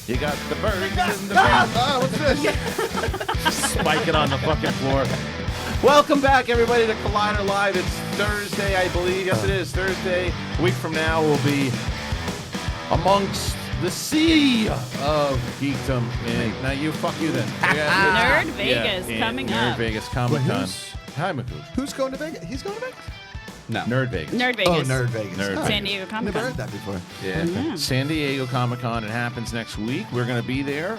You got the birds in the what's this? Spike it on the fucking floor. Welcome back, everybody, to Collider Live. It's Thursday, I believe. Yes, it is Thursday. A week from now, we'll be amongst the sea of geekdom. Now, fuck you then. Nerd Vegas coming Nerd up. Vegas Comic-Con. Hi, Maku. Who's going to Vegas? He's going to Vegas? No. Nerd Vegas. Nerd Vegas. Oh, Nerd Vegas. San Diego Comic-Con. Never heard that before. Yeah. San Diego Comic-Con. It happens next week. We're going to be there.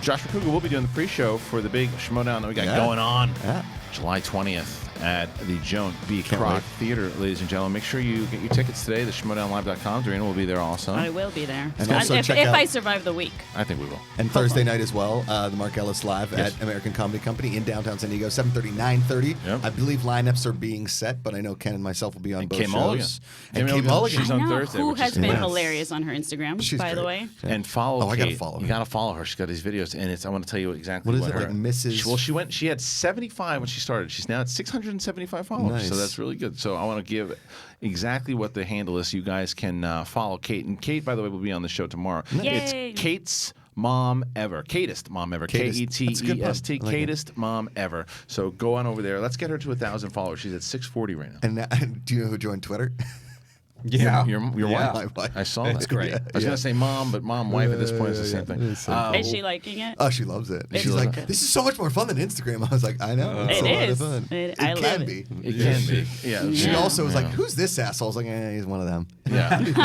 Josh Rakuga will be doing the pre-show for the big Schmodown that we got going on July 20th at the Joan B. Kroc Theater, ladies and gentlemen. Make sure you get your tickets today. The schmodownlive.com. Dorina will be there also. I will be there. And also if I survive the week. I think we will. And Thursday night as well, the Mark Ellis Live at American Comedy Company in downtown San Diego, 7:30, 9:30. Yep. I believe lineups are being set, but I know Ken and myself will be on both Kay Mulligan. shows. And Kay Mulligan. She's on Thursday. Who which has is been nice. hilarious on her Instagram, She's by the great. way. And follow Kate. I gotta follow her. You gotta follow her. She's got these videos, and I want to tell you exactly what is it, her. like Mrs. Well, she had 75 when she started. She's now at 675 followers. Nice. So that's really good. So I want to give exactly what the handle is so you guys can follow Kate. And Kate, by the way, will be on the show tomorrow. Yay. It's Kate's Mom Ever. Katest Mom Ever. K-E-T-E-S-T. Katest Mom Ever. So go on over there. Let's get her to 1,000 followers. She's at 640 right now. And do you know who joined Twitter? Yeah. Your Yeah. wife. My wife. I saw that. That's great. I was going to say mom, but mom, wife at this point is the same thing. Is she liking it? Oh, she loves it. She She's loves like, this is so much more fun than Instagram. I was like, I know. It's It a lot is. of fun. I It love can it. be. It can be. Yeah. She Yeah. also was like, who's this asshole? I was like, he's one of them. Yeah. he's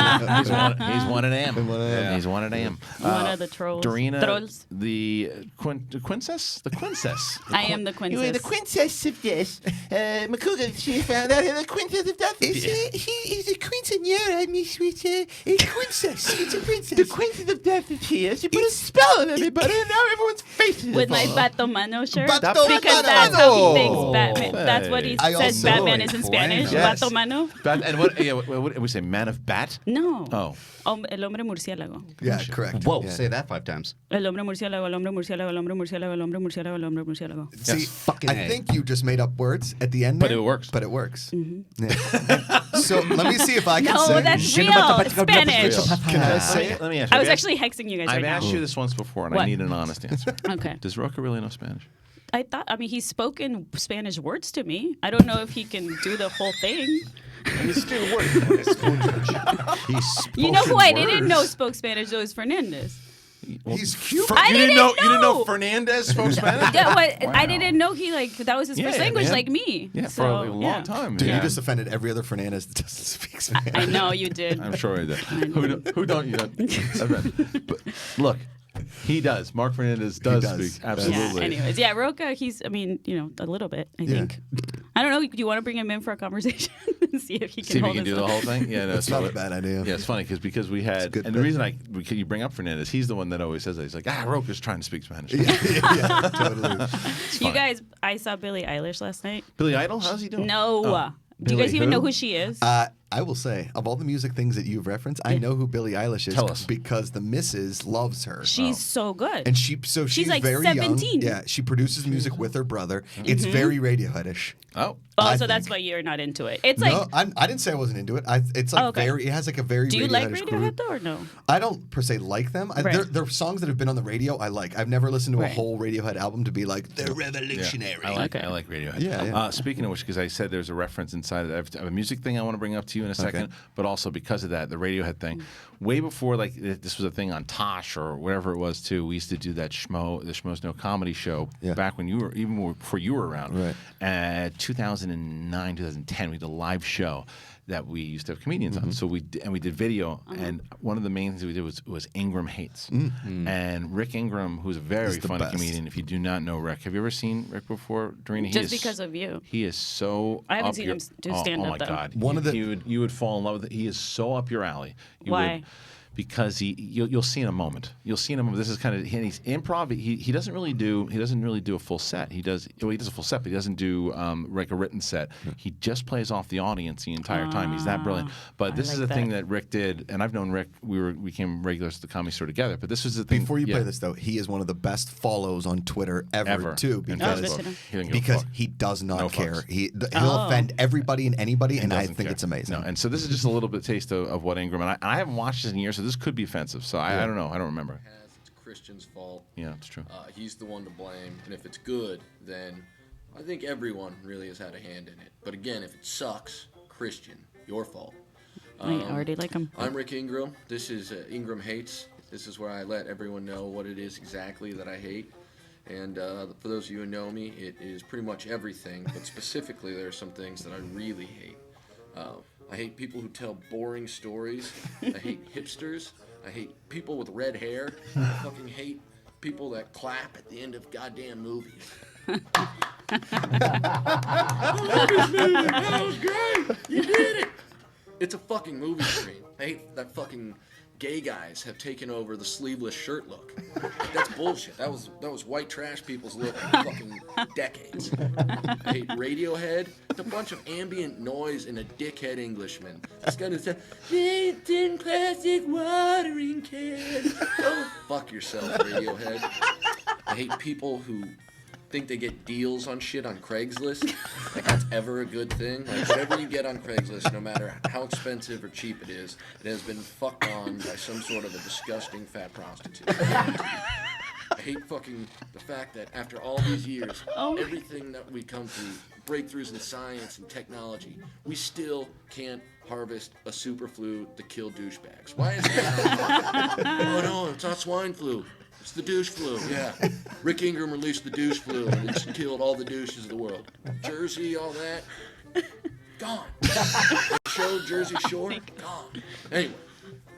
one of them. Yeah. He's one of them. One of the trolls. Dorina, Trolls. the Quincess? The Quincess. I am the You were the Quinces. Princess of this. Makuga, she found out the Princess of that. He is a quinceañera, Miss with a princess. It's a princess. The Princess of Death is here. She put a spell on everybody, and now everyone's faces With my fall off. Batomano shirt. Batomano. Because that's how he thinks Oh. Batman. That's what he I says also Batman like is in Spanish. Yes. Batomano. And what? Yeah. What we say? Man of Bat. No. Oh. El hombre murciélago. Yeah, correct. Whoa, Yeah. say that 5 times. El hombre murciélago, el hombre murciélago, el hombre murciélago, el hombre murciélago, el hombre murciélago. See, Fucking I A. think you just made up words at the end But there, it works. But it works. Yeah. So let me see if I can No, say. that's real. It's Spanish. Can I say it? Let me ask you. I was actually hexing you guys I've right now. asked you this once before, and I What? need an honest answer. Okay. Does Rocha really know Spanish? I mean, he's spoken Spanish words to me. I don't know if he can do the whole thing. He's still working. You know who I didn't know spoke Spanish, though, is Fernandez. He's cute. I You didn't You didn't know know. Fernandez spoke Spanish? Yeah, what, Wow. I didn't know he that was his Yeah, first language, man. like me. Yeah, so, for a long yeah. time. Dude, yeah. you just offended every other Fernandez that doesn't speak Spanish. I know you did. I'm sure he did. Who don't you? But look, he does. Mark Fernandez does, does. speak. Yeah. Absolutely. Anyways, yeah, Rocha. He's. I mean, a little bit. I think. I don't know. Do you want to bring him in for a conversation and see if he can See if hold we can his do the own? whole thing. Yeah, no, It's not a bad idea. Yeah, it's funny because we had, good and the bit. reason you bring up Fernandez, he's the one that always says that. He's like, Rocha's trying to speak Spanish. Yeah, totally. You guys, I saw Billie Eilish last night. Billy Idol, how's he doing? No. Do you Billie guys even who? know who she is? I will say, of all the music things that you've referenced, I know who Billie Eilish is Tell us. because the missus loves her. She's so good. And she's like very 17. young. Yeah, she produces music with her brother. It's very Radiohead-ish. Oh. I so that's think. why you're not into it. It's like, No, I didn't say I wasn't into it. It's like okay. it has like a very do you like Radiohead-ish Radiohead groove. though or no? I don't per se like them. Right. They're songs that have been on the radio. I like. I've never listened to a Right. whole Radiohead album to be like they're Yeah. revolutionary. I like Okay. Radiohead. Yeah. Speaking of which, because I said there's a reference inside of it. I have a music thing I want to bring up to you in a second, but also because of that, the Radiohead thing. Way before this was a thing on Tosh or whatever it was too. We used to do that the Schmoes No Comedy show back when before you were around. Right. 2009, 2010, we did a live show that we used to have comedians on. So we did video, and one of the main things we did was Ingraham Hates. And Rick Ingraham, who's a very the funny best. comedian. If you do not know Rick, have you ever seen Rick before, Dorina? Just because of you. He is so. I haven't up seen your, him do stand-up, Oh my though. God! One of the- you would fall in love with it. He is so up your alley. You Why? Would, because you'll see in a moment. You'll see in a moment. This is kind of he's improv. He doesn't really do a full set. He does a full set, but he doesn't do like a written set. He just plays off the audience the entire time. He's that brilliant. But this is the thing that Rick did, and I've known Rick. We became regulars at the Comedy Store together. But this was the thing. Before you play this though, he is one of the best follows on Twitter ever too And because Facebook. He doesn't give a because fuck. he does not No care. fucks. He'll offend everybody and anybody, and I doesn't think care. it's amazing. No, and so this is just a little bit taste of what Ingram. And I haven't watched this in years. so this could be offensive. So I don't know. I don't remember. It's Christian's fault. Yeah, it's true. He's the one to blame. And if it's good, then I think everyone really has had a hand in it. But again, if it sucks, Kristian, your fault. I already like him. I'm Rick Ingraham. This is Ingraham Hates. This is where I let everyone know what it is exactly that I hate. And for those of you who know me, it is pretty much everything. But specifically, there are some things that I really hate. I hate people who tell boring stories. I hate hipsters. I hate people with red hair. I fucking hate people that clap at the end of goddamn movies. That was great! You did it! It's a fucking movie screen. I hate that fucking gay guys have taken over the sleeveless shirt look. That's bullshit. That was white trash people's look for fucking decades. I hate Radiohead. It's a bunch of ambient noise in a dickhead Englishman. This guy who's saying, tin plastic watering can. Go fuck yourself, Radiohead. I hate people who think they get deals on shit on Craigslist. Like that's ever a good thing. Like whatever you get on Craigslist, no matter how expensive or cheap it has been fucked on by some sort of a disgusting fat prostitute. I hate fucking the fact that after all these years, everything that we come through, breakthroughs in science and technology, we still can't harvest a super flu to kill douchebags. Why is that? Oh no, it's not swine flu. It's the douche flu, yeah. Rick Ingraham released the douche flu, and it's killed all the douches of the world. Jersey, all that, gone. Show Jersey Shore, gone. Anyway,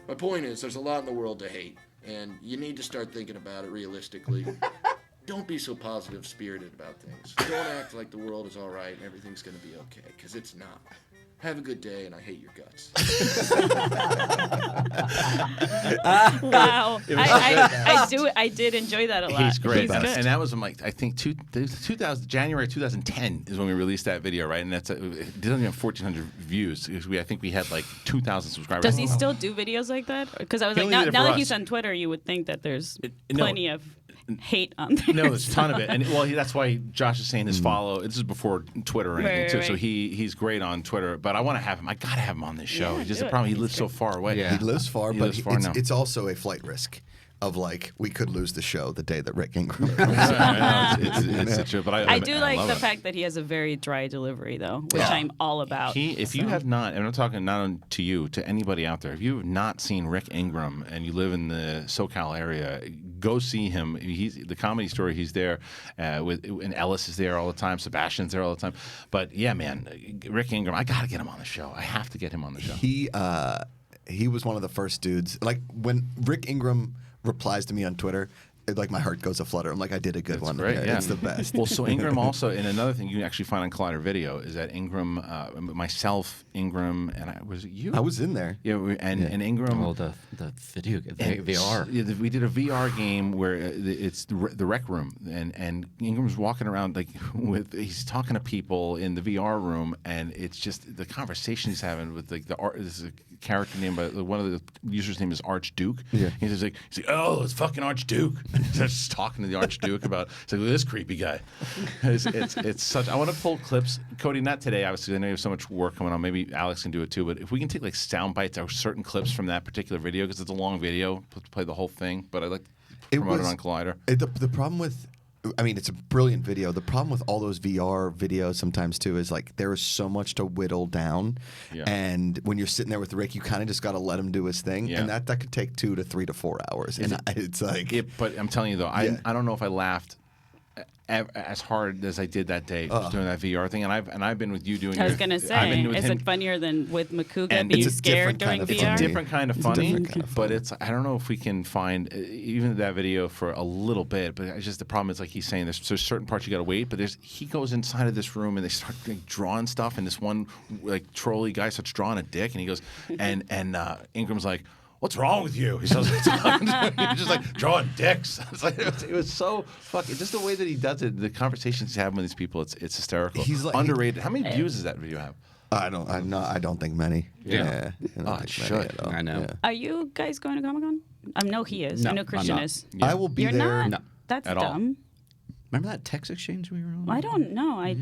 my point is there's a lot in the world to hate, and you need to start thinking about it realistically. Don't be so positive-spirited about things. Don't act like the world is all right and everything's going to be okay, because it's not. Have a good day, and I hate your guts. Wow. I did enjoy that a lot. He's great. Good. And that was like, I think, January 2010 is when we released that video, right? And it doesn't have 1,400 views. I think we had like 2,000 subscribers. Does he still do videos like that? Because I was like, now that he's on Twitter, you would think that there's plenty of hate on there. No, there's a ton of it, and that's why Josh is saying his follow. This is before Twitter or anything too. Right. So he's great on Twitter. But I want to have him. I gotta have him on this show. Yeah, just the problem. He lives so far away. Yeah. He lives far, but now. It's also a flight risk. Of like, we could lose the show the day that Rick Ingraham. It's true, but I do like the fact that he has a very dry delivery, though, which I'm all about. If you have not, and I'm talking not to you, to anybody out there, if you have not seen Rick Ingraham and you live in the SoCal area, go see him. He's the Comedy Store. He's there, and Ellis is there all the time. Sebastian's there all the time. But yeah, man, Rick Ingraham, I gotta get him on the show. I have to get him on the show. He was one of the first dudes. Like when Rick Ingraham replies to me on Twitter, like my heart goes aflutter. I'm like, I did a good one. Great, yeah. It's the best. Well, so Ingraham also, and another thing you can actually find on Collider Video is that Ingraham, myself, Ingraham, and was it you? I was in there. Yeah, and Ingraham. Well, the video, VR. Yeah, we did a VR game where it's the rec room, and Ingram's walking around he's talking to people in the VR room, and it's just the conversation he's having with the art. This is a character named one of the users' name is Archduke. Yeah, he's like, oh, it's fucking Archduke. Starts talking to the Archduke about look at this creepy guy. It's such. I want to pull clips, Cody. Not today, obviously. I know you have so much work coming on. Maybe Alex can do it too. But if we can take like sound bites or certain clips from that particular video, because it's a long video, play the whole thing. But I'd like to promote it on Collider. The problem with. I mean, it's a brilliant video. The problem with all those VR videos sometimes, too, is like there is so much to whittle down. Yeah. And when you're sitting there with Rick, you kind of just got to let him do his thing. Yeah. And that could take 2 to 3 to 4 hours. And it's like. But I'm telling you, though, I don't know if I laughed as hard as I did that day doing that VR thing, and I've been with you doing. I was gonna say, is it funnier than with Makuga being scared during VR? It's a different kind of funny, but I don't know if we can find even that video for a little bit. But it's just the problem is like he's saying there's certain parts you got to wait, but he goes inside of this room and they start drawing stuff, and this one like trolley guy starts drawing a dick, and he goes and Ingram's like, what's wrong with you? He says, he's just like drawing dicks. It's like, it was so fucking, just the way that he does it, the conversations he's having with these people, it's hysterical. He's like, underrated. How many views does that video have? I don't think many. Yeah. I should. I know. Yeah. Are you guys going to Comic-Con? I know he is. No, I know Kristian is. Yeah. I will be You're there. not? No. That's dumb. Remember that text exchange we were on? I don't know. I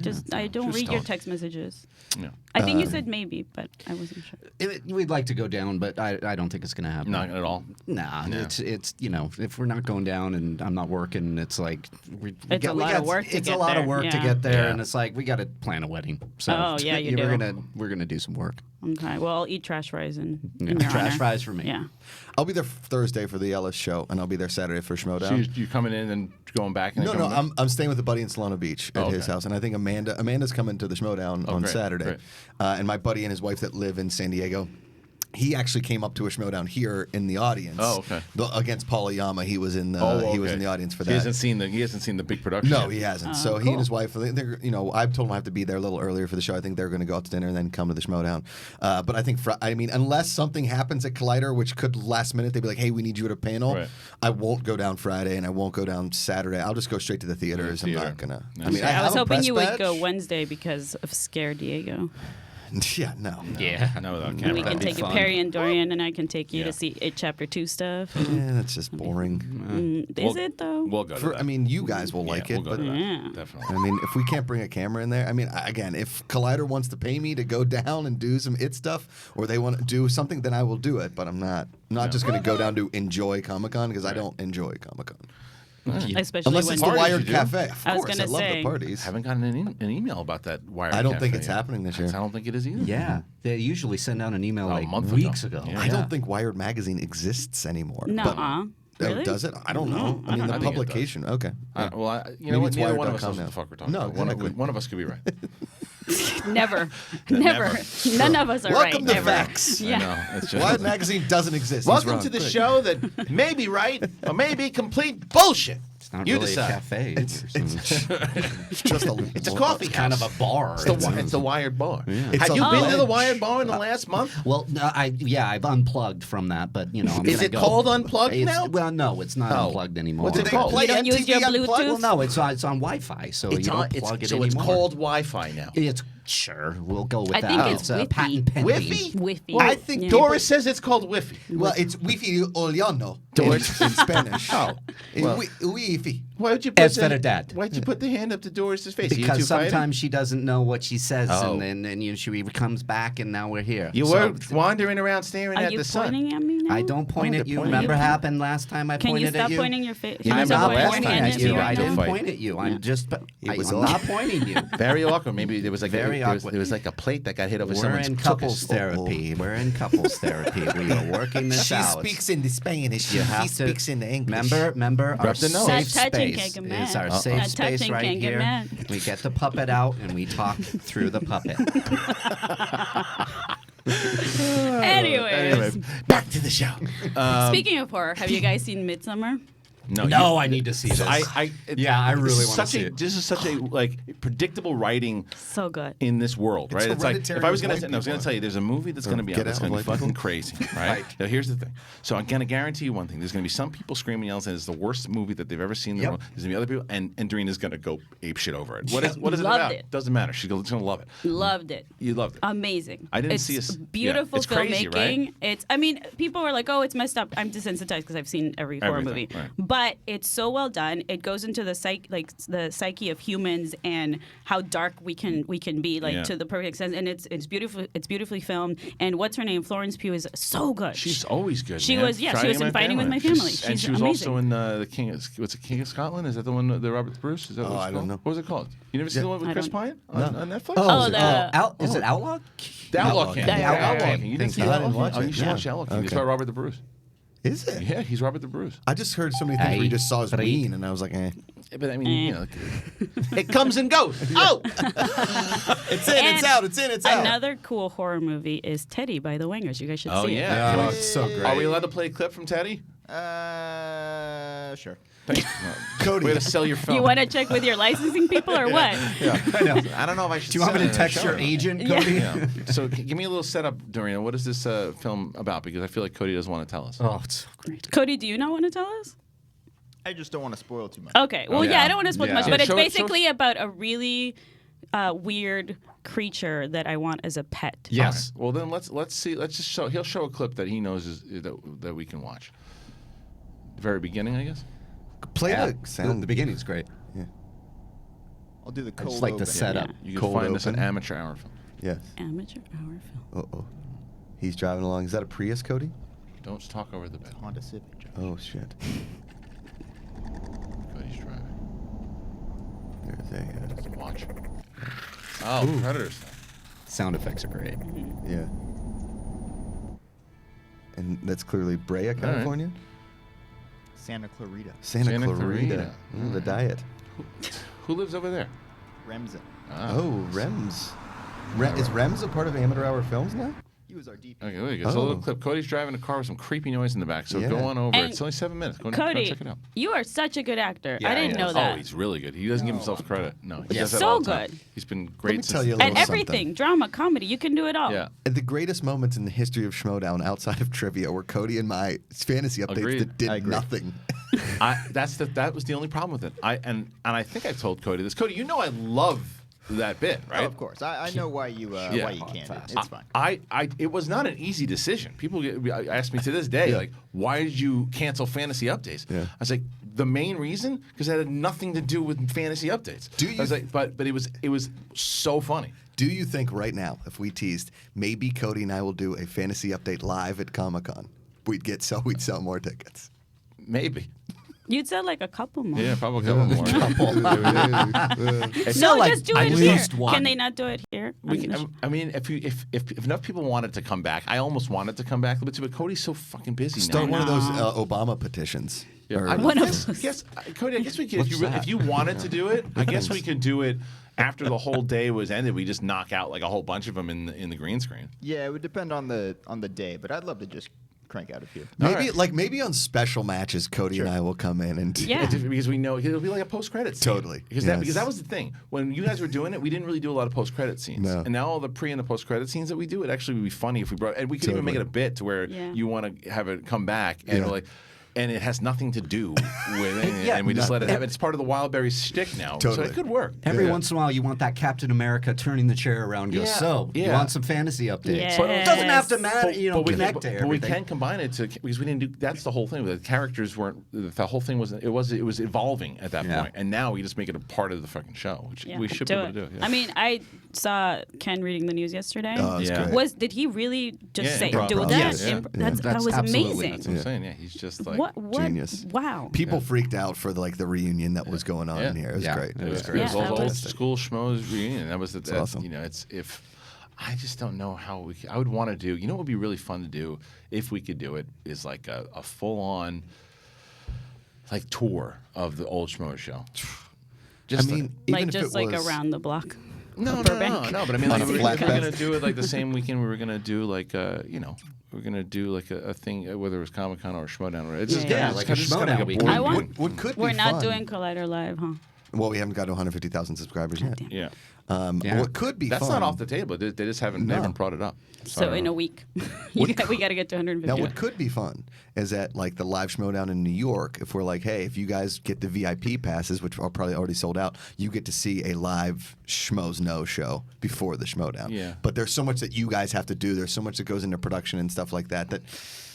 don't read your don't. text messages. Yeah. I think you said maybe, but I wasn't sure. We'd like to go down, but I don't think it's going to happen. Not at all. Nah, it's if we're not going down and I'm not working, it's like It's a lot of work to It's get a lot of there, work to yeah. get there, Yeah. and it's like we got to plan a wedding. So Oh, yeah, you we're gonna do some work. Okay. Well, I'll eat trash fries in your Trash honor. fries for me. Yeah. I'll be there Thursday for the Ellis show, and I'll be there Saturday for So Schmodown. you coming in and going back? And No, then coming back? I'm staying with a buddy in Solana Beach at his okay. house, and I think Amanda's coming to the Schmodown on great, Saturday, great. And my buddy and his wife that live in San Diego. He actually came up to a Schmodown here in the audience. Oh, okay. Against Paul Yama, he was in the he was in the audience for that. He hasn't seen the big production. No, yet. he hasn't. So he and his wife, they're I've told him I have to be there a little earlier for the show. I think they're going to go out to dinner and then come to the Schmodown. But I think, unless something happens at Collider, which could last minute, they'd be like, hey, we need you at a panel. Right. I won't go down Friday and I won't go down Saturday. I'll just go straight to the theaters. I'm theater. not going to. Nice. I was have a hoping press you would badge. go Wednesday because of Scare Diego. Yeah, no. Yeah. No, without camera. We can be take you, fun. Perry and Dorian, and I can take you Yeah. to see It Chapter 2 stuff. Yeah, that's just boring. Is it, though? We'll go to that. You guys will like yeah, it, we'll go but to that. Yeah. Definitely. if we can't bring a camera in there, again, if Collider wants to pay me to go down and do some It stuff, or they want to do something, then I will do it. But I'm not just going to go down to enjoy Comic-Con because I don't enjoy Comic-Con. Especially Unless when it's the Parties Wired you do. Cafe. Of I was course, I gonna love say. the parties. Haven't gotten an email about that Wired. I don't think Cafe it's yet. happening this year. I don't think it is either. Yeah, they usually send out an email like month weeks ago. ago. Yeah. I don't think Wired Magazine exists anymore. Nuh-uh. But, Really? does it? I don't know. I mean, the I think it publication. Okay. You know Maybe what? it's Neither one of us wired.com knows what now. the fuck we're talking No, about. exactly. One of us could be right. Never. Never. None of us are Welcome right. to ever. Facts. Yeah. I know. It's just, Wired Magazine doesn't exist. He's Welcome wrong. to the Great. show that may be right or may be complete bullshit. It's not You really decide. a cafe. It's just a, It's a coffee It's kind of house. a bar. It's the Wired Bar. It's Have a you been to the ledge. Wired Bar in the last month? Well, no, I've unplugged from that, but I'm Is gonna it go. called Unplugged now? Well, no, it's not unplugged anymore. What's it They called? play You don't use MTV your Unplugged? Bluetooth? Well, no, it's on Wi-Fi, so you don't plug it so anymore. it's called Wi-Fi now. It's sure we'll go with I that. think it's Wi-Fi. patent pending. Wi-Fi? Wi-Fi. I think Yeah. Doris says it's called Wi-Fi. Well, it's Wi-Fi Oliano Doris. in Spanish. Oh, well. Wi-Fi. Why'd you put Es verdad. Why'd you put the hand up to Doris's face? Are you Because two fighting? sometimes she doesn't know what she says, Oh. and then she comes back, and now we're here. You So- were wandering around staring Are at you the sun. pointing at me now? I don't point Oh, at you. they're pointing Remember at you. happened last time I Can you pointed stop at you? pointing your face? You I'm remember not the last pointing time at you you. were I in a didn't fight? point at you. I'm just. It was I'm all- not pointing you. Very awkward. Maybe there was like Very awkward. there was like a plate that got hit over We're someone's in tuchus. couples therapy. We're in couples therapy. We are working this She out. speaks in the Spanish. You He have to speaks in the English. Remember, our Rub the nose. safe Not touching, space can't get is mad. our Not safe space touching, right can't get here. mad. We get the puppet out and we talk through the puppet. Anyways, back to the show. speaking of horror, have you guys seen Midsommar? No, I need to see this. I really want to see it. This is such a predictable writing So good. in this world, right? It's like hereditary if I was with going white to, I was going people. to tell you, there's a movie that's going to be out Get that's Out going to be with white fucking people. crazy, right? Now here's the thing. So I'm going to guarantee you one thing. There's going to be some people screaming, yelling, saying it's the worst movie that they've ever seen. In the world. There's going to be other people, and Dorina's going to go ape shit over it. What is it Loved about? it. Doesn't matter. She's going to love it. Loved it. You loved it. Amazing. I didn't it's see beautiful it's crazy, filmmaking. right? It's. I mean, people are like, "Oh, it's messed up." I'm desensitized because I've seen every horror Everything, movie, right. but it's so well done. It goes into the psyche of humans and how dark we can be, like Yeah. to the perfect sense. And it's beautiful. It's beautifully filmed. And what's her name? Florence Pugh is so good. She's always good. She man. was in Fighting with My Family. And She's she was amazing. also in the King. What's it? King of Scotland? Is that the one? The Robert Bruce? Is that what it's I called? don't know. What was it called? You never seen the one with I Chris don't- Pine on Netflix? Oh, Is it Outlaw? The Outlaw King. The Outlaw King. King. You didn't Thank see you. the I Outlaw didn't King? watch Oh, it. you should Yeah. watch Outlaw King. It's Okay. by Robert the Bruce. Is it? Yeah, he's Robert the Bruce. I just heard so many things where you just saw his ween, and I was like, eh. But I mean, you know, It comes and goes. Oh, It's in, it's And out, it's in, it's out. Another cool horror movie is Teddy by the Wingers. You guys should oh see it. yeah. Oh, it's so great. Are we allowed to play a clip from Teddy? sure. Thanks. Cody. Way to sell your phone. You want to check with your licensing people or what? I know. I don't know if I should. Do you want me sell to it text on the your show. agent, Cody? Yeah. So give me a little setup, Dorina. What is this film about? Because I feel like Cody doesn't want to tell us. Oh, it's so great. Cody, do you not want to tell us? I just don't want to spoil too much. Okay. Well, yeah, I don't want to spoil too Yeah. much, but Yeah, it's show- basically about a really weird creature that I want as a pet. Yes. Well, then let's see. Let's just show. He'll show a clip that he knows that we can watch. The very beginning, I guess. Play Yeah. the sound. The beginning's great. Yeah. I'll do the cold I just like open. the setup. You can Cold find this at open. Amateur Hour Film. Yes. Amateur hour film. Uh-oh. He's driving along. Is that a Prius, Cody? Don't talk over the bed. Honda Civic. Josh. Oh, shit. Cody's driving. There's a... Just watch. Oh, Predators. Sound effects are great. yeah. And that's clearly Brea, California? Santa Clarita. Santa Santa Clarita. Clarita. The diet. Who lives over there? Remsen. Oh, Rems. Is Rems a part of Amateur Hour Films now? He was our DP. Okay, there you go. It's a little Oh. clip. Cody's driving a car with some creepy noise in the back, so Yeah. go on over. And It's only 7 minutes. Go Cody, check it out. you are such a good actor. I didn't know Oh, that. he's really good. He doesn't give himself credit. No, he does that so all the time. good. He's been great me since tell you a the And little beginning. everything, something. drama, comedy, you can do it all. Yeah. And the greatest moments in the history of Schmodown outside of trivia were Cody and my fantasy updates Agreed. that did I agree. nothing. That was the only problem with it. I think I told Cody this. Cody, you know I love that bit, right? Oh, of course. I know why you can't. It's fine. It was not an easy decision. People ask me to this day, Yeah. like, why did you cancel fantasy updates? Yeah. I was like, the main reason because it had nothing to do with fantasy updates. Do you I was like, but it was so funny. Do you think right now, if we teased, maybe Cody and I will do a fantasy update live at Comic-Con? We'd sell more tickets. Maybe. You'd said like a couple more. Yeah, probably a couple more. No, like just do at it here. least one. Can they not do it here? I mean, if enough people wanted to come back, I almost wanted to come back a little bit too, but Cody's so fucking busy Start now. one of those Obama petitions. Yeah, Or- I One of guess, those. guess, Cody, I guess we could. What's that? If you wanted to do it, I guess we could do it after the whole day was ended. We just knock out like a whole bunch of them in the green screen. Yeah, it would depend on the day, but I'd love to just crank out a few. Maybe on special matches, Cody and I will come in and Yeah. Because we know it'll be like a post-credit scene. Totally. Because Yes. that was the thing. When you guys were doing it, we didn't really do a lot of post-credit scenes. No. And now all the pre and the post-credit scenes that we do, it actually would be funny if we brought. And we could even make it a bit to where Yeah. you want to have it come back and Yeah. we're like. And it has nothing to do with anything, and we just let it happen. It's part of the Wildberry shtick now, so Totally. it could work. Every Yeah. once in a while, you want that Captain America turning the chair around and goes, Yeah, so, you yeah. want some fantasy updates? Yes. But it doesn't have to matter, But we connect to but everything. we can combine it because we didn't do. That's the whole thing. The characters weren't. The whole thing wasn't. It was evolving at that Yeah. point, and now we just make it a part of the fucking show, which Yeah. we should be do able it. to do. Yeah. I mean, I saw Ken reading the news yesterday. Oh, that's Yeah. great. Did he really just Yeah, say improv. do Improv. that? Yes. Yeah. That That's was absolutely- amazing. That's what I'm saying. Yeah, he's just like. What? Genius. Wow. People freaked out for the reunion that was going on Yeah. in here. It was Yeah. great. It was It great. was Yeah, all that old was- school schmoes reunion. That's awesome. You know, it's if I just don't know how we. I would want to do. You know, what would be really fun to do if we could do it is like a full on like tour of the old schmo show. Just I mean, Like even if just it like was, around the block. No, Burbank. no. But I mean, like, On a we were flatbed. going to do it like the same weekend. We were going to do like, we were going to do like a thing, whether it was Comic Con or Schmodown. It's just Yeah, kinda, like it's a just kinda Schmodown a weekend. board I want- meeting. what could We're be not fun. doing Collider Live, huh? Well, we haven't got to 150,000 subscribers yet. damn. Yeah, Yeah. What could be that's fun. not off the table. They just haven't. They No. haven't brought it up. So in a week, we got to get to 150. Now, what could be fun is at like the live Schmodown in New York, if we're like, hey, if you guys get the VIP passes, which are probably already sold out, you get to see a live Schmoes Know show before the Schmodown. Yeah. But there's so much that you guys have to do. There's so much that goes into production and stuff like that that,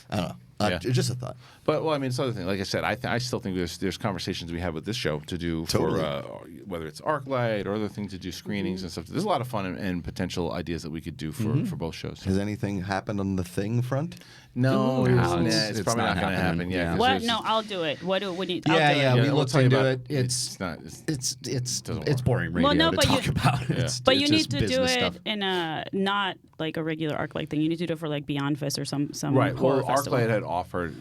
I don't know. Yeah. It's just a thought. But well, I mean, it's other thing. Like I said, I still think there's conversations we have with this show to do Totally. for whether it's ArcLight or other things to do screenings and stuff. There's a lot of fun and potential ideas that we could do for both shows. Has anything happened on the Thing front? No, No, it's probably not going to happen. Yeah. 'cause What? there's- No, I'll do it. What do we need? Yeah, I'll do yeah, it. we we'll looked tell you into about it. It's not. doesn't it's work. boring radio Well, no, to but talk you- about. It's, But it's you just need to do business it stuff. in a not like a regular ArcLight thing. You need to do it for like Beyond Fest or some Right. horror Well, festival. ArcLight had offered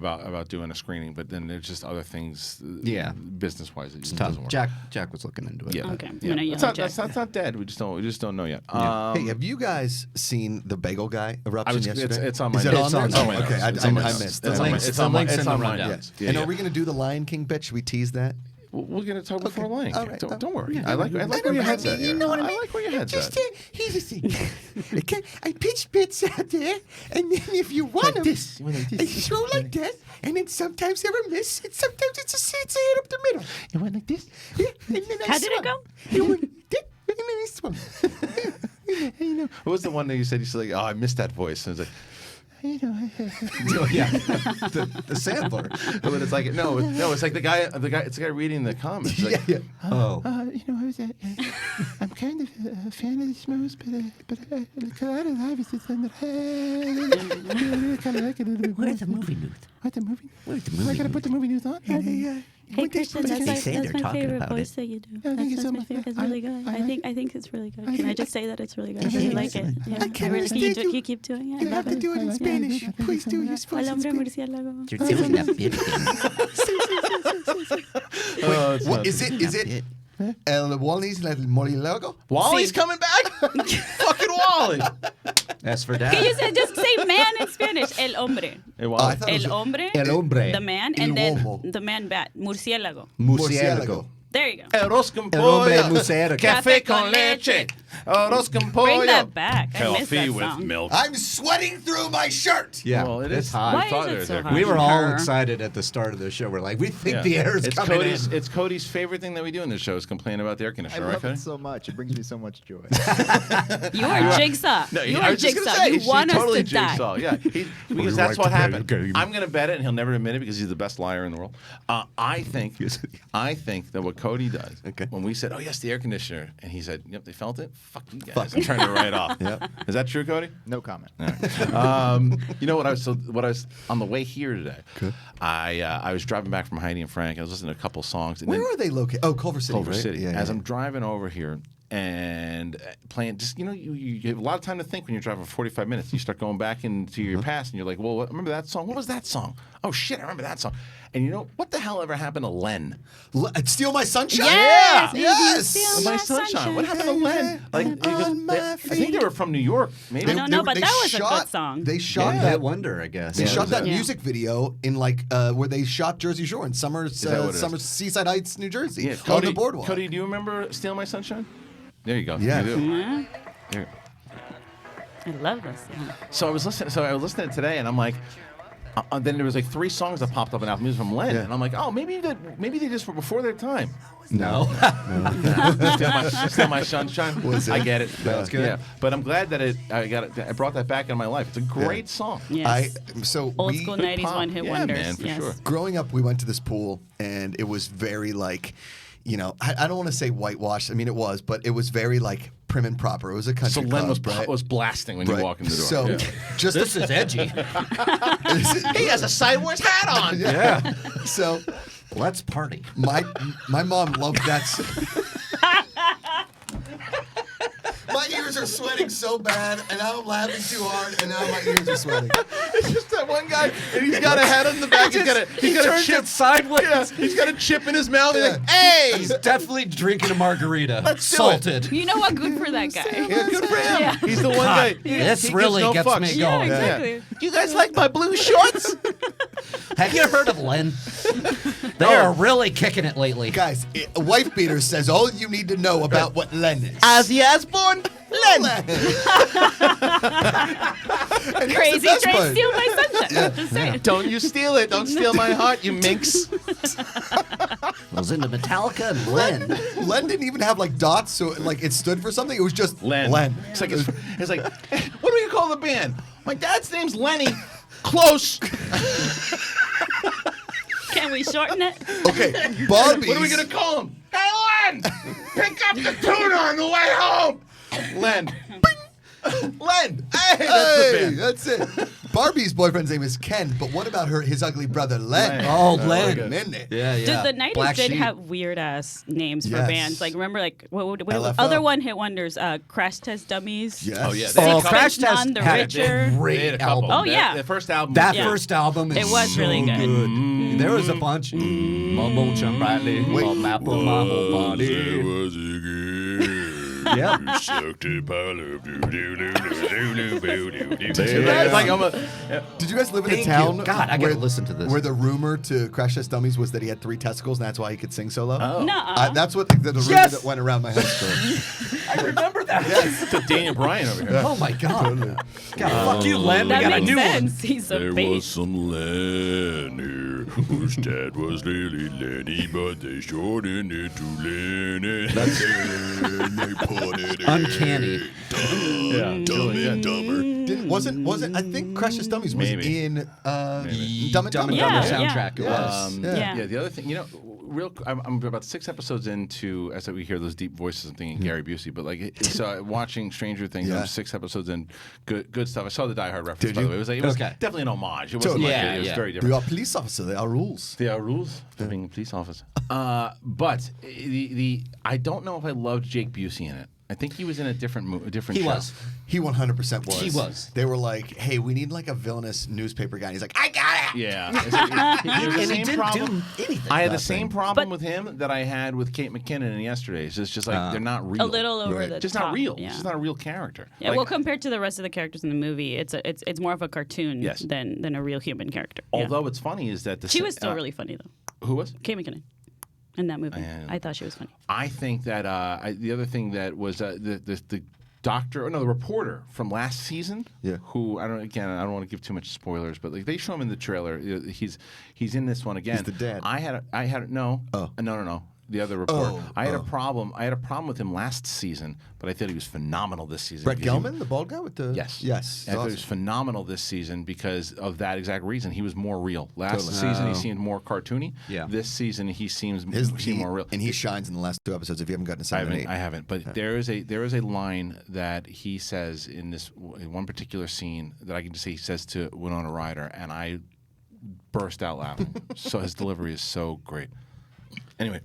about doing a screening, but then there's just other things. Yeah. Business wise, it just Tough. doesn't work. Jack was looking into it. Yeah. Okay, I'm Yeah. gonna yell That's at not, Jack. that's not dead. We just don't know yet. Hey, have you guys seen the Bagel Guy eruption yesterday? It's on my Is it notes. on there? It's on my Oh, okay, notes. I on my missed notes. that. It's on my- Links- it's the on my- links in it's the on my rundown. notes. Yeah. And are we going to do the Lion King bit? Should we tease that? We're going to talk before Lion King. all right. Don't worry. I like where your head's at. You know what I mean? I like where your head's Just, at. here's the thing. Okay, I pitch bits out there, and then if you want them, this. You went like this. I throw like that, and then sometimes they're a miss, and sometimes it's a hit up the middle. You went like this. Yeah, and then I How did it swung. go? You went like that, and then I swung. What was the one that you said? You said like, "Oh, I missed that voice." And I was like, Yeah, the sampler. But it's like it's like the guy. It's the guy reading the comments. Like, Oh. I'm kind of a fan of this movies, but Colorado Live is just kind of like it a little bit. Where's the movie news? What the movie? Where's the Am movie I gonna news? put the movie news on? Hey Christian, They that's say they're my talking favorite about voice it. that you do. Yeah, thank you so That's my much. favorite. It's really good. I think it's really good. Can I just say that it's really good? I I really think like it. it's Yeah, I can't really, understand you. you keep doing it. You I have love to do it in Spanish. Please do your El voice in hombre Spanish. murciélago. You're doing that bit thing. What is it? Is it El Wally's El Morilago? Wally's coming back. Fucking Wally. As for Can that, you say, just say man in Spanish? El hombre. Hey, I Wally. thought it was El hombre. El hombre. The man. El And then homo. the man bat. Murciélago. Murciélago. There you go. Arroz con El hombre pollo. murciélago. Café con leche. Arroz con pollo. Bring that back. I miss Coffee that with song. milk. I'm sweating through my shirt. Yeah, Well, it it's is hot. Why thought is it it was so air hot? We were all Her. excited at the start of the show. We're like, we think Yeah. the air is It's coming Cody's, in. It's Cody's favorite thing that we do in this show is complain about the air I conditioner, right, love Cody? it so much. It brings me so much joy. You are Jigsaw. No, you I are was just gonna Jigsaw. say, You she's want us totally to die. Jigsaw. Yeah, because you that's like what to play happened. the game? I'm going to bet it, and he'll never admit it because he's the best liar in the world. I think that what Cody does when we said, "Oh yes, the air conditioner," and he said, "Yep, they felt it." Fuck you guys, and turned it right off. Yep. Is that true, Cody? No comment. You know what I was on the way here today. I was driving back from Heidi and Frank. I was listening to a couple songs. And Where then are they located? Oh, Culver City. Culver right? City. Yeah, As yeah. I'm driving over here and playing, just you have a lot of time to think when you're driving for 45 minutes. You start going back into your past, and you're like, well, remember that song? What was that song? Oh shit, I remember that song. And you know what the hell ever happened to Len? Steal My Sunshine? Yes, Yeah. you Yes. steal My my sunshine. sunshine. What happened to Len? Like, I think they were from New York. Maybe. I don't know, but that was a good song. They shot One that. Hit Wonder, I guess. They shot that Yeah. music video in where they shot Jersey Shore in Summer that what it is? Seaside Heights, New Jersey, Yeah, on Cody, the boardwalk. Cody, do you remember "Steal My Sunshine"? There you go. Yeah. You do. Yeah. There. I love this song. So I was listening today, and I'm like, then there was like 3 songs that popped up in Apple Music from Len, Yeah. and I'm like, oh, maybe they just were before their time. No. Steal my sunshine. Was it? I get it. That's good. Yeah, but I'm glad that I brought that back in my life. It's a great song. Yes. Old We school 90s pop. one hit Yeah, wonders. man, for yes. sure. growing up, we went to this pool, and it was very I don't want to say whitewashed. I mean, it was, but it was very prim and proper. It was a So country Len club, was blasting when you Right. walk in the door. So Yeah. just This is edgy. He has a sideways hat on. Yeah. so Let's party. my mom loved that. My ears are sweating so bad, and now I'm laughing too hard, and now my ears are sweating. It's just that one guy, and he's got a hat on the back. He's got a chip sideways. Yeah, he's got a chip in his mouth. He's Yeah. like, hey, He's definitely drinking a margarita. Let's do it. Salted. You know what? Good for that guy. Yeah, good for him. Yeah. he's the one guy. This he gives really no gets fucks. me Yeah, going. exactly. You guys like my blue shorts? Have you heard of Len? They are really kicking it lately. Guys, a wife beater says all you need to know about what Len is. Ozzy Osbourne, Len. And here's the Crazy best Train part. steal my sunshine. Just saying. Don't you steal it. Don't steal my heart, you minx. I was into Metallica and Len. Len didn't even have dots, so it stood for something. It was just Len. Len. It's like, hey, what do we call the band? My dad's name's Lenny. Close. Can we shorten it? Okay, Barbies. What are we going to call him? Hey, Len! Pick up the tuna on the way home! Len. Len! Hey, that's the Hey, band. that's it. Barbie's boyfriend's name is Ken, but what about his ugly brother Len? Len. Oh, Len. Len. Minute. Yeah, yeah. The 90s Black did Sheep. have weird ass names for Yes. bands. Remember, what LFO. other one hit wonders? Crash Test Dummies. Yes. Oh, yeah. They had a Oh, couple- Crash Test None the had Richer. a great They had a couple. album. Oh, yeah. The first album. That was- Yeah. first album is It was really so good. There was a bunch. Mumbo Chumbrali, Maple Maple Body. Yep. It's like almost, Did you guys live in a Thank town? you. God, I gotta listen to this. Where the rumor to Crash Test Dummies was that he had 3 testicles, and that's why he could sing solo. Oh. Nuh-uh. That's what the rumor Yes! that went around my high school. I remember that. Yes. to Daniel Bryan over here. Oh my God. God, fuck you, Len. We That got a makes new one. sense. He's a bass. some Lenny whose dad was really Lenny, but they shortened it to Lenny. And they put it Uncanny. Yeah, Dumb and Dumber. Wasn't I think Precious Dummies was Maybe. in Dumb and Dumb and Dumber. Yeah, Dumber soundtrack. It was. Yeah. The other thing, I'm about 6 episodes into, as we hear those deep voices. I'm thinking Gary Busey, but so watching Stranger Things, I'm 6 episodes in. Good stuff. I saw the Die Hard reference, by the way. It was definitely an homage. It wasn't it was very different. You are a police officer. There are rules. There are rules for being a police officer. But I don't know if I loved Jake Busey in it. I think he was in a different He show. was. He 100% was. He was. They were like, "Hey, we need like a villainous newspaper guy." And he's like, "I got it." Yeah. And he didn't do anything. I had the same problem with him that I had with Kate McKinnon in Yesterdays. It's just like they're not real. A little over the just top. not real. Yeah. It's just not a real character. Yeah, well, compared to the rest of the characters in the movie, it's more of a cartoon than a real human character. Although what's funny is that she was still really funny though. Who was? Kate McKinnon. In that movie, I thought she was funny. I think that the other thing that was the the reporter from last season. Yeah. Who I don't want to give too much spoilers, but they show him in the trailer. He's in this one again. He's the dad. I had no. The other reporter. I had a problem. I had a problem with him last season, but I thought he was phenomenal this season. Brett Gelman, the bald guy with the Yes. yes. I thought he was phenomenal this season because of that exact reason. He was more real. Last season he seemed more cartoony. Yeah. This season he seemed more real. And he shines in the last 2 episodes. If you haven't gotten to 7 and 8, I haven't. But there is a line that he says in one particular scene that I can just say he says to Winona Ryder, and I burst out laughing. So his delivery is so great. Anyway,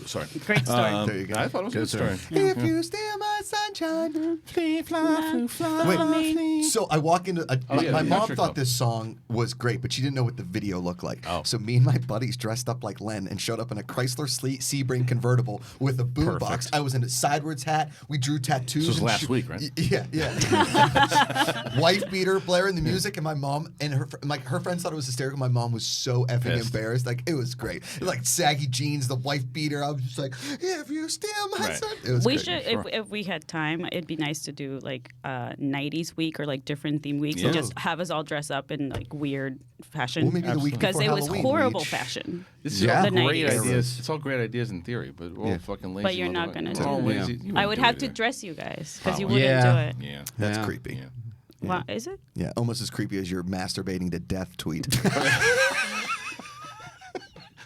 sorry. Great story. there you go. I thought it was a good story. If you steal my sunshine, Flee, fly, fly, Wait, so I walk into my mom Country thought Club. this song was great, but she didn't know what the video looked like. Oh. So me and my buddies dressed up like Len and showed up in a Chrysler Sebring convertible with a boombox. Perfect. I was in a sidewards hat. We drew tattoos. This was and last week, right? Yeah. Wife beater, blaring the music, and my mom and her friends thought it was hysterical. My mom was so effing Pissed. embarrassed. Like it was great. Like saggy jeans, the wife beater. I was just like, if you steal my Right. son. It was We great. should, if we had time, it'd be nice to do like 90s week or like different theme weeks Yeah. and just have us all dress up in like weird fashion. Well, maybe the week because before it was Halloween, horrible we each- fashion. This is Yeah. all The great 90s. ideas. It's all great ideas in theory, but we're all fucking lazy. But you're not gonna We're all do it. lazy. You I wouldn't would do have it to either. dress you guys because you Probably. wouldn't Yeah. do it. Yeah. That's Yeah. creepy. Yeah. Wow, is it? Yeah, almost as creepy as your masturbating to death tweet.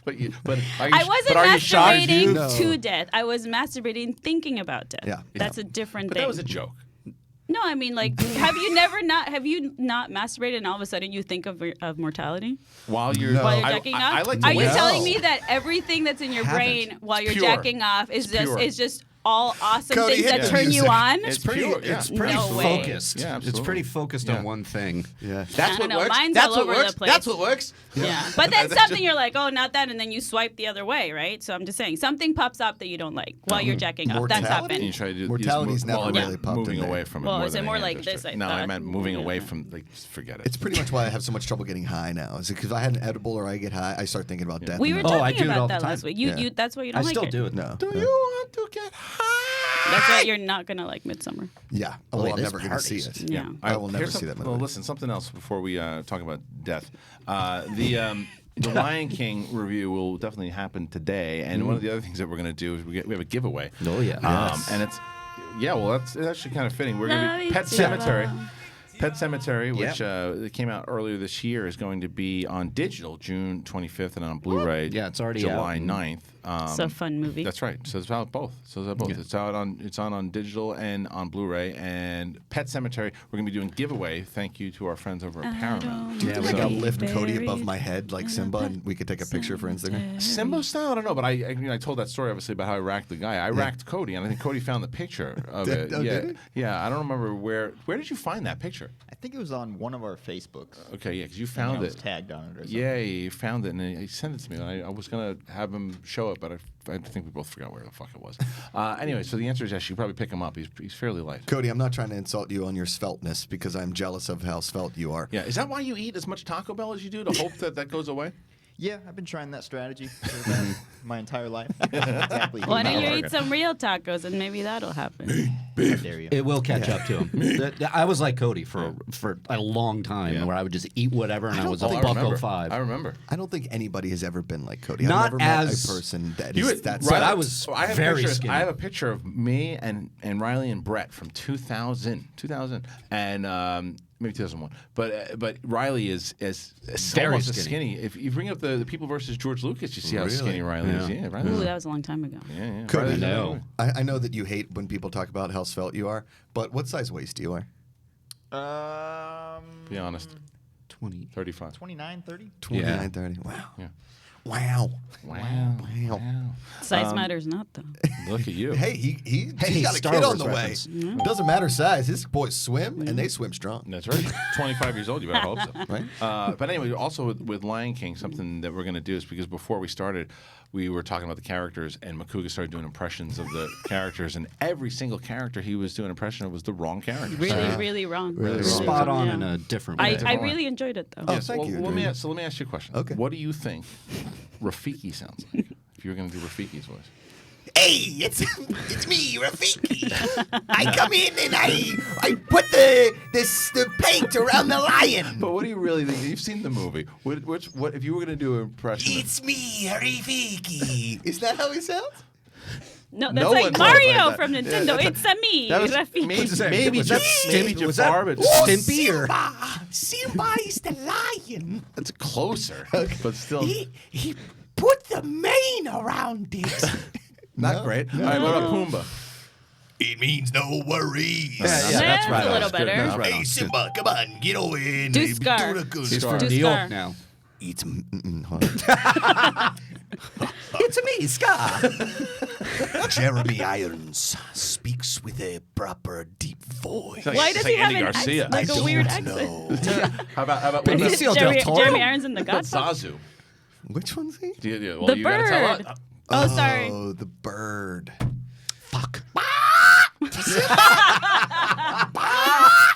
But are you, I wasn't but are you shocked? masturbating No. to death. I was masturbating thinking about death. Yeah. That's a different But thing. that was a joke. No, I mean, like, have you not masturbated and all of a sudden you think of mortality While you're No. while you're I- jacking I off? like to Are you wait. telling me that everything that's in your Haven't. brain while you're pure. jacking off is pure. just all awesome Cody, things hit that the turn you music. on? It's pure, yeah. It's pretty No way. focused. Yeah, it's absolutely. pretty focused Yeah. on one thing. Yeah. That's I what don't know. works. Mine's That's all what over the works. place. That's what works. Yeah. But then something you're like, oh, not that, and then you swipe the other way, right? So I'm just saying, something pops up that you don't like while you're jacking off. That's Mortality? And you happened. try to do Mortality's never I meant really popped moving in there. away from it. Well, more is than it more anything like else, this, I No, I thought? meant moving Yeah. away from. Like, just forget it. It's pretty much why I have so much trouble getting high now. Is because if I had an edible or I get high, I start thinking about death. We were and then- I talking do it all about the that time. last week. Yeah. That's why you I don't like still it. do it. No. Do no. you want to get high? That's why you're not gonna like Midsummer. Yeah. Oh, Well, wait, I'm there's never going to see parties. it. Yeah. I will never Here's see that movie. Well, listen, something else before we talk about death. The Lion King review will definitely happen today, and one of the other things that we're going to do is we have a giveaway. Oh, yeah. Yes. And it's it's actually kind of fitting. We're going to be Love Pet each Cemetery. other. Pet Cemetery, which it came out earlier this year, is going to be on digital June 25th and on Blu-ray. Yeah, it's already July out. 9th. It's a fun movie. That's right. So it's out both. It's out on digital and on Blu-ray. And Pet Cemetery, we're gonna be doing giveaway. Thank you to our friends over at Paramount. Yeah, So- like I'll lift Cody Buried above my head like Simba, and we could take a picture for Instagram. Simba style, I don't know, but I told that story obviously about how I racked the guy. I racked Cody, and I think Cody found the picture of it. Oh, yeah, did yeah. I don't remember where did you find that picture? I think it was on one of our Facebooks. Okay, yeah, because you I found was it. tagged on it or something. Yeah, he found it and he sent it to me. I was gonna have him show it, but I think we both forgot where the fuck it was. Anyway, so the answer is yes. You probably pick him up. He's fairly light. Cody, I'm not trying to insult you on your svelteness because I'm jealous of how svelte you are. Yeah, is that why you eat as much Taco Bell as you do to hope that goes away? Yeah, I've been trying that strategy for my entire life. Exactly. Why don't you eat some real tacos and maybe that'll happen? How dare you? It will catch up to him. I was like Cody for a long time, where I would just eat whatever, and I was a $1.05. I remember. I don't think anybody has ever been like Cody. Not I've never met as- a person that You is would- that. But svelte. I was I have very pictures, skinny. I have a picture of me and Riley and Brett from 2000, and maybe 2001. But Riley is Very almost as skinny. skinny. If you bring up the People versus George Lucas, you see how skinny Riley is. Yeah, Riley. Ooh, that was a long time ago. Yeah. Cody, Riley's- I know that you hate when people talk about how svelte you are, but what size waist do you wear? Be honest. 20. 35. 29, 30? 29, 30. Wow. Yeah. Wow. Wow. Size matters not, though. Look at you. Hey, he's got a Star kid Wars on the reference. way. Doesn't matter size. His boys swim, and they swim strong. That's right. 25 years old, you better hope so. Right? But anyway, also with Lion King, something that we're going to do is because before we started, we were talking about the characters, and Makuga started doing impressions of the characters, and every single character he was doing an impression of was the wrong character. Really wrong. Really wrong. Spot on Yeah. in a different way. I really enjoyed it, though. Oh, thank you. Let me ask you a question. Okay. What do you think Rafiki sounds like if you were going to do Rafiki's voice? Hey, it's me, Rafiki. I come in and I put the paint around the lion. But what do you really think? You've seen the movie. What if you were going to do an impression? It's me, Rafiki. Is that how he sounds? No, that's No like one talks Mario like that. from Nintendo. Yeah, It's a me, That was Rafiki. maybe Was that maybe was that- Jafar, but Stimpy or Simba is the lion. that's closer. But still, He put the mane around it. not great. All right, what about Pumbaa? It means no worries. That's right. A little better. That's right. Hey, Simba, come on, get over here and Do maybe Scar. do the good He's stuff. from Do New Scar. York now. It's it's me, Scar. Jeremy Irons speaks with a proper deep voice. Why does he have Andy an Garcia? accent, like a weird accent? No. How about Is Benicio it del Jeremy, Toro? Jeremy Irons in The What's Godfather? Zazu? Which one's he? Well, The you gotta tell bird. us. Oh, sorry. Oh, the bird. Fuck.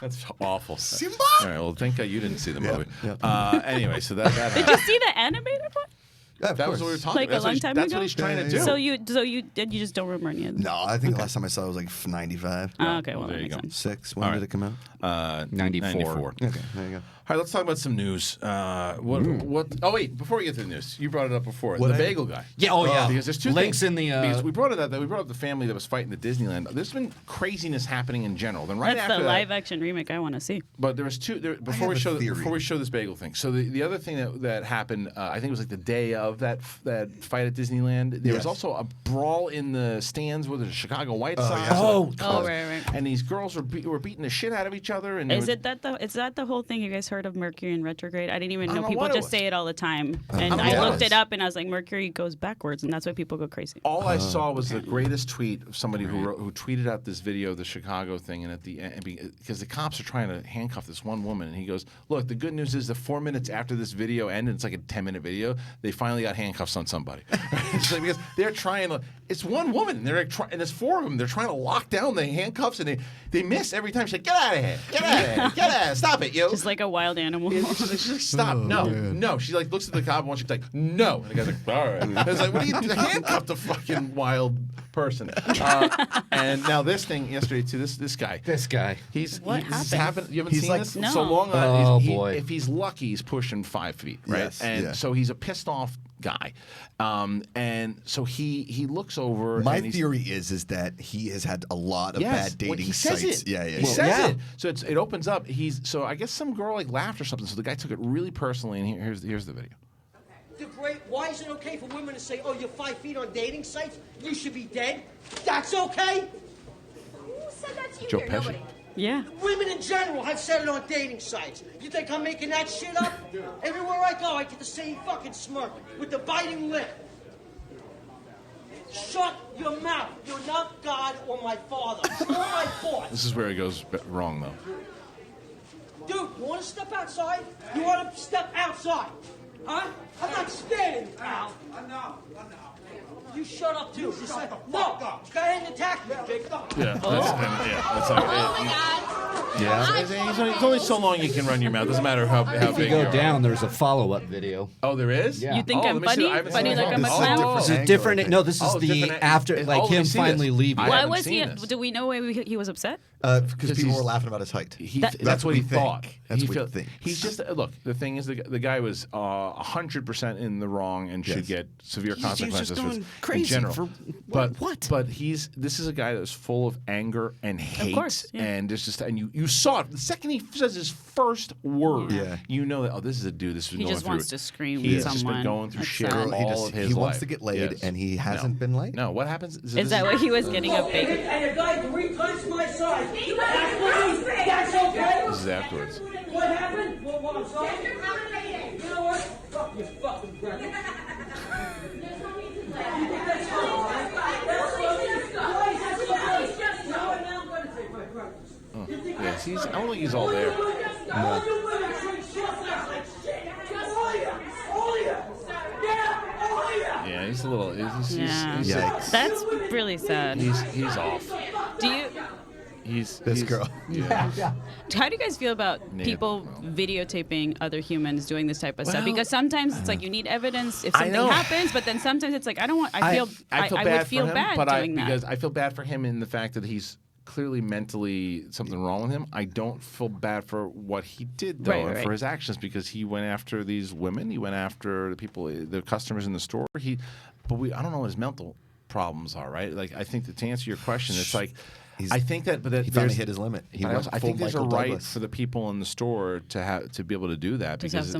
That's awful. Simba? All right. Well, thank God you didn't see the movie. yeah. Anyway, so that Did happened. you see the animated one? Yeah, of That was course. what we were talking Like a about. long time That's ago? what he's trying to do. Yeah. So you just don't remember any of them? No, I think the last time I saw it was like 95. Oh, okay, well, there that you makes go. sense. 6. When All did right. it come out? 94. Okay, there you go. All right, let's talk about some news. What? Oh wait, before we get to the news, you brought it up before. What the I- bagel guy. Yeah, oh, yeah. Because there's two Links things. in the, because we brought it up. We brought up the family that was fighting at Disneyland. There's been craziness happening in general. Then right That's after the that, live action remake I want to see. but there was two. Before have a theory. we show this bagel thing. So the other thing that happened, I think it was like the day of that fight at Disneyland. There was Yes. also a brawl in the stands with the Chicago White Sox. yeah. Oh, Oh, right. And these girls were beating the shit out of each other. And Is that the whole thing? You guys heard of Mercury in retrograde? I didn't even I know. don't know People what it just was. say it all the time, and don't know I what looked it it up, and I was like, Mercury goes backwards, and that's why people go crazy. All I saw was the greatest tweet of somebody who tweeted out this video of the Chicago thing, and at the end, because the cops are trying to handcuff this one woman, and he goes, "Look, the good news is that 4 minutes after this video ended, it's like a 10-minute video, they finally got handcuffs on somebody." It's like, because they're trying to, it's one woman, and and there's 4 of them. They're trying to lock down the handcuffs, and they miss every time. She's like, "Get out of here! Get out of here! Get out of here! Stop it, yo!" Just like a wild animal. She's like, "Stop! No!" She like looks at the cop and she's like, "No!" And the guy's like, "All right." It's like, "What are you handcuffed a fucking wild person?" And now this thing yesterday too. This guy. This guy. What happened? You haven't He's seen like- this? No. So long. Oh, boy. If he's lucky, he's pushing 5 feet, right? Yes, and yeah. so he's a pissed off guy, and so he looks over. My and he's, theory is that he has had a lot of Yes, bad dating he says sites. it. Yeah, He yeah. says it. So it opens up. So I guess some girl like laughed or something. So the guy took it really personally, and here's the video. Why is it okay for women to say, "Oh, you're 5 feet on dating sites? You should be dead"? That's okay. Who said that to you Joe here? Pesci. Nobody. Yeah. Women in general have said it on dating sites. You think I'm making that shit up? Everywhere I go, I get the same fucking smirk with the biting lip. Shut your mouth. You're not God or my father. You're my boss. This is where it goes wrong, though. Dude, you want to step outside? You want to step outside? Huh? I'm not scared of you, pal. I know. You shut up, too. You say, no. Go ahead and attack me, Jake. Yeah. That's like, Oh my God. yeah. It's only so long you can run your mouth. Doesn't matter how If big you you go are. down, there's a follow-up video. Oh, there is? Yeah. You think Oh, I'm let me see funny? that. I haven't Funny seen like that. I'm a This is a clown? different This is angle, I different. think. No, this is the different- after, oh, like let me him see finally this. leaving. I Why haven't was seen he? this. Do we know why he was upset? Because people he's- were laughing about his height. That's what he we think. thought. That's He what felt- we think. He's just look. The thing is, the guy was 100% in the wrong and should Yes. get severe He was just consequences going in crazy general. for but what? But this is a guy that's full of anger and hate. course, yeah. And there's just and you saw it the second he says his first word. Yeah. You know that this is a dude. This is He going just through. wants to scream He at has just been someone. going through That's shit sad. all of his he life. wants to get laid, Yes. and he hasn't been laid. No, what happens? Is that what he was getting a bagel? And a guy 3 times my size. That's okay. This is afterwards. What happened? What I'm sorry? You know what? Fuck your fucking brother. Yes, he's. I don't think he's all there. Yeah, he's a little. He's That's really sad. He's off. Do you? This girl. Yeah. How do you guys feel about people videotaping other humans doing this type of stuff? Because sometimes it's like you need evidence if something happens, but then sometimes it's like I don't want. I would feel bad doing that because I feel bad for him in the fact that he's clearly mentally something wrong with him. I don't feel bad for what he did though, and for his actions, because he went after these women. He went after the people, the customers in the store. I don't know what his mental problems are. Right? Like I think that to answer your question, it's like. I think that, but he finally hit his limit. I think there's a right for the people in the store to be able to do that because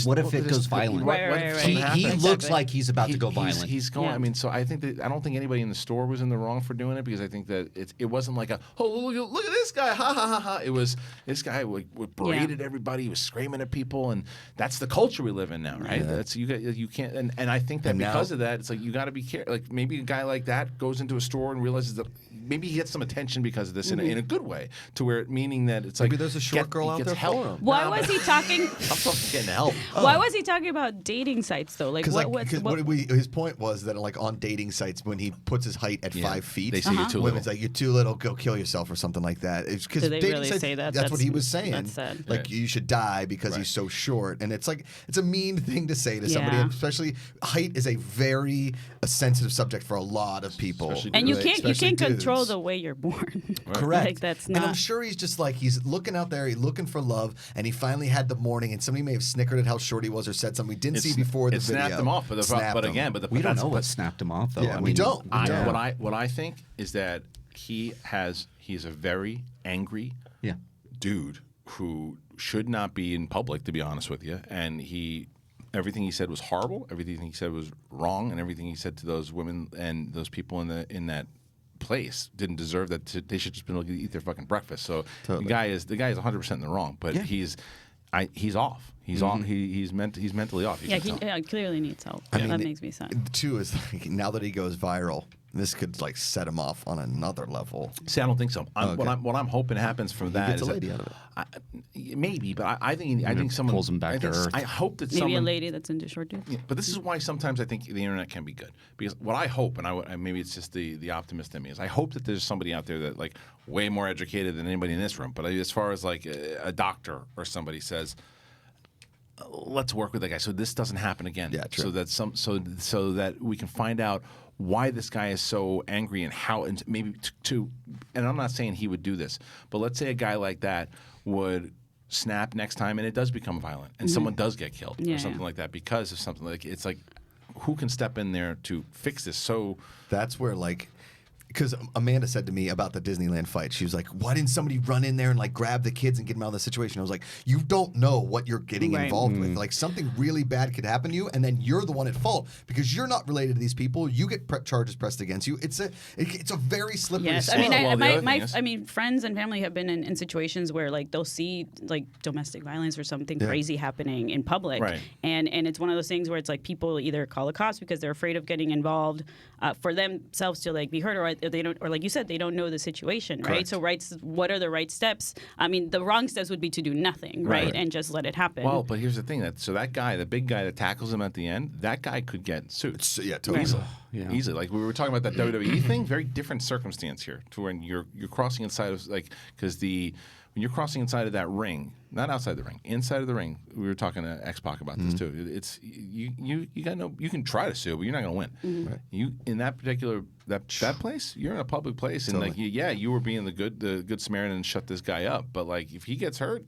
what if it goes violent? He looks like he's about to go violent. He's going. I mean, so I think that I don't think anybody in the store was in the wrong for doing it, because I think that it wasn't like look at this guy, ha ha ha ha. It was this guy would berated everybody. He was screaming at people, and that's the culture we live in now, right? Yeah. That's you can't. And I think that because of that, it's like you got to be careful. Like maybe a guy like that goes into a store and realizes that. Maybe he gets some attention because of this in a good way, to where meaning that it's like maybe there's a short girl out there for him. Why was he talking? I'm getting help. Why was he talking about dating sites though? Like his point was that like on dating sites when he puts his height at 5 feet, they say you're too little. Women's like you're too little, go kill yourself or something like that. It's because they really say that? That's what he was saying. That's sad. Like you should die because he's so short, and it's like it's a mean thing to say to somebody. Especially height is a very sensitive subject for a lot of people, and you can't control the way you're born. Correct. Like that's not. And I'm sure he's just like he's looking out there, he's looking for love, and he finally had the morning. And somebody may have snickered at how short he was or said something we didn't see before the video. It snapped him off, but we don't know what snapped him off though. Yeah, we don't. What I think is that he's a very angry dude who should not be in public, to be honest with you, and everything he said was horrible. Everything he said was wrong, and everything he said to those women and those people in that place didn't deserve that. They should just been able to eat their fucking breakfast. So the guy is 100% in the wrong. But he's off. He's on. He's mentally off. He clearly needs help. That makes me sad. Two is like now that he goes viral, this could like set him off on another level. See, I don't think so. What I'm hoping happens from that gets is a lady out of it. Maybe, but I think someone pulls him back to earth. I hope that maybe a lady that's into short dudes. Yeah, but this is why sometimes I think the internet can be good, because what I hope, and maybe it's just the optimist in me, is I hope that there's somebody out there that like way more educated than anybody in this room. But as far as like a doctor or somebody says, let's work with that guy so this doesn't happen again. Yeah, true. So that we can find out why this guy is so angry and how, and maybe and I'm not saying he would do this, but let's say a guy like that would snap next time and it does become violent and someone does get killed or something like that because of something like it's like who can step in there to fix this? So that's where like. Because Amanda said to me about the Disneyland fight, she was like, why didn't somebody run in there and like grab the kids and get them out of the situation? I was like, you don't know what you're getting involved with. Like something really bad could happen to you, and then you're the one at fault because you're not related to these people. You get charges pressed against you. It's a very slippery slope. I mean, friends and family have been in situations where like they'll see like domestic violence or something crazy happening in public, and it's one of those things where it's like people either call the cops because they're afraid of getting involved for themselves to like be hurt, or they don't, or like you said, they don't know the situation, right? So what are the right steps? I mean, the wrong steps would be to do nothing, right? And just let it happen. Well, but here's the thing: that guy, the big guy that tackles him at the end, that guy could get sued. Totally. Easily. Like we were talking about that WWE thing. Very different circumstance here, to when you're crossing inside of when you're crossing inside of that ring, not outside the ring, inside of the ring. We were talking to X-Pac about this too. It's you can try to sue, but you're not going to win. Right. You in that particular that place, you're in a public place, and like you were being the good Samaritan and shut this guy up. But like if he gets hurt,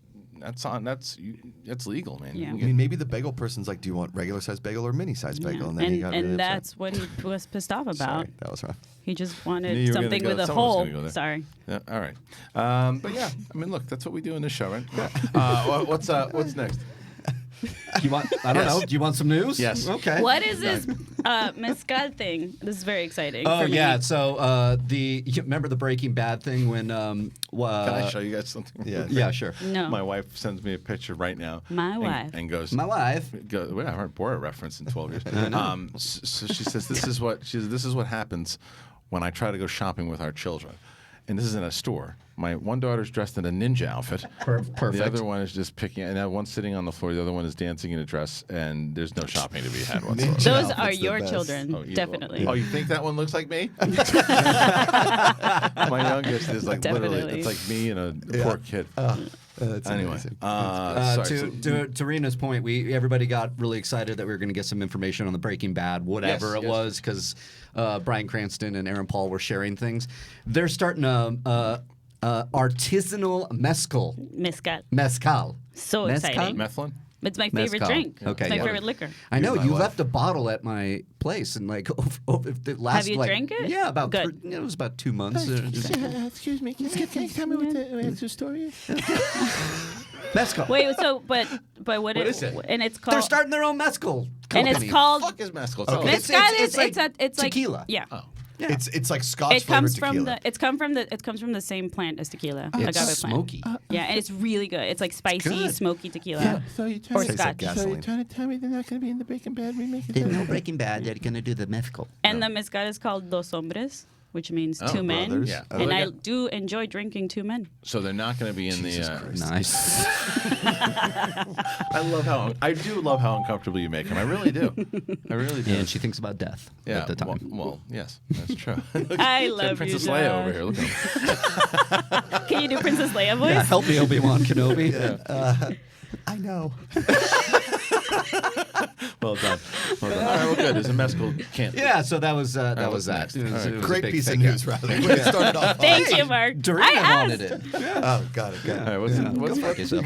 That's legal, man. Yeah. I mean, maybe the bagel person's like, do you want regular size bagel or mini size bagel? And then he got really upset. That's what he was pissed off about. Sorry, that was wrong. He just wanted something with a hole. Sorry. Yeah, all right. But yeah, I mean, look, that's what we do in this show, right? What's next? Do you want? I don't know. Do you want some news? Yes. Okay. What is this mezcal thing? This is very exciting. Oh for me. yeah. So you remember the Breaking Bad thing when? Can I show you guys something? Yeah, sure. No. My wife sends me a picture right now. My wife. And goes. My wife. We haven't heard Borat reference in 12 years. So she says, "This is what happens when I try to go shopping with our children." And this is in a store. My one daughter's dressed in a ninja outfit. Perfect. The other one is just picking, and one's sitting on the floor. The other one is dancing in a dress, and there's no shopping to be had whatsoever. Those are your children, definitely. Oh, you think that one looks like me? My youngest is like literally, it's like me and a poor kid. That's anyway, amazing. To Rena's point, everybody got really excited that we were going to get some information on the Breaking Bad, whatever it was, because Bryan Cranston and Aaron Paul were sharing things. They're starting artisanal mezcal. Mezcal. So exciting. Methlin? It's my favorite drink. Okay, It's my favorite liquor. I know you left a bottle at my place, and like it lasted. Have you drank it? Yeah, about Good. it was about 2 months. Excuse me, can you tell me what the story is? Mezcal. Wait, so but what is it? And it's called. They're starting their own mezcal company. And it's called. What the fuck is mezcal? Okay. Mezcal It's like it's like tequila. Yeah. Oh. Yeah. It's like Scotch It comes flavored from tequila. it comes from the same plant as tequila. It's agave smoky. plant. Yeah, and it's really good. It's like spicy, good. smoky tequila. So you're Or Tastes like scotch. gasoline. trying to tell me they're not going to be in the Breaking Bad remake? There's no Breaking Bad. They're gonna do the mezcal. And the mezcal is called Dos Hombres, which means two men. brothers. Yeah. And I do enjoy drinking two men. So they're not going to be in Nice. I do love how uncomfortable you make him. I really do. I really do. And she thinks about death at the time. Well, yes, that's true. I love Princess you, Leia Josh. over here. Look at him. Can you do Princess Leia voice? Yeah, help me, Obi-Wan Kenobi. I know. Well done. All right, well, good. There's a mezcal can. Yeah, so that was what's that. next? It was a Great big piece of thing. news, Riley. We started off. Thank you, Mark. Dorina I wanted asked. it. Oh, got it. All right, what's Fuck yourself.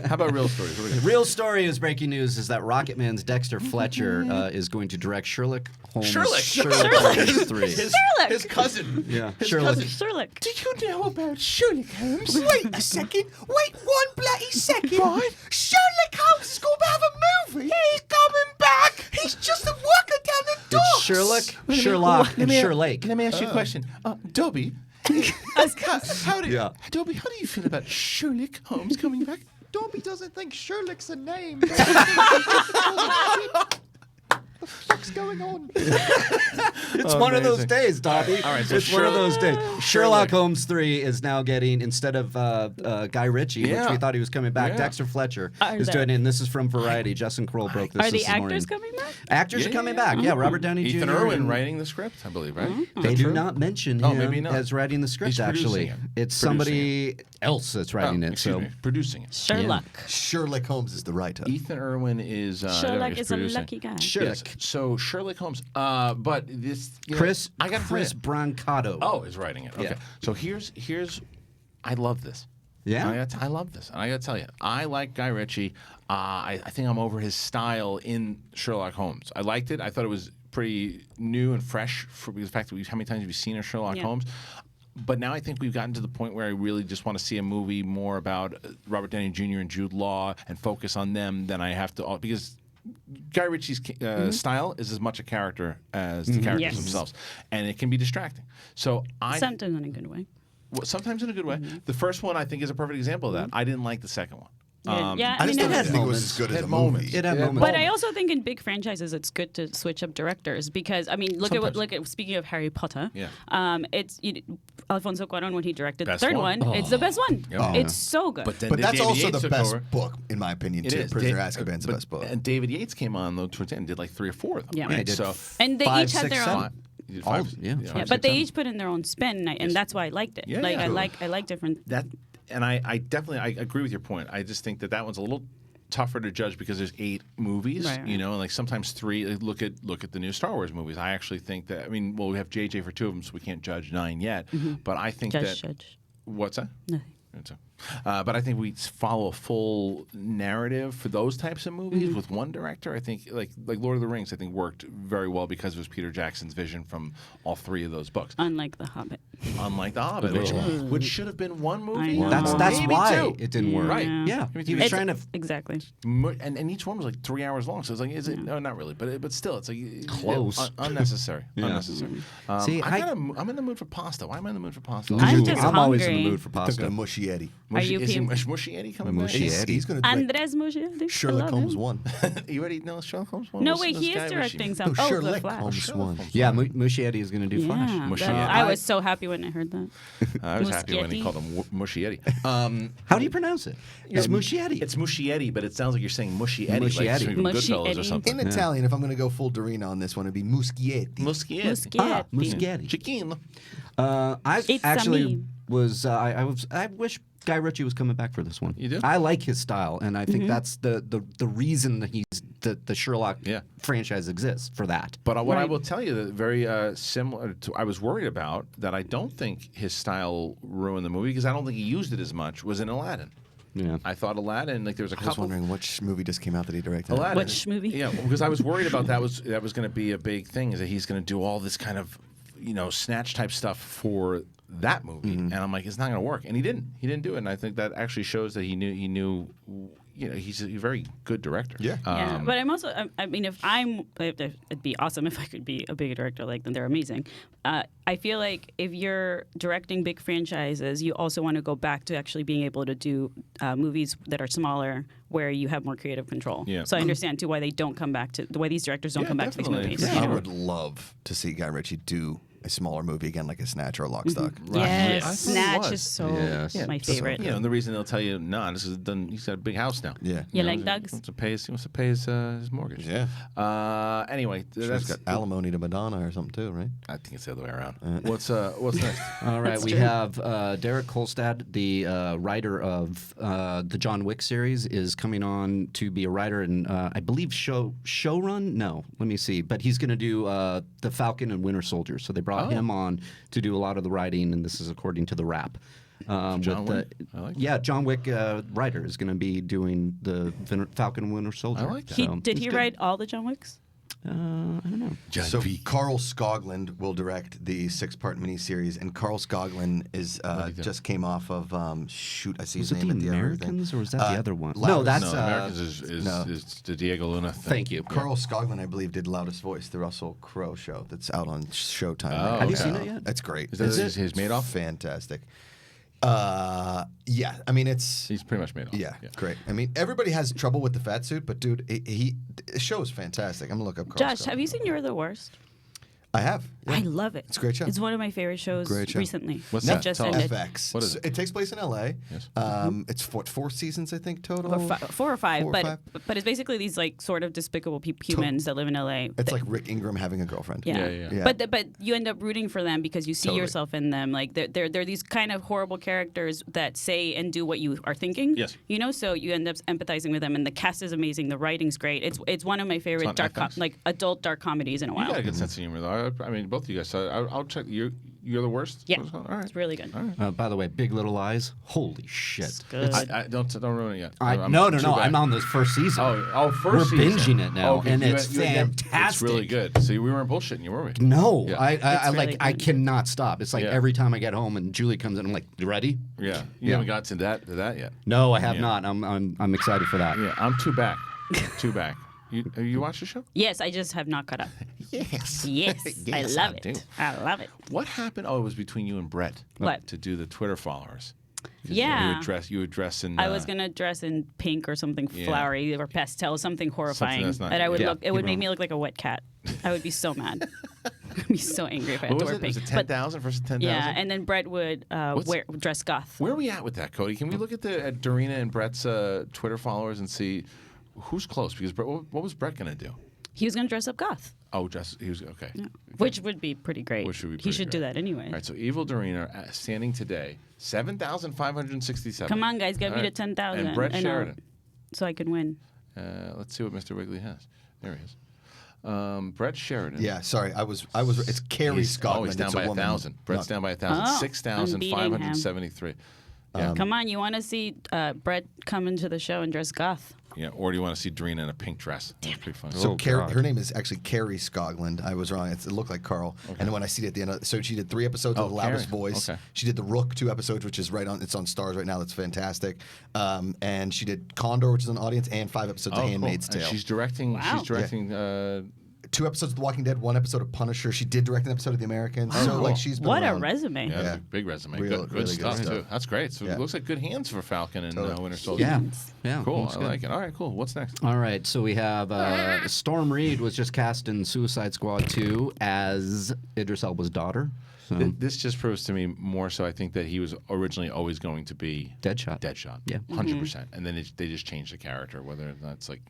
How about real stories? What do we got? Real story is breaking news is that Rocketman's Dexter Fletcher is going to direct Sherlock Holmes. Sherlock Holmes 3. Sherlock. His cousin. Yeah, Sherlock. Sherlock. Do you know about Sherlock Holmes? Wait a second. Wait one bloody second. Right. Sherlock Holmes is going to have a movie. He's coming back. He's just a worker down the docks. It's Sherlock, and Sherlake. Let me ask you a question. Dobby, Dobby, how do you feel about Sherlock Holmes coming back? Dobby doesn't think Sherlock's a name. What's going on? It's one of those days, Dobby. All right, so it's one of those days. Sherlock Holmes 3 is now getting, instead of Guy Ritchie, which we thought he was coming back, Dexter Fletcher is doing it. And this is from Variety. Justin Kroll broke this Are the this morning. actors coming back? Actors are coming back. Yeah, Robert Downey Jr. Ethan Irwin writing the script, I believe, right? They do not mention him maybe not. as writing the script, He's actually. producing It's somebody else that's writing it. Excuse So me, producing it. Sherlock. Sherlock Holmes is the writer. Ethan Irwin is Sherlock is a producing. lucky guy. Sherlock. Yes. So Sherlock Holmes, but this Chris Chris Brancato. Oh, is writing it. Okay. Yeah. So here's I love this. Yeah? I love this. And I got to tell you, I like Guy Ritchie. I think I'm over his style in Sherlock Holmes. I liked it. I thought it was pretty new and fresh for the fact that how many times have you seen a Sherlock Holmes? But now I think we've gotten to the point where I really just want to see a movie more about Robert Downey Jr. and Jude Law and focus on them than I have to, because Guy Ritchie's style is as much a character as the characters themselves, and it can be distracting. So Sometimes in a good way. sometimes in a good way. The first one I think is a perfect example of that. I didn't like the second one. Yeah, I just it don't had think it was moments. as good as Had a moments. movie. It had moments. But I also think in big franchises, it's good to switch up directors because look at speaking of Harry Potter. Yeah. It's Alfonso Cuarón when he directed Best the third one. one. It's the best one. Yep. It's so good. But then But that's David also Yates the took best over. book, in my opinion, It too. is. Prisoner Azkaban's the best book. And David Yates came on though towards the end, and did like 3 or 4 of them. Yeah. Right? He did So and they 5, each had 6, their 7. own. you did All- 5, yeah. Yeah, 5, but they 6, each put in their own spin, and that's why I liked it. Yeah, like yeah. I like different. that, and I definitely I agree with your point. I just think that one's a little tougher to judge because there's 8 movies, Right. you know, and like sometimes 3. Look at the new Star Wars movies. I actually think that we have JJ for 2 of them, so we can't judge 9 yet. But I think Judge. what's that? Nothing. But I think we follow a full narrative for those types of movies with one director. I think, like Lord of the Rings, I think worked very well because it was Peter Jackson's vision from all 3 of those books. Unlike The Hobbit. Unlike The Hobbit, which should have been one movie. That's why it didn't work. Right. Yeah. He was trying to exactly. And each one was like 3 hours long. So it's like, is it? No, not really. But still, it's like close. Unnecessary. Yeah. Unnecessary. See, I'm in the mood for pasta. Why am I in the mood for pasta? I'm always in the mood for pasta. Thinking of Muschietti. Are you Is Muschietti coming back? He's going to Andres Muschietti. Sherlock Holmes 1. You already know Sherlock Holmes 1? No, wait, he is directing something. Oh, Sherlock The Flash. Holmes 1. Yeah, Muschietti is going to do Flash. Yeah, I was so happy when I heard that. I was happy when he called him Muschietti. How do you pronounce it? It's Muschietti. It's Muschietti, but it sounds like you're saying Muschietti. Muschietti. Like from Goodfellas or something. In Italian, if I'm going to go full Dorina on this one, it'd be Muschietti. Muschietti. Muschietti. Chicken. I It's actually me. was. I wish Guy Ritchie was coming back for this one. You do? I like his style, and I think that's the reason that the Sherlock franchise exists for that. But what I will tell you, that very similar to, I was worried about that I don't think his style ruined the movie because I don't think he used it as much, was in Aladdin. Yeah. I thought Aladdin, like there was a couple. I was wondering which movie just came out that he directed. Aladdin. Which movie? Yeah, because I was worried about that was going to be a big thing, is that he's going to do all this kind of, snatch type stuff for that movie, and I'm like, it's not going to work, and he didn't do it, and I think that actually shows that he knew. He's a very good director. Yeah. But I'm also, I mean, it'd be awesome if I could be a big director like them. They're amazing. I feel like if you're directing big franchises, you also want to go back to actually being able to do movies that are smaller, where you have more creative control. Yeah. So I understand too why they don't come back to why these directors don't come back to these movies. I would love to see Guy Ritchie do a smaller movie again, like a Snatch or a Lock, Stock. Yes, Snatch is so my favorite. And the reason they'll tell you, this is done. He's got a big house now. Yeah, you like dogs? He wants to pay his mortgage. Yeah. Anyway, that's got alimony to Madonna or something too, right? I think it's the other way around. What's next? All right, we have Derek Kolstad, the writer of the John Wick series, is coming on to be a writer and I believe showrun. No, let me see. But he's going to do the Falcon and Winter Soldier. So they brought him on to do a lot of the writing, and this is according to the Wrap. John Wick? I like that. John Wick writer is going to be doing the Falcon and Winter Soldier. I like that. Did he write all the John Wicks? I don't know. So Carl Skoglund will direct the 6-part miniseries, and Carl Skoglund is just came off of I see his name at the Americans, or was that the other one? No, that's Americans is the Diego Luna thing. Thank you. Carl Skoglund, I believe, did Loudest Voice, the Russell Crowe show that's out on Showtime. Have you seen it yet? That's great. Is that his Madoff? Fantastic. Yeah, I mean he's pretty much Madoff. Yeah, great. I mean, everybody has trouble with the fat suit, but dude, the show is fantastic. I'm gonna look up Carl Josh, Skoglund. have you seen You're the Worst? I have. Yeah. I love it. It's a great show. It's one of my favorite shows recently. What's that that? just Tell ended. FX. What is it? It takes place in LA. Yes. It's 4 seasons, I think, total. Or 4 or 5, Four or but five. it's basically these like sort of despicable humans that live in LA. It's like Rick Ingraham having a girlfriend. Yeah. But you end up rooting for them because you see yourself in them. Like they're these kind of horrible characters that say and do what you are thinking. Yes. So you end up empathizing with them, and the cast is amazing. The writing's great. It's one of my favorite adult dark comedies in a while. You got a good sense of humor, though. I mean, both of you guys. I'll check. You're the worst. Yeah. All right. It's really good. All right. By the way, Big Little Lies. Holy shit! It's good. I don't ruin it yet. No. I'm on this first season. We're season. Binging it now, okay. and it's fantastic. It's really good. See, we weren't bullshitting you, were we? No, Yeah. I cannot stop. It's like every time I get home and Julie comes in, I'm like, "You ready?" Yeah. You haven't got to that yet. No, I have not. I'm excited for that. Yeah, I'm two back. You watch the show? Yes, I just have not caught up. Yes. Yes, I love do. it. I love it. What happened? Oh, it was between you and Brett. What? To do the Twitter followers. 'Cause Yeah. You would dress in. I was gonna dress in pink or something flowery or pastel, something horrifying. that's not and I would good. look. It would make me look like a wet cat. I would be so mad. I'd be so angry if I had What to was wear it? pink. Was it 10,000 versus 10,000? Yeah, and then Brett would dress goth. Where are we at with that, Cody? Can we look at Dorina and Brett's Twitter followers and see who's close? Because what was Brett gonna do? He was gonna dress up goth. Oh, he was okay. Yeah. Which would be pretty great. He should do that anyway. All right, so Evil Dorina standing today, 7,567. Come on, guys, get me to 10,000. And Brett Sheridan. So I can win. Let's see what Mr. Wiggly has. There he is. Brett Sheridan. Yeah, sorry, I was. It's Carrie Scott. Oh, he's down by 1,000. Brett's down by 1,000. Oh, 6,573. Come on, you want to see Brett come into the show and dress goth? Yeah, or do you want to see Dorina in a pink dress? That's pretty fun. So her name is actually Carrie Skoglund. I was wrong. It looked like Carl. Okay. And then when I see it at the end, so she did 3 episodes of The Loudest Voice. Okay. She did The Rook 2 episodes, which is it's on Stars right now. That's fantastic. And she did Condor, which is on Audience, and 5 episodes of Handmaid's Tale. And she's directing. Wow. She's directing. 2 episodes of The Walking Dead, 1 episode of Punisher. She did direct an episode of The Americans. Oh, so cool. like she's been what around. A resume! Yeah, big resume. Good really stuff good too. That's great. So it looks like good hands for Falcon and Winter Soldier. Yeah, cool. I like it. All right, cool. What's next? All right, so we have Storm Reid was just cast in Suicide Squad 2 as Idris Elba's daughter. So. This just proves to me more so. I think that he was originally always going to be Deadshot. Yeah, 100%. And then they just changed the character. Whether that's like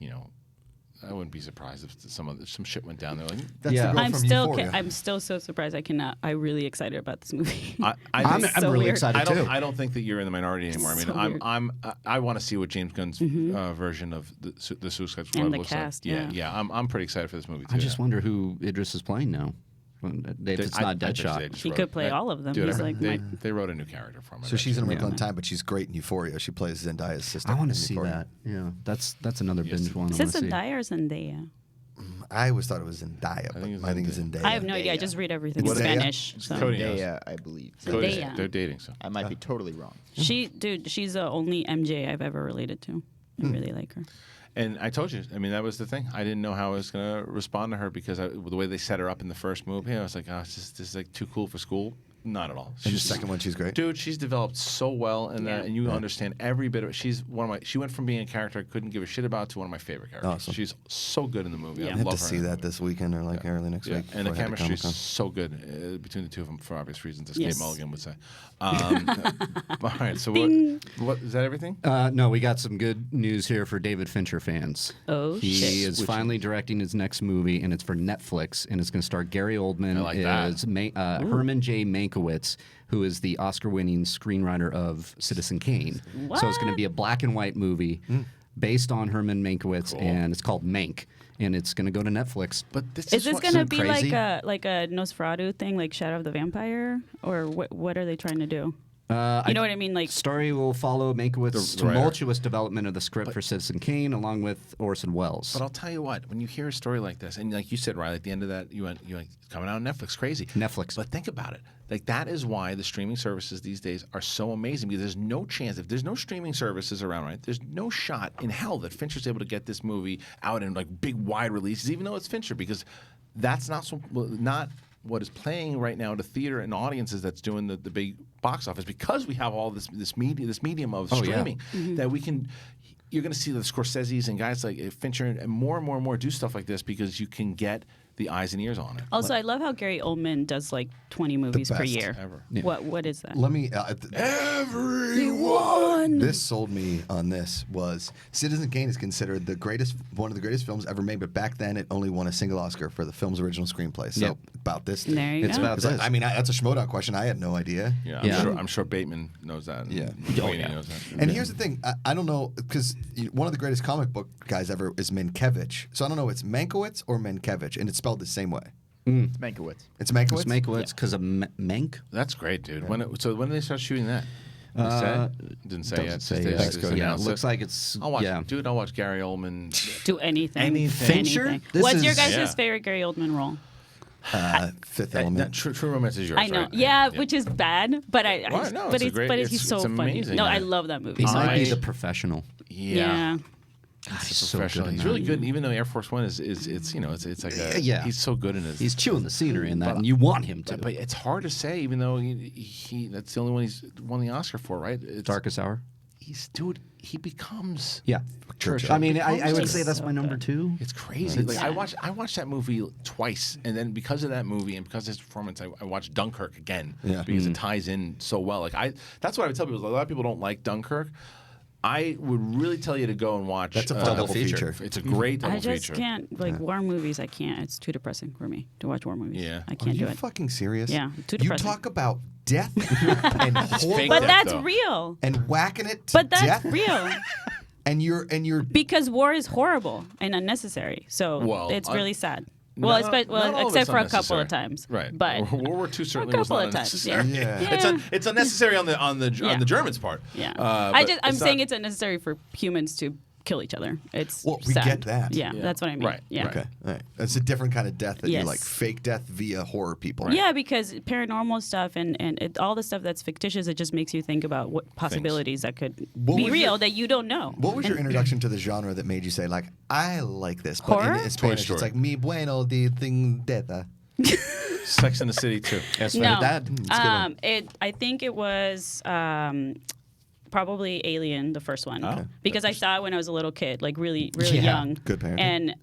I wouldn't be surprised if some shit went down there. Like, that's the girl from I'm still so surprised. I'm really excited about this movie. I'm really excited too. I don't think that you're in the minority anymore. I want to see what James Gunn's version of the Suicide Squad and the looks cast, like. Yeah. I'm pretty excited for this movie too. I just wonder who Idris is playing now. If it's not Deadshot. He could play all of them. Dude, He's like they wrote a new character for him. So she's in Wrinkle in Time, but she's great in Euphoria. She plays Zendaya's sister. I want to see that. Yeah, that's another binge one. Is it Zendaya or Zendaya? I always thought it was Zendaya, but I think it's Zendaya. I have no idea. I just read everything in Spanish. So. Zendaya, I believe. Zendaya. They're dating, so I might be totally wrong. She's the only MJ I've ever related to. I really like her. And I told you, that was the thing. I didn't know how I was going to respond to her because the way they set her up in the first movie, I was like, oh, this is like too cool for school. Not at all. And the second one, she's great. Dude, she's developed so well, and you understand every bit of it. She's she went from being a character I couldn't give a shit about to one of my favorite characters. Awesome. She's so good in the movie. I love have her to see that this weekend or early next week. And the chemistry is so good between the two of them for obvious reasons, as Kate Mulligan would say. All right, so what is that everything? No, we got some good news here for David Fincher fans. Oh, he is finally directing his next movie, and it's for Netflix, and it's going to star Gary Oldman as Herman J. Mankiewicz, who is the Oscar-winning screenwriter of Citizen Kane. What? So it's going to be a black and white movie based on Herman Mankiewicz, and it's called Mank. And it's going to go to Netflix. But is this going to be like a Nosferatu thing, like Shadow of the Vampire, or what are they trying to do? You know what I mean? Like story will follow Mankiewicz's tumultuous development of the script for Citizen Kane, along with Orson Welles. But I'll tell you what, when you hear a story like this, and like you said, Riley, at the end of that, you went coming out on Netflix, crazy. Netflix. But think about it. Like that is why the streaming services these days are so amazing, because there's no chance, if there's no streaming services around, right? There's no shot in hell that Fincher's able to get this movie out in like big wide releases, even though it's Fincher, because that's not what is playing right now to theater and audiences that's doing the big box office, because we have all this medium of streaming that we can. You're going to see the Scorseses and guys like Fincher and more do stuff like this because you can get the eyes and ears on it. Also, I love how Gary Oldman does like 20 movies per year. Ever. Yeah. What is that? Let me. Everyone. This sold me on this was Citizen Kane is considered one of the greatest films ever made, but back then it only won a single Oscar for the film's original screenplay. So about this. There you go. About this. I mean, that's a Schmodown question. I had no idea. Yeah, I'm sure Bateman knows that. Yeah. Knows that. And here's the thing. I don't know, because one of the greatest comic book guys ever is Mankiewicz. So I don't know, it's Mankiewicz or Mankiewicz, and it's spelled the same way. It's Mankiewicz. It's Mankiewicz? It's Mankiewicz because of Mank. That's great, dude. So when did they start shooting that? Didn't say yet. Yeah, it looks like it's. I'll watch Gary Oldman do anything. Fincher? What's your guys' favorite Gary Oldman role? Fifth Element. True Romance is yours. I know, right? yeah, which is bad, but he's so funny. Amazing, no, I love that movie. He so might be much. The Professional. Yeah. He's so professional. good in He's that. really good, even though Air Force One it's like he's so good in his. He's chewing the scenery in that, and you want him to. But it's hard to say, even though he that's the only one he's won the Oscar for, right? It's, Darkest Hour. He becomes Churchill. I mean, I would say that's my number 2. It's crazy. Like I watched that movie twice, and then because of that movie and because of his performance, I watched Dunkirk again because it ties in so well. Like that's what I would tell people. A lot of people don't like Dunkirk. I would really tell you to go and watch. That's a fun double feature. It's a great double feature. I just can't war movies. I can't. It's too depressing for me to watch war movies. Yeah, I can't do it. Are you fucking serious? Yeah, too depressing. You talk about death and horror, but that's real. And whacking it to but that's death. real. And you're because war is horrible and unnecessary. So it's really sad. Well, not all of except it's for a couple unnecessary. of times. Right. But World War II certainly a was couple not of times. unnecessary. Yeah. It's unnecessary on the Germans' part. Yeah. But I'm saying not- it's unnecessary for humans to kill each other. It's Well, we sad. get that. Yeah, that's what I mean. Right. Yeah. Okay. All right. That's a different kind of death that you Yes. like fake death via horror people. Yeah, because paranormal stuff and all the stuff that's fictitious, it just makes you think about what possibilities that could What be was real your- that you don't know. What was your And- introduction to the genre that made you say, like, I like this? But Horror? in Spanish, Story. it's like, mi bueno de thing deta. Sex in the City too. That's No. Dad. I think it was probably Alien, the first one, Oh. because I saw it when I was a little kid, like really young. Good parenting. And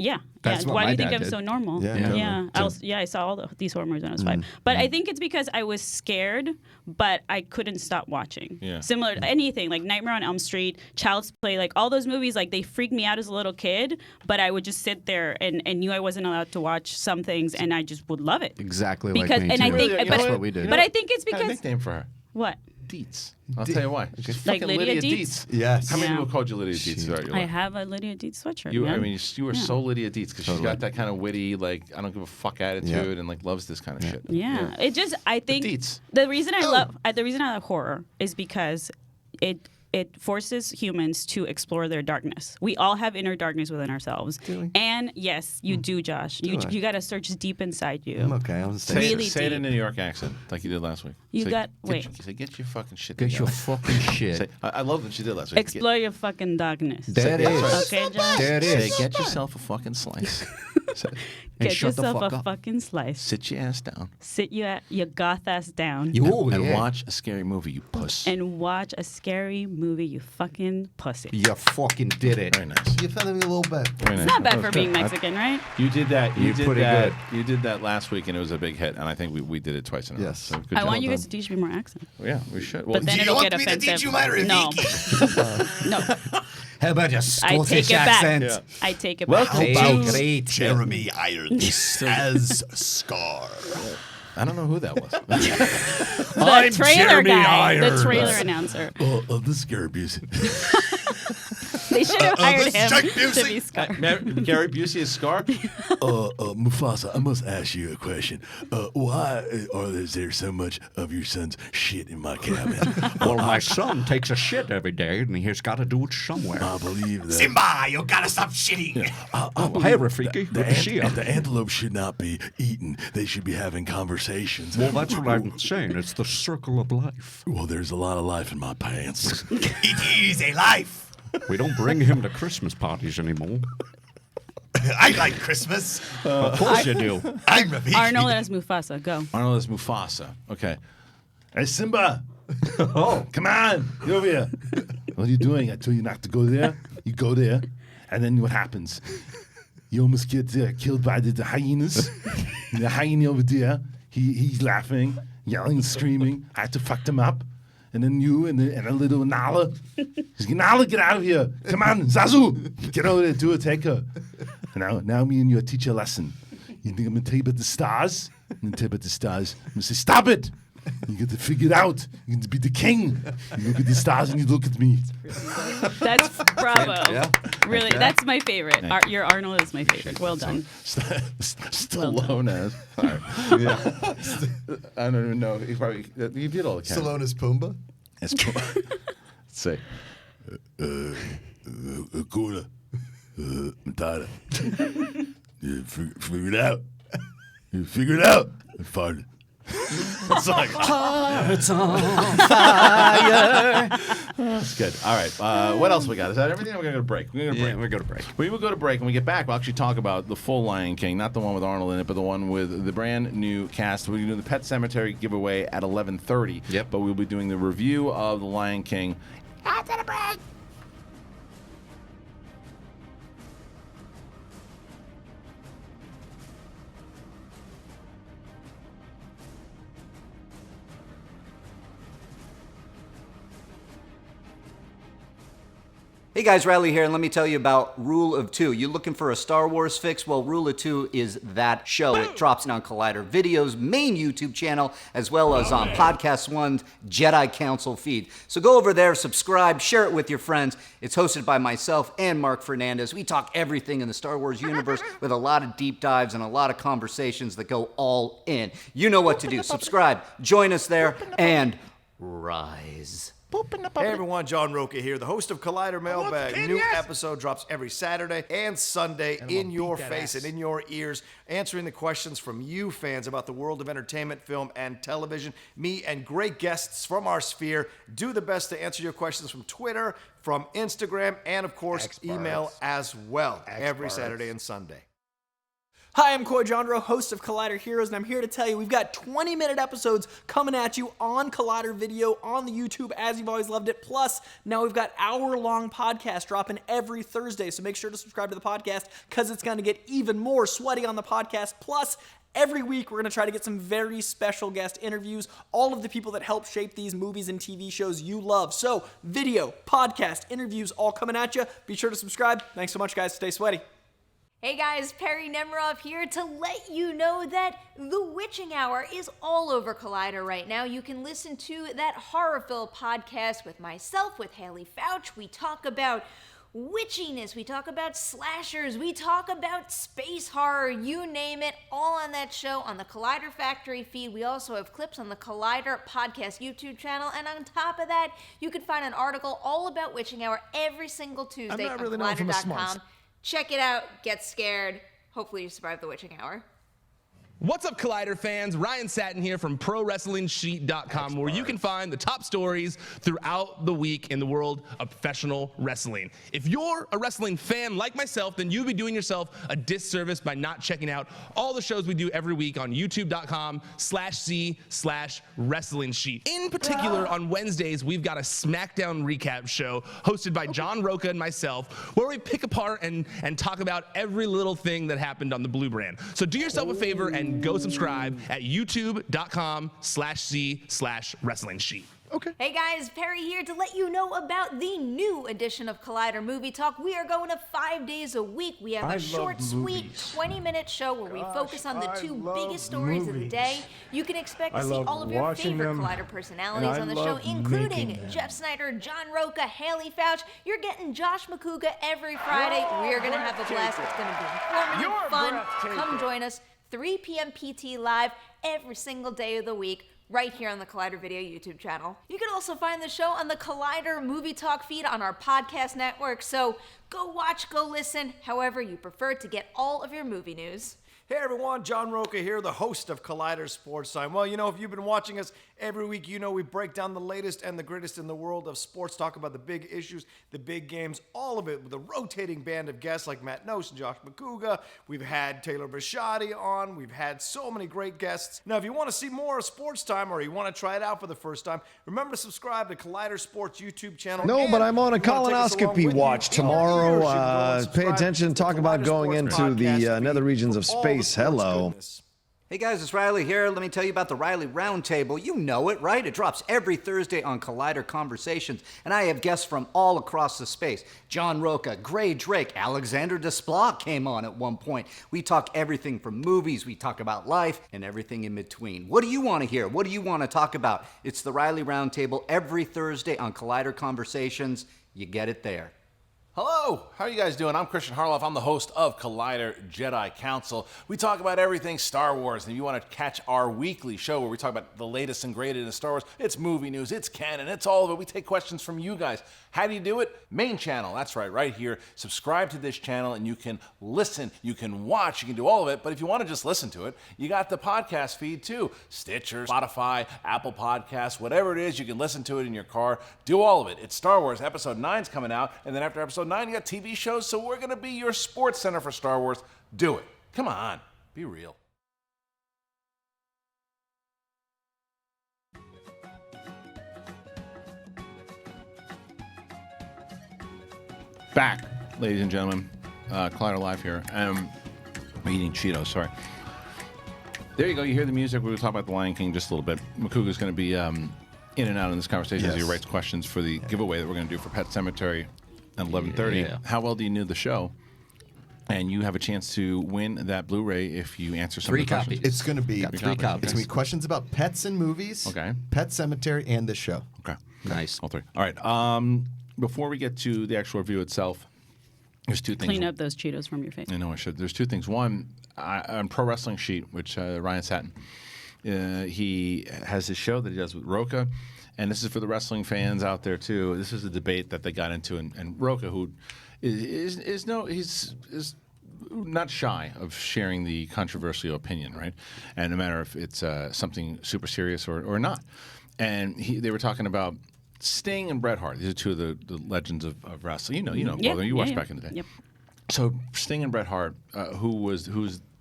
That's what why do my you think dad I'm did. so normal? Yeah, totally. I saw all these horror movies when I was 5. But I think it's because I was scared, but I couldn't stop watching. Yeah. Similar to anything like Nightmare on Elm Street, Child's Play, like all those movies, like they freaked me out as a little kid, but I would just sit there and knew I wasn't allowed to watch some things, and I just would love it. Exactly Because like me and I too. think, You know but, what? what we did. but I think it's I had a because nickname for her. what? Dietz. I'll tell you why. She's Like fucking Lydia Lydia Dietz? Dietz. Yes. How many Yeah. people called you Lydia Dietz throughout your I life? have a Lydia Dietz sweatshirt. You, man. I mean, you were so Lydia Dietz because she's got that kind of witty, like I don't give a fuck attitude, and like loves this kind of shit. Yeah. It just I think Dietz. the reason I love horror is because it forces humans to explore their darkness. We all have inner darkness within ourselves. Do we? And yes, you do, Josh. I? You got to search deep inside you. I'm okay. I'm Say, staying. Really say it deep. in a New York accent, like you did last week. You Say, got- get wait. your- say, get your fucking shit Get your together. fucking shit. Say, I love that she did last week. Explore your fucking darkness. There it Say- is. Okay, Josh? There it Say, is. get yourself a fucking slice. Say, And Get shut the yourself fuck a up. fucking slice. sit your ass down Sit your goth ass down. and watch a scary movie, you puss. And watch a scary movie, you fucking pussy. You fucking did it. Very nice. You offended me a little bit. Very nice. It's not bad for being Mexican, right? You did that. You You did pretty that. good. You did that last week, and it was a big hit. And I think we did it twice in a row. Yes. So good I job. want you guys to teach me more accent. Yeah, we should. But then Do you it'll want get me to offensive. teach you my No. Rafiki? No. How about your I Scottish take it back. accent? Yeah. I take it Welcome back. How to- about great? Jeremy Irons as Scar. I don't know who that was. The trailer guy. The trailer announcer. This is Gary Busey. They should have hired this is him Jack to Busey. be Scar. Gary Busey is Scar. Mufasa, I must ask you a question. Why is there so much of your son's shit in my cabin? Well, my son takes a shit every day, and he's got to do it somewhere. I believe that. Simba, you gotta stop shitting. Hey, Rafiki, good to see you. The antelope should not be eaten. They should be having conversations. Well, that's what I'm saying. It's the circle of life. Well, there's a lot of life in my pants. It is a life. We don't bring him to Christmas parties anymore. I like Christmas. Of course you do. I'm Rafiki. Arnold as Mufasa. Go. Arnold is Mufasa. Okay. Hey, Simba. Oh, come on. Get over here. What are you doing? I told you not to go there. You go there. And then what happens? You almost get killed by the hyenas. The hyena over there, he's laughing, yelling, screaming. I had to fuck them up. And then you and a little Nala. Nala, get out of here. Come on, Zazu. Get over there, do it, take her. Now me and you teach a lesson. You think I'm going to tell you about the stars? I'm going to tell you about the stars. I'm going to say, stop it. You get to figure it out. You get to be the king. You look at the stars and you look at me. That's bravo. Yeah. Really, that's my favorite. Your Arnold is my favorite. Well done. Stallone as. Sorry. Yeah. I don't even know. He probably he did all the cameras. Stallone is Pumbaa. Let's say. Cola. Matata. You figure it out. You figure it out. I farted. It's like, It's on fire. That's good. All right. What else we got? Is that everything? We're going to go to break. We're going to break. Yeah, we go to break. We will go to break. When we get back, we'll actually talk about the full Lion King, not the one with Arnold in it, but the one with the brand new cast. We're going to do the Pet Cemetery giveaway at 11:30. Yep. But we'll be doing the review of the Lion King after the break. Hey guys, Riley here, and let me tell you about Rule of Two. You looking for a Star Wars fix? Well, Rule of Two is that show. It drops on Collider Video's main YouTube channel, as well as on Podcast One's Jedi Council feed. So go over there, subscribe, share it with your friends. It's hosted by myself and Mark Fernandez. We talk everything in the Star Wars universe with a lot of deep dives and a lot of conversations that go all in. You know what to do. Subscribe, join us there, and rise. Hey everyone, John Rocha here, the host of Collider Mailbag. New episode drops every Saturday and Sunday in your face and in your ears, answering the questions from you fans about the world of entertainment, film, and television. Me and great guests from our sphere do the best to answer your questions from Twitter, from Instagram, and of course, email as well every Saturday and Sunday. Hi, I'm Coy Jandro, host of Collider Heroes, and I'm here to tell you we've got 20-minute episodes coming at you on Collider Video, on the YouTube, as you've always loved it. Plus, now we've got hour-long podcasts dropping every Thursday, so make sure to subscribe to the podcast because it's going to get even more sweaty on the podcast. Plus, every week we're going to try to get some very special guest interviews, all of the people that help shape these movies and TV shows you love. So, video, podcast, interviews, all coming at you. Be sure to subscribe. Thanks so much, guys. Stay sweaty. Hey guys, Perry Nemerov here to let you know that The Witching Hour is all over Collider right now. You can listen to that horror-filled podcast with myself, with Haley Fouch. We talk about witchiness, we talk about slashers, we talk about space horror, you name it, all on that show on the Collider Factory feed. We also have clips on the Collider Podcast YouTube channel, and on top of that, you can find an article all about Witching Hour every single Tuesday on Collider.com. Check it out, get scared. Hopefully you survive the Witching Hour. What's up, Collider fans? Ryan Satin here from ProWrestlingSheet.com, where you can find the top stories throughout the week in the world of professional wrestling. If you're a wrestling fan like myself, then you'd be doing yourself a disservice by not checking out all the shows we do every week on YouTube.com/C/Wrestling Sheet. In particular, on Wednesdays, we've got a SmackDown recap show hosted by John Rocha and myself, where we pick apart and talk about every little thing that happened on the Blue brand. So do yourself a favor and go subscribe at youtube.com/C/Wrestling Sheet. Okay. Hey guys, Perry here to let you know about the new edition of Collider Movie Talk. We are going to 5 days a week. We have a short, sweet 20-minute show where we focus on the two biggest stories of the day. You can expect to see all of your favorite Collider personalities on the show, including Jeff Snyder, John Rocha, Haley Fouch. You're getting Josh McCouga every Friday. We're going to have a blast. It's going to be informative, fun. Come join us. 3 p.m. PT live every single day of the week, right here on the Collider Video YouTube channel. You can also find the show on the Collider Movie Talk feed on our podcast network, so go watch, go listen, however you prefer to get all of your movie news. Hey everyone, John Rocha here, the host of Collider Sports Time. Well, you know, if you've been watching us every week, you know we break down the latest and the greatest in the world of sports, talk about the big issues, the big games, all of it with a rotating band of guests like Matt Nose and Josh McCouga. We've had Taylor Bashadi on. We've had so many great guests. Now, if you want to see more of Sports Time or you want to try it out for the first time, remember to subscribe to Collider Sports YouTube channel. No, but I'm on a colonoscopy watch tomorrow. Pay attention, talk about going into the nether regions of space. Hello. Hey guys, it's Riley here. Let me tell you about the Riley Roundtable. You know it, right? It drops every Thursday on Collider Conversations, and I have guests from all across the space. John Rocha, Gray Drake, Alexander Desplat came on at one point. We talk everything from movies, we talk about life, and everything in between. What do you want to hear? What do you want to talk about? It's the Riley Roundtable every Thursday on Collider Conversations. You get it there. Hello, how are you guys doing? I'm Kristian Harloff. I'm the host of Collider Jedi Council. We talk about everything Star Wars, and if you want to catch our weekly show where we talk about the latest and greatest in Star Wars, it's movie news, it's canon, it's all of it. We take questions from you guys. How do you do it? Main channel, that's right here. Subscribe to this channel, and you can listen, you can watch, you can do all of it, but if you want to just listen to it, you got the podcast feed too. Stitcher, Spotify, Apple Podcasts, whatever it is, you can listen to it in your car. Do all of it. It's Star Wars. Episode 9's coming out, and then after Episode 9, you got TV shows, so we're going to be your sports center for Star Wars. Do it. Come on. Be real. Back, ladies and gentlemen. Collider Live here. I'm eating Cheetos, sorry. There you go. You hear the music. We're going to talk about The Lion King just a little bit. McCouga's going to be in and out in this conversation as he writes questions for the giveaway that we're going to do for Pet Cemetery at 11:30. Yeah. How well do you know the show? And you have a chance to win that Blu-ray if you answer some of the questions. It's going to be Got 3 copies. It's going to be questions about pets and movies. Okay. Pet Cemetery and this show. Okay. Nice. All 3. All right. Before we get to the actual review itself, there's 2 things. Clean up those Cheetos from your face. I know I should. There's 2 things. One, on Pro Wrestling Sheet, which Ryan Satin, he has his show that he does with Rocha, and this is for the wrestling fans out there too. This is a debate that they got into, and Rocha, who is not shy of sharing the controversial opinion, right? And no matter if it's something super serious or not. And they were talking about Sting and Bret Hart. These are 2 of the legends of wrestling. You know, Yeah, you watched yeah. back in the day. Yep. So Sting and Bret Hart, who's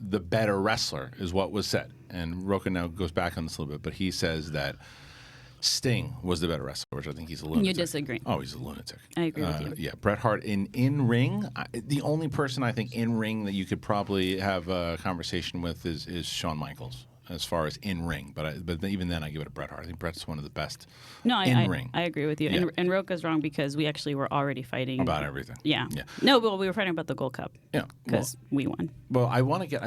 the better wrestler, is what was said. And Rocha now goes back on this a little bit, but he says that Sting was the better wrestler, which I think he's a lunatic. You disagree. Oh, he's a lunatic. I agree with you. Yeah, Bret Hart in ring. The only person I think in ring that you could probably have a conversation with is Shawn Michaels, as far as in ring. But even then, I give it to Bret Hart. I think Bret's one of the best in ring. I agree with you. Yeah. And Rocha's wrong because we actually were already fighting About everything. Yeah. Yeah. No, but we were fighting about the Gold Cup. Yeah. Because we won. Well, I'd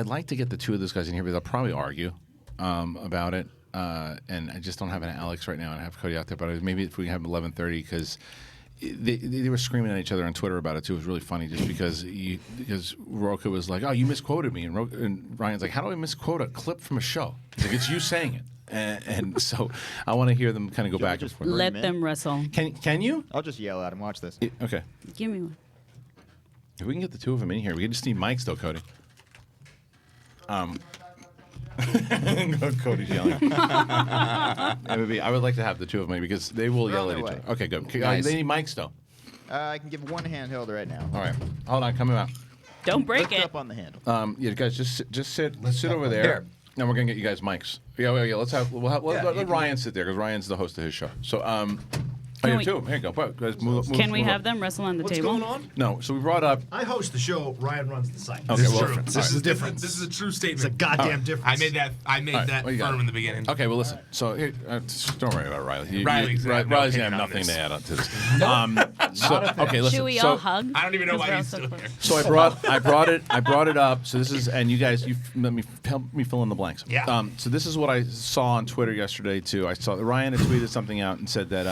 like to get the 2 of those guys in here, but they'll probably argue about it. And I just don't have an Alex right now, and I have Cody out there. But maybe if we have 11:30, because they were screaming at each other on Twitter about it too. It was really funny, just because Rocha was like, "Oh, you misquoted me," and Ryan's like, "How do I misquote a clip from a show?" He's like, "It's you saying it." And so I want to hear them kind of go back and forth. Let them wrestle. Can you? I'll just yell at him. Watch this. Okay. Give me one. If we can get the 2 of them in here, we just need mics though, Cody. Cody's yelling. I would like to have the 2 of them because they will yell at each other. Okay, good. Nice. They need mics though. I can give one handheld right now. All right. Hold on. Coming out. Don't break Lift it. up on the handle. Yeah, guys, just sit over there. Here. And we're gonna get you guys mics. Yeah. Let Ryan sit there because Ryan's the host of his show. So Can we- 2. Here you go. Guys, move Can we move have up. them wrestle on the What's table? going on? No. So we brought up. I host the show. Ryan runs the site. Okay, This is well, true. all This right. is a difference. This is a true statement. It's a goddamn difference. I made that what you got? firm in the beginning. Okay, well, listen. So here, don't worry about Riley. Riley's gonna have no Riley's gonna opinion have on nothing this. to add on to this. Okay, listen. Should we so, all hug? I don't even know why Because he's we're all still so here. So I brought it up. So this is, and you guys, let me help me fill in the blanks. Yeah. So this is what I saw on Twitter yesterday too. I saw that Ryan had tweeted something out and said that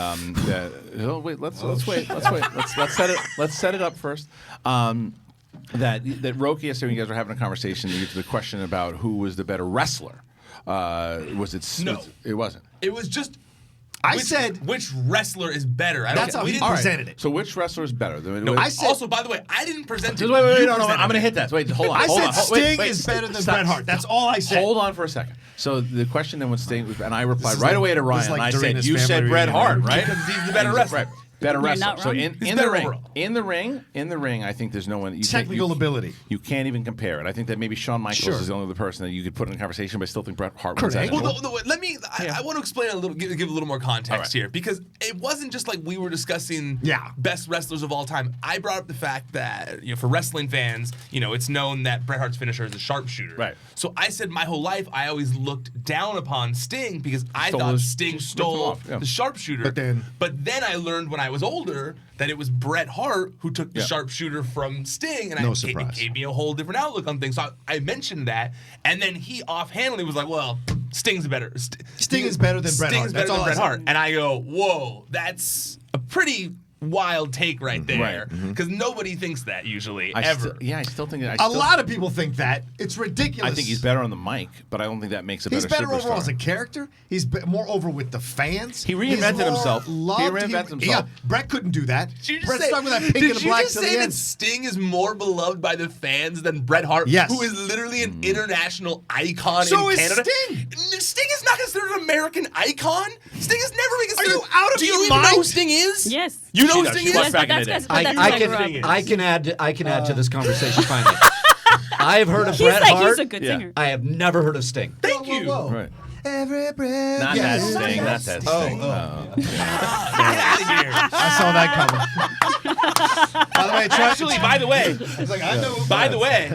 let's wait. Let's set it up first. That Rocha yesterday, when you guys were having a conversation, you get to the question about who was the better wrestler. Was it? No. It wasn't. It was just. I said which wrestler is better. That's how he presented it. So which wrestler is better? No, I said, also, by the way, I didn't present it. Wait, You no, presented I'm going to it. hit that. Wait, hold on. I hold said on. Sting Wait, is better than stop. Bret Hart. That's all I said. Hold on for a second. So the question then was Sting, and I replied is right like- away to this Ryan. is like and I said, Dorina's "You said family Bret reunion. Hart, right? Because he's the better wrestler. Right. Better You're wrestler. not So wrong. in He's the better ring, overall. in the ring, I think there's no one. Technical ability. You can't even compare it. I think that maybe Shawn Michaels is the only other person that you could put in a conversation, but I still think Bret Hart wins that. Well, let me. I want to explain a little, give a little more context here, because it wasn't just like we were discussing best wrestlers of all time. I brought up the fact that for wrestling fans, it's known that Bret Hart's finisher is a sharpshooter. Right. So I said my whole life I always looked down upon Sting because I Stole thought his- Sting just ripped him stole off, yeah. the sharpshooter. But then I learned when I was older that it was Bret Hart who took the sharpshooter from Sting, and it gave me a whole different outlook on things. So I mentioned that, and then he offhandedly was like, "Well, Sting's better. Sting is better than Bret Hart. Sting's better That's all than I Bret said. Hart." And I go, "Whoa, that's a pretty wild take right there, because nobody thinks that usually ever." I still think that. A lot of people think that. It's ridiculous. I think he's better on the mic, but I don't think that makes a better He's better superstar. overall as a character. He's more over with the fans. He reinvented himself. He reinvented himself. Yeah, Brett couldn't do that. Did you just Brett's say, stuck with that pink did and the you black just to the say that end. Sting is more beloved by the fans than Bret Hart, Yes. who is literally an international icon So in is Canada? Sting. Sting is not considered an American icon. Sting is never been considered. you out of Do your you even know mind? who Sting is? Yes. You know who She Sting does. is? She was back in the day. I can add to this conversation finally. I've heard of He's Bret like, Hart. he's a good singer. I have never heard of Sting. Thank you. Right. Every breath. Not that Sting. Not that Sting. Get out of here. I saw that coming. By the way, Actually, by the way, it's like, I know. by the way,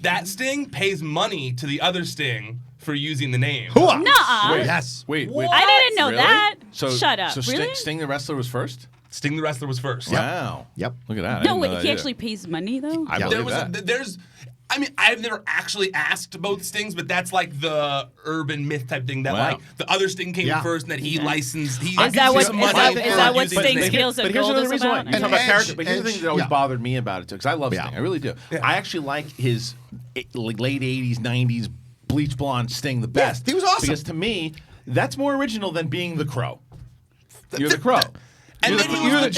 that Sting pays money to the other Sting for using the name. Nuh-uh. Wait. Yes. Wait. I didn't know Really? that. So Shut up. So Really? Sting the wrestler was first. Sting the wrestler was first. Wow. Yep. Look at that. No, wait, he actually pays money though. I believe that. I mean, I've never actually asked both Stings, but that's like the urban myth type thing that like the other Sting came first and that he licensed. Is that what Sting's Fields of Gold is about? Talk about character, but here's the thing that always bothered me about it too, because I love Sting, I really do. I actually like his like late '80s, '90s bleach blonde Sting the best. He was awesome because to me, that's more original than being the Crow. You're the Crow. And then he was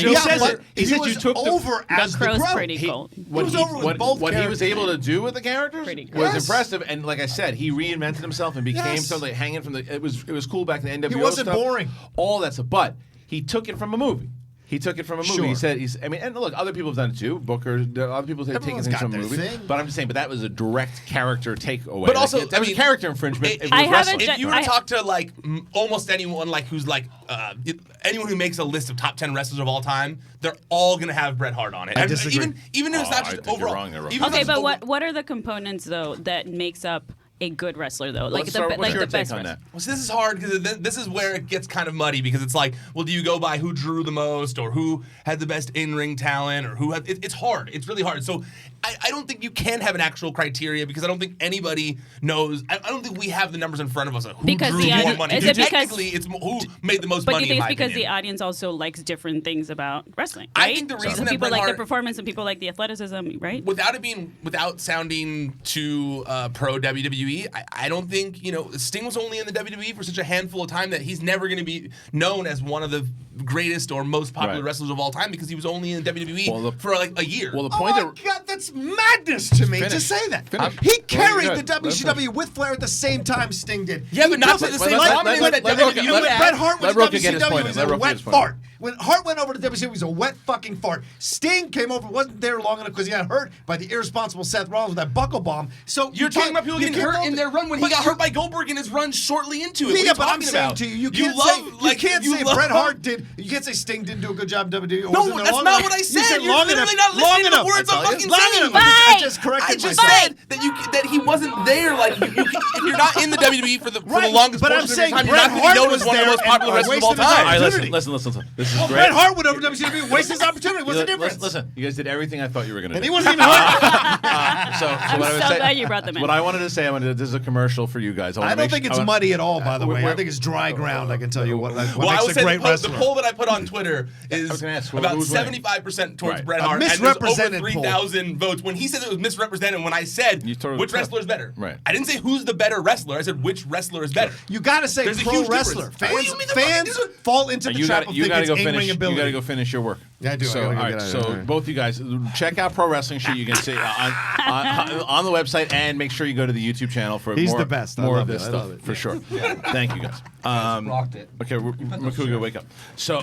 he said you took over as the Crow. Pretty cool. What he was able to do with the characters was impressive, and like I said, he reinvented himself and became something like hanging from the. It was cool back in the NWO. He wasn't stuff, boring. All that stuff, but he took it from a movie. He took it from a movie. Sure. He said, "I mean, and look, other people have done it too. Booker, other people have taken things from a movie. But I'm just saying, but that was a direct character takeaway. But also, that was a character infringement. If you were to talk to like almost anyone, like who's like anyone who makes a list of top 10 wrestlers of all time, they're all gonna have Bret Hart on it. I disagree. Even if it's not just overall. Okay, but what are the components though that makes up a good wrestler though? Like the best wrestler. Well, so this is hard because this is where it gets kind of muddy because it's like, well, do you go by who drew the most or who had the best in-ring talent or who had? It's hard. It's really hard. So I don't think you can have an actual criteria because I don't think anybody knows. I don't think we have the numbers in front of us of who drew more money. Technically, it's who made the most money. But do you think it's because the audience also likes different things about wrestling? Right? I think the reason some that people Bret like Hart, the performance, some people like the athleticism, right? Without sounding too pro WWE. I don't think, Sting was only in the WWE for such a handful of time that he's never going to be known as one of the greatest or most popular wrestlers of all time because he was only in WWE for like a year. Well, the point God, that's madness to me to say that. He carried the WCW with Flair at the same time Sting did. Yeah, but not to the same time. When Bret Hart was WCW, he was a wet fart. When Hart went over to WCW, he was a wet fucking fart. Sting came over, wasn't there long enough because he got hurt by the irresponsible Seth Rollins with that buckle bomb. So you're talking about people getting hurt in their run when he got hurt by Goldberg in his run shortly into it. Yeah, but I'm saying to you, you can't say Bret Hart did. You can't say Sting didn't do a good job in WWE. No, that's not what I said. You're literally not listening to the words I'm fucking saying. I just corrected myself. I just said that he wasn't there. Like if you're not in the WWE for the longest portion of your time, you're not going to be known as one of the most popular wrestlers of all time. All right, listen. This is great. Bret Hart went over to WCW, wasted his opportunity. What's the difference? Listen, you guys did everything I thought you were going to do. And he wasn't even hurt. I'm so glad you brought them in. What I wanted to say, this is a commercial for you guys. I don't think it's muddy at all, by the way. I think it's dry ground, I can tell you what makes a great wrestler. The poll that I put on Twitter is about 75% towards Bret Hart, and there's over 3,000 votes. When he said it was misrepresented, when I said which wrestler is better, I didn't say who's the better wrestler. I said which wrestler is better. You got to say pro wrestler. Fans fall into the trap of thinking it's in-ring ability. You got to go finish your work. Yeah, I do. So, both you guys, check out Pro Wrestling Sheet. You can see on the website, and make sure you go to the YouTube channel for more of this stuff for sure. Thank you guys. Rocked it. Okay, Makuga, wake up. So,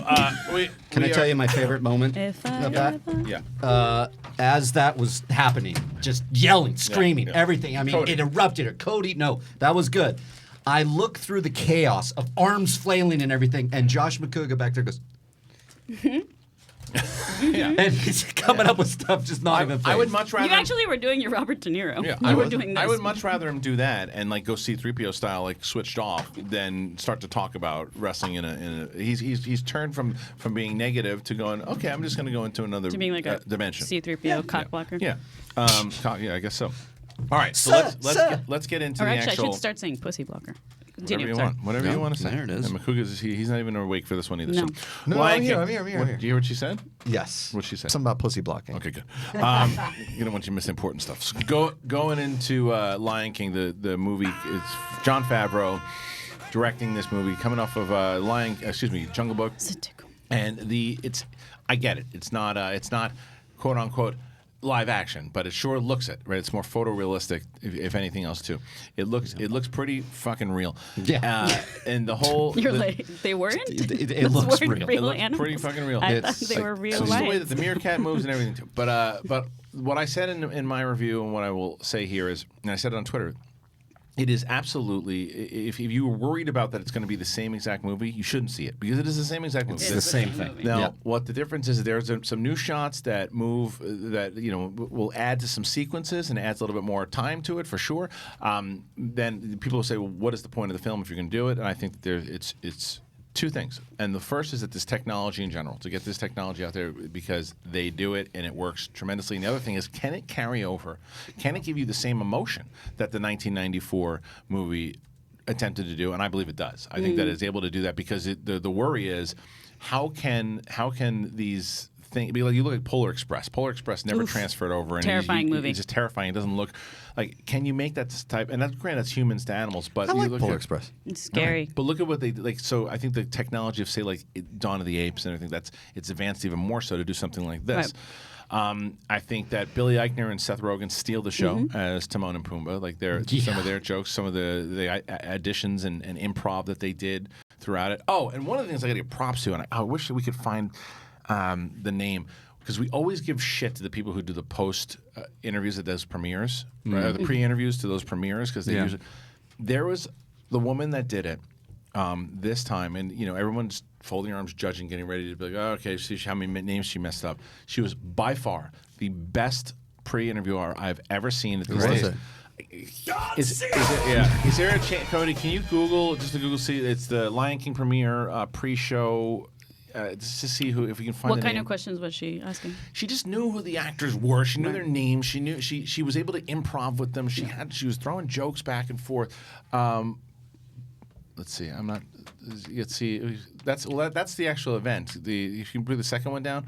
can I tell you my favorite moment of that? Yeah. As that was happening, just yelling, screaming, everything. I mean, it erupted. Or Cody, no, that was good. I look through the chaos of arms flailing and everything, and Josh Makuga back there goes. And he's coming up with stuff just not even. I would much rather. You actually were doing your Robert De Niro. Yeah, you were doing this. I would much rather him do that and like go C-3PO style, like switched off, than start to talk about wrestling in a. He's turned from being negative to going, okay, I'm just going to go into another to being like a dimension. C-3PO cock blocker. Yeah, yeah, I guess so. All right, so let's get into the actual. I should start saying pussy blocker. Whatever you want. Whatever you want to say. There it is. And Makuga's he's not even awake for this one either. No. So. I'm here. Do you hear what she said? Yes. What she said? Something about pussy blocking. Okay, good. You don't want you to miss important stuff. So going into Lion King, the movie. It's Jon Favreau directing this movie, coming off of Jungle Book. And I get it. It's not quote unquote live action, but it sure looks it, right? It's more photorealistic, if anything else, too. It looks pretty fucking real. Yeah. And the whole... they weren't? It looks real. It looks pretty fucking real. I thought they were real life. It's the way that the meerkat moves and everything, too. But what I said in my review and what I will say here is, and I said it on Twitter, it is absolutely, if you were worried about that it's going to be the same exact movie, you shouldn't see it because it is the same exact movie. It's the same thing. Now, what the difference is, there's some new shots that move, that will add to some sequences and adds a little bit more time to it for sure. Then people will say, well, what is the point of the film if you're going to do it? And I think that it's Two things. And the first is that this technology in general, to get this technology out there because they do it and it works tremendously. And the other thing is, can it carry over? Can it give you the same emotion that the 1994 movie attempted to do? And I believe it does. I think that it's able to do that because the worry is, how can these things be like? You look at Polar Express. Polar Express never transferred over. And terrifying movie. It's just terrifying. It doesn't look like. Can you make that type? And that's granted, that's humans to animals. But I you like look Polar at, Express. It's scary. Right. But look at what they like. So I think the technology of say like Dawn of the Apes and everything, it's advanced even more so to do something like this. Right. I think that Billy Eichner and Seth Rogen steal the show as Timon and Pumbaa. Like some of their jokes, some of the additions and improv that they did throughout it. Oh, and one of the things I got to give props to, and I wish that we could find the name, because we always give shit to the people who do the post interviews at those premieres, right? Or the pre-interviews to those premieres, because they usually. There was the woman that did it this time, and everyone's folding their arms, judging, getting ready to be like, oh, okay, see how many names she messed up. She was by far the best pre-interviewer I've ever seen at this stage. Is there a chance, Cody? Can you Google see? It's the Lion King premiere pre-show. Just to see if we can find. What kind of questions was she asking? She just knew who the actors were. She knew their names. She knew she was able to improv with them. She was throwing jokes back and forth. Let's see. I'm not. Let's see. That's the actual event. If you can put the second one down.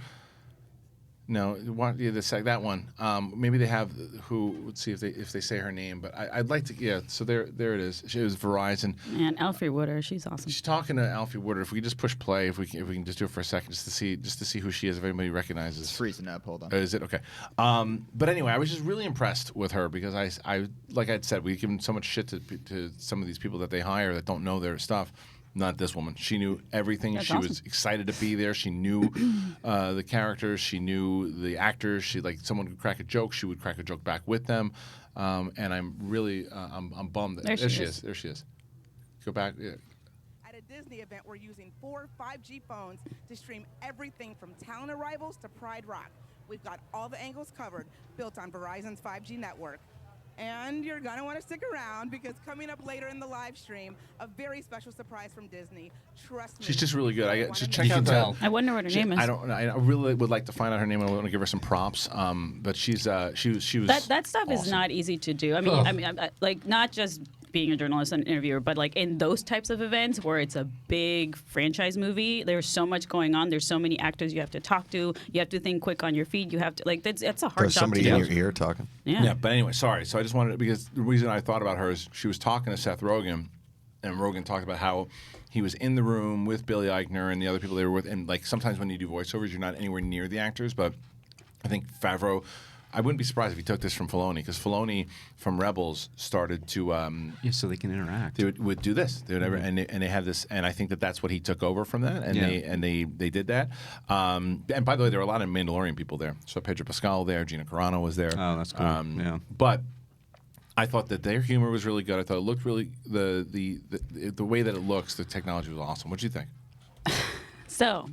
No, that one. Maybe they have who. Let's see if they say her name. But I'd like to. Yeah. So there it is. She was Verizon. And Alfre Woodard, she's awesome. She's talking to Alfre Woodard. If we could just push play, if we can just do it for a second, just to see who she is. If anybody recognizes. It's freezing up. Hold on. Is it okay? But anyway, I was just really impressed with her because I like I'd said, we've given so much shit to some of these people that they hire that don't know their stuff. Not this woman. She knew everything. She was excited to be there. She knew the characters. She knew the actors. She someone could crack a joke. She would crack a joke back with them. And I'm really I'm bummed. There she is. There she is. Go back. Yeah. At a Disney event, we're using 4 5G phones to stream everything from talent arrivals to Pride Rock. We've got all the angles covered, built on Verizon's 5G network. And you're going to want to stick around because coming up later in the live stream, a very special surprise from Disney. Trust me. She's just really good. Check out that. I wonder what her name is. I really would like to find out her name, and I want to give her some props. But she was. That stuff awesome. Is not easy to do. I mean, not just being a journalist and interviewer, but in those types of events where it's a big franchise movie, there's so much going on. There's so many actors you have to talk to. You have to think quick on your feet. You have to that's a hard There's job somebody to do. in your ear talking. Yeah. But anyway, sorry. So I just wanted because the reason I thought about her is she was talking to Seth Rogen, and Rogen talked about how he was in the room with Billy Eichner and the other people they were with, and sometimes when you do voiceovers, you're not anywhere near the actors, but I think Favreau. I wouldn't be surprised if he took this from Filoni, because Filoni from Rebels started to so they can interact. They would do this. They would and they have this, and I think that's what he took over from that, and they did that. And by the way, there were a lot of Mandalorian people there. So Pedro Pascal there, Gina Carano was there. Oh, that's cool. But I thought that their humor was really good. I thought it looked really the way that it looks. The technology was awesome. What did you think? So,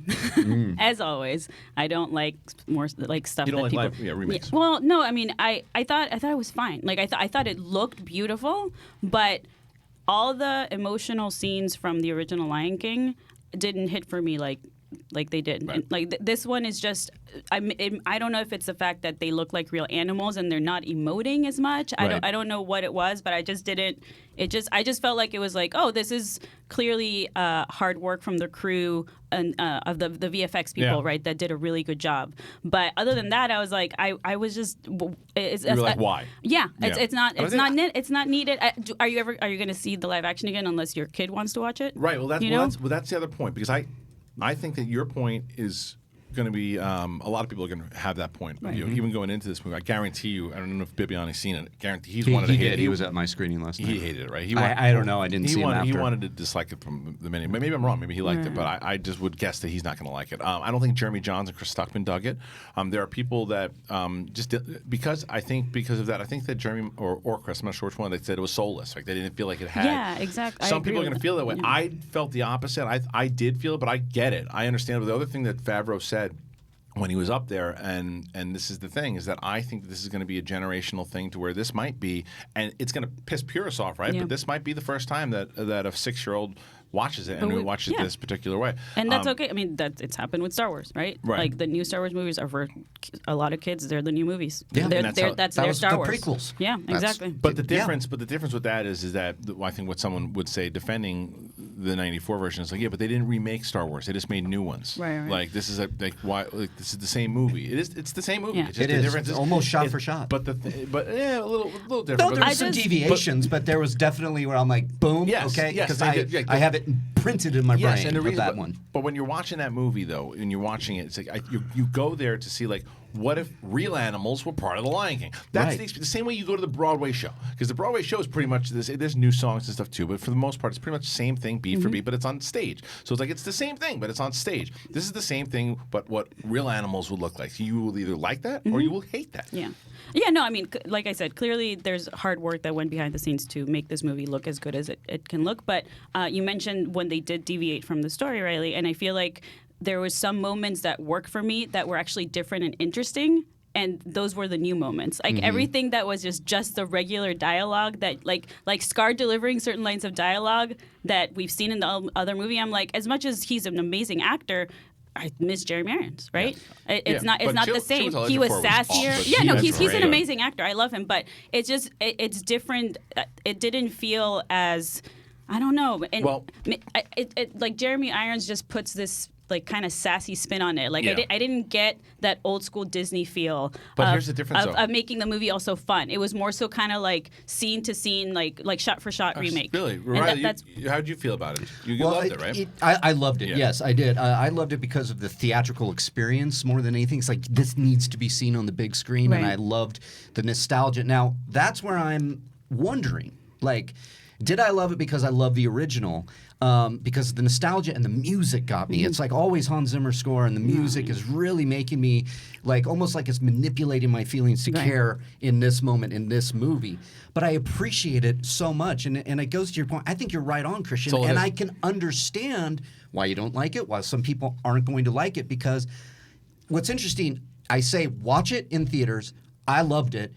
as always, I don't like more stuff. You don't that like people, remakes. Yeah, well, no, I mean, I thought it was fine. I thought it looked beautiful, but all the emotional scenes from the original Lion King didn't hit for me like they did. Right. And, this one is just I don't know if it's the fact that they look like real animals and they're not emoting as much. Right. I don't know what it was, but I just didn't. I just felt like it was oh, this is clearly hard work from the crew and of the VFX people, right? That did a really good job. But other than that, I was like, I was just. You were like, why? Yeah, it's not needed. Are you going to see the live action again unless your kid wants to watch it? Right. Well, that's the other point, because I think that your point is going to be a lot of people are going to have that point. Right. Even going into this movie, I guarantee you. I don't know if Bibiani's seen it. I guarantee he wanted to hate it. He was at my screening last night. He hated it, right? I don't know. I didn't see him after. He wanted to dislike it from the minute. Maybe I'm wrong. Maybe he liked it, but I just would guess that he's not going to like it. I don't think Jeremy Jahns and Chris Stuckman dug it. There are people that just because of that. I think that Jeremy or Chris, I'm not sure which one, they said it was soulless. Like they didn't feel like it had. Yeah, exactly. Some people are going to feel that way. Yeah. I felt the opposite. I did feel it, but I get it. I understand. But the other thing that Favreau said when he was up there, and this is the thing, is that I think this is going to be a generational thing to where this might be, and it's going to piss purists off, right? Yeah. But this might be the first time that a 6-year-old watches it and who watches it this particular way. And that's okay. I mean, it's happened with Star Wars, right? Right. Like the new Star Wars movies are for a lot of kids. They're the new movies. Yeah, that's their Star Wars. Prequels. Yeah, exactly. But the difference with that is that I think what someone would say defending the '94 version is like, yeah, but they didn't remake Star Wars. They just made new ones. Right. Like this is this is the same movie. It's the same movie. Yeah. It's just It the is. difference It's almost shot for shot. But a little different. No, there were some deviations, but there was definitely where I'm like, boom, okay, because I have it printed in my brain and the reason, that one. But when you're watching that movie, though, and you're watching it, it's like you go there to see like, what if real animals were part of the Lion King? That's the same way you go to the Broadway show, because the Broadway show is pretty much this. There's new songs and stuff too, but for the most part, it's pretty much the same thing, beat for beat, but it's on stage. So it's like it's the same thing, but it's on stage. This is the same thing, but what real animals would look like. You will either like that or you will hate that. Yeah. Yeah, no, I mean, like I said, clearly there's hard work that went behind the scenes to make this movie look as good as it can look. But you mentioned when they did deviate from the story, Riley, and I feel like there was some moments that worked for me that were actually different and interesting. And those were the new moments. Like everything that was just the regular dialogue that like Scar delivering certain lines of dialogue that we've seen in the other movie. I'm like, as much as he's an amazing actor, I miss Jeremy Irons, right? Yeah. It's not the same. He was sassier. He's an amazing actor. I love him, but it's just it's different. It didn't feel as, I don't know. And like Jeremy Irons just puts this like kind of sassy spin on it. Like I didn't get that old school Disney feel. But here's the difference of making the movie also fun. It was more so kind of like scene to scene, like shot for shot remake. Really, how did you feel about it? You loved it, right? I loved it. Yeah. Yes, I did. I loved it because of the theatrical experience more than anything. It's like this needs to be seen on the big screen, and I loved the nostalgia. Now that's where I'm wondering, like, did I love it because I love the original? Because the nostalgia and the music got me. It's like always Hans Zimmer score, and the music is really making me like almost like it's manipulating my feelings to care in this moment in this movie. But I appreciate it so much, and it goes to your point. I think you're right on, Kristian, and I can understand why you don't like it, why some people aren't going to like it. Because what's interesting, I say watch it in theaters. I loved it.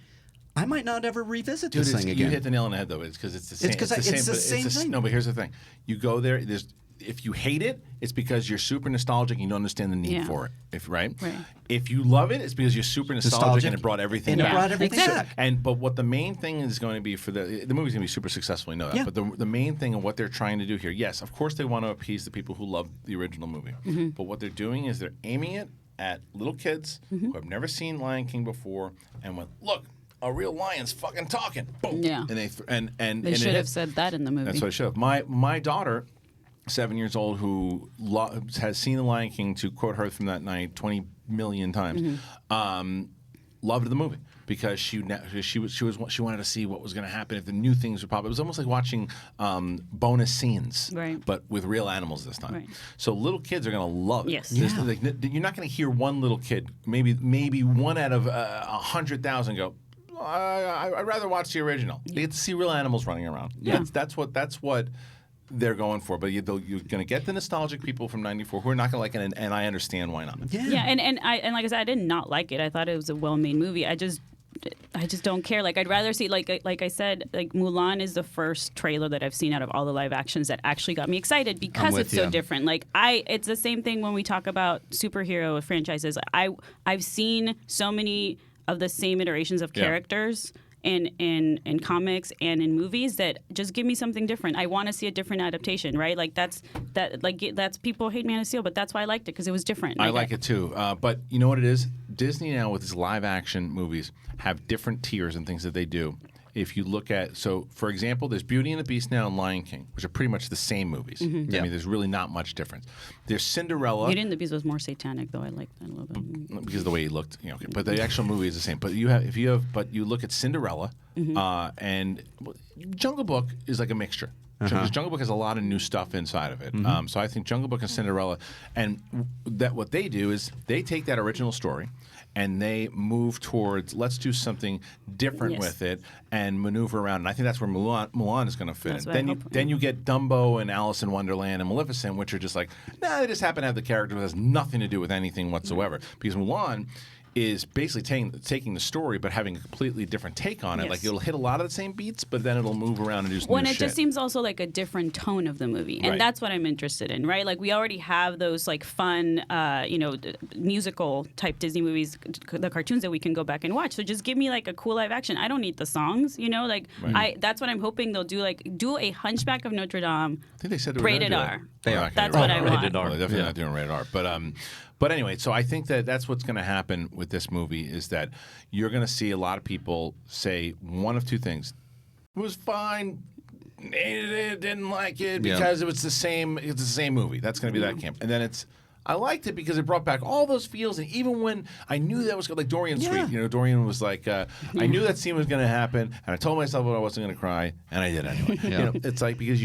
I might not ever revisit this thing again. You hit the nail on the head, though. It's because it's the same. It's the same thing. No, but here's the thing. You go there. If you hate it, it's because you're super nostalgic and you don't understand the need for it. Right? If you love it, it's because you're super nostalgic and it brought everything back. It brought everything back. But what the main thing is going to be for the movie's going to be super successful. You know that. Yeah. But the main thing of what they're trying to do here, yes, of course they want to appease the people who love the original movie. But what they're doing is they're aiming it at little kids who have never seen Lion King before and went, look. A real lion's fucking talking. Boom. Yeah. And they should have said that in the movie. That's what I should have. My daughter, 7 years old, who has seen The Lion King, to quote her from that night 20 million times, loved the movie because she wanted to see what was going to happen if the new things would pop. It was almost like watching bonus scenes, but with real animals this time. Right. So little kids are going to love it. Yes. You're not going to hear one little kid, maybe one out of 100,000 go, I'd rather watch the original. You get to see real animals running around. Yeah. That's what they're going for. But you're going to get the nostalgic people from '94 who are not going to like it, and I understand why not. Yeah. And like I said, I did not like it. I thought it was a well-made movie. I just don't care. Like I'd rather see like I said, like Mulan is the first trailer that I've seen out of all the live actions that actually got me excited because it's so different. Like it's the same thing when we talk about superhero franchises. I've seen so many of the same iterations of characters in comics and in movies that just give me something different. I want to see a different adaptation, right? Like that's people hate Man of Steel, but that's why I liked it because it was different. I like it too. But you know what it is? Disney now with its live action movies have different tiers and things that they do. If you look at, so for example, there's Beauty and the Beast now and Lion King, which are pretty much the same movies. I mean, there's really not much difference. There's Cinderella. Beauty and the Beast was more satanic, though. I liked that a little bit because of the way he looked. Okay. But the actual movie is the same. But you look at Cinderella and Jungle Book is like a mixture. Because Jungle Book has a lot of new stuff inside of it. So I think Jungle Book and Cinderella, and that what they do is they take that original story and they move towards let's do something different with it and maneuver around. And I think that's where Mulan is going to fit in. Then you get Dumbo and Alice in Wonderland and Maleficent, which are just like, they just happen to have the character that has nothing to do with anything whatsoever. Because Mulan is basically taking the story but having a completely different take on it. Like it'll hit a lot of the same beats, but then it'll move around and do some new shit. Just seems also like a different tone of the movie, and that's what I'm interested in, right? Like we already have those like fun, musical type Disney movies, the cartoons that we can go back and watch. So just give me like a cool live action. I don't need the songs, that's what I'm hoping they'll do. Like do a Hunchback of Notre Dame. I think they said they were rated R. They are. That's what I want. Rated R. Well, they're definitely not doing rated R, but anyway, so I think that's what's going to happen with this movie is that you're going to see a lot of people say one of two things. It was fine, hated it, didn't like it because it was the same. It's the same movie. That's going to be that camp. And then I liked it because it brought back all those feels, and even when I knew that was like Dorian's sweet, Dorian was like, I knew that scene was going to happen, and I told myself I wasn't going to cry, and I did anyway. It's like because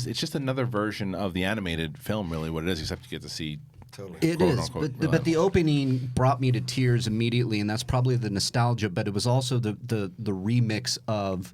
it's just another version of the animated film, really, what it is, except you get to see. Totally. It is, but the opening brought me to tears immediately, and that's probably the nostalgia. But it was also the remix of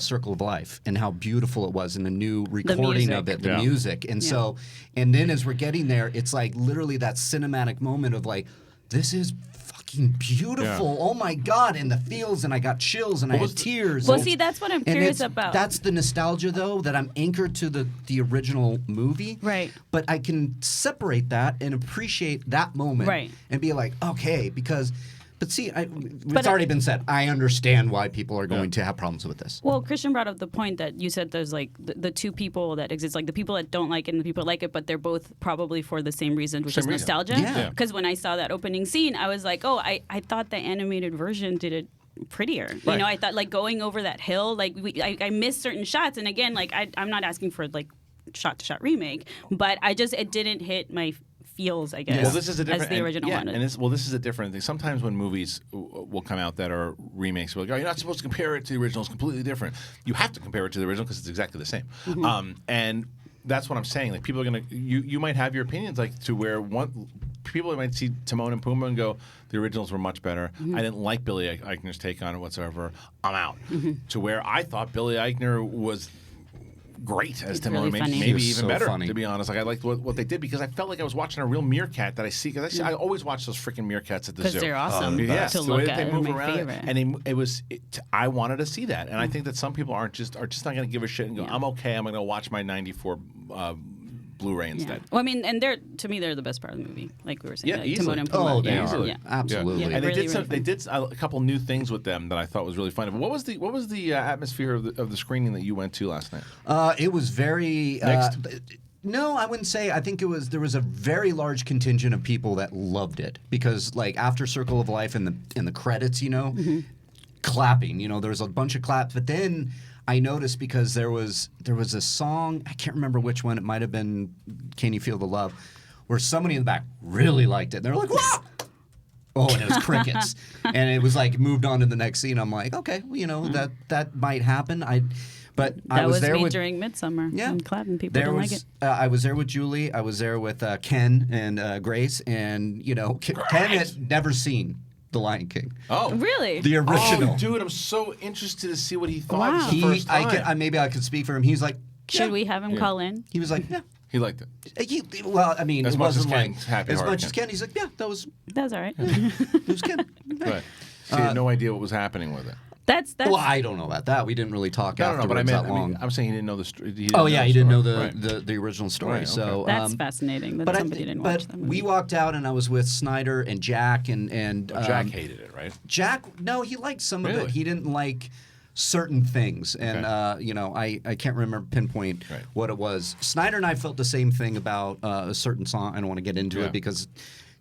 Circle of Life and how beautiful it was, and the new recording of it, the music, and so, and then as we're getting there, it's like literally that cinematic moment of like, this is fucking beautiful. Oh my God, and the feels, and I got chills, and I had tears. Well, see, that's what I'm curious about. That's the nostalgia, though, that I'm anchored to the original movie. Right. But I can separate that and appreciate that moment, and be like, okay, because. But see, it's already been said. I understand why people are going to have problems with this. Well, Kristian brought up the point that you said there's like the two people that exist, like the people that don't like it and the people that like it, but they're both probably for the same reason, which is nostalgia. Yeah. Because when I saw that opening scene, I was like, I thought the animated version did it prettier. Right. I thought like going over that hill, like I missed certain shots, and again, like I'm not asking for like shot-to-shot remake, but it didn't hit my feels, I guess, well, this is a different, as the original one. And this is a different thing. Sometimes when movies will come out that are remakes, we're like, you're not supposed to compare it to the original. It's completely different. You have to compare it to the original because it's exactly the same. Mm-hmm. And that's what I'm saying. Like people are gonna, you might have your opinions, like to where people might see Timon and Pumbaa and go, the originals were much better. Mm-hmm. I didn't like Billy Eichner's take on it whatsoever. I'm out. Mm-hmm. To where I thought Billy Eichner was great as Timon, really maybe even better, to be honest. Like I liked what they did because I felt like I was watching a real meerkat that I see. Because I always watch those freaking meerkats at the zoo. Because they're awesome to look at. They move my around, favorite. and I wanted to see that. And I think that some people are just not going to give a shit and go, I'm okay. I'm going to watch my '94 Blu-ray instead. Well, I mean, and to me, they're the best part of the movie. Like we were saying, yeah, like easily. Timon and Pumbaa. They are. Absolutely. Yeah. And they did a couple new things with them that I thought was really fun. But what was the atmosphere of the screening that you went to last night? It was very mixed. No, I wouldn't say. I think there was a very large contingent of people that loved it because, like, after Circle of Life and the credits, clapping. There was a bunch of claps, but then I noticed because there was a song, I can't remember which one, it might have been Can You Feel the Love, where somebody in the back really liked it. And they're like, whoa! Oh, and it was crickets. And it was like moved on to the next scene. I'm like, okay, well, that might happen. I was there me with, during Midsommar. Yeah. And clapping. People didn't like it. I was there with Julie. I was there with Ken and Grace. And, Ken had never seen The Lion King. Oh, really? The original. Oh, dude, I'm so interested to see what he thought the first time. Maybe I could speak for him. He's like, should we have him call in? He was like, yeah. He liked it. It wasn't like as much as Ken. He's like, yeah, that was all right. It was Ken. Right. So he had no idea what was happening with it. That's. Well, I don't know about that. We didn't really talk afterwards but that long. I'm saying he didn't know the story. He didn't know the original story. Right, so that's fascinating that somebody didn't watch that movie. We walked out, and I was with Snyder and Jack, and Jack hated it, right? Jack, no, he liked some of it. He didn't like certain things, and I can't remember pinpoint what it was. Snyder and I felt the same thing about a certain song. I don't want to get into it because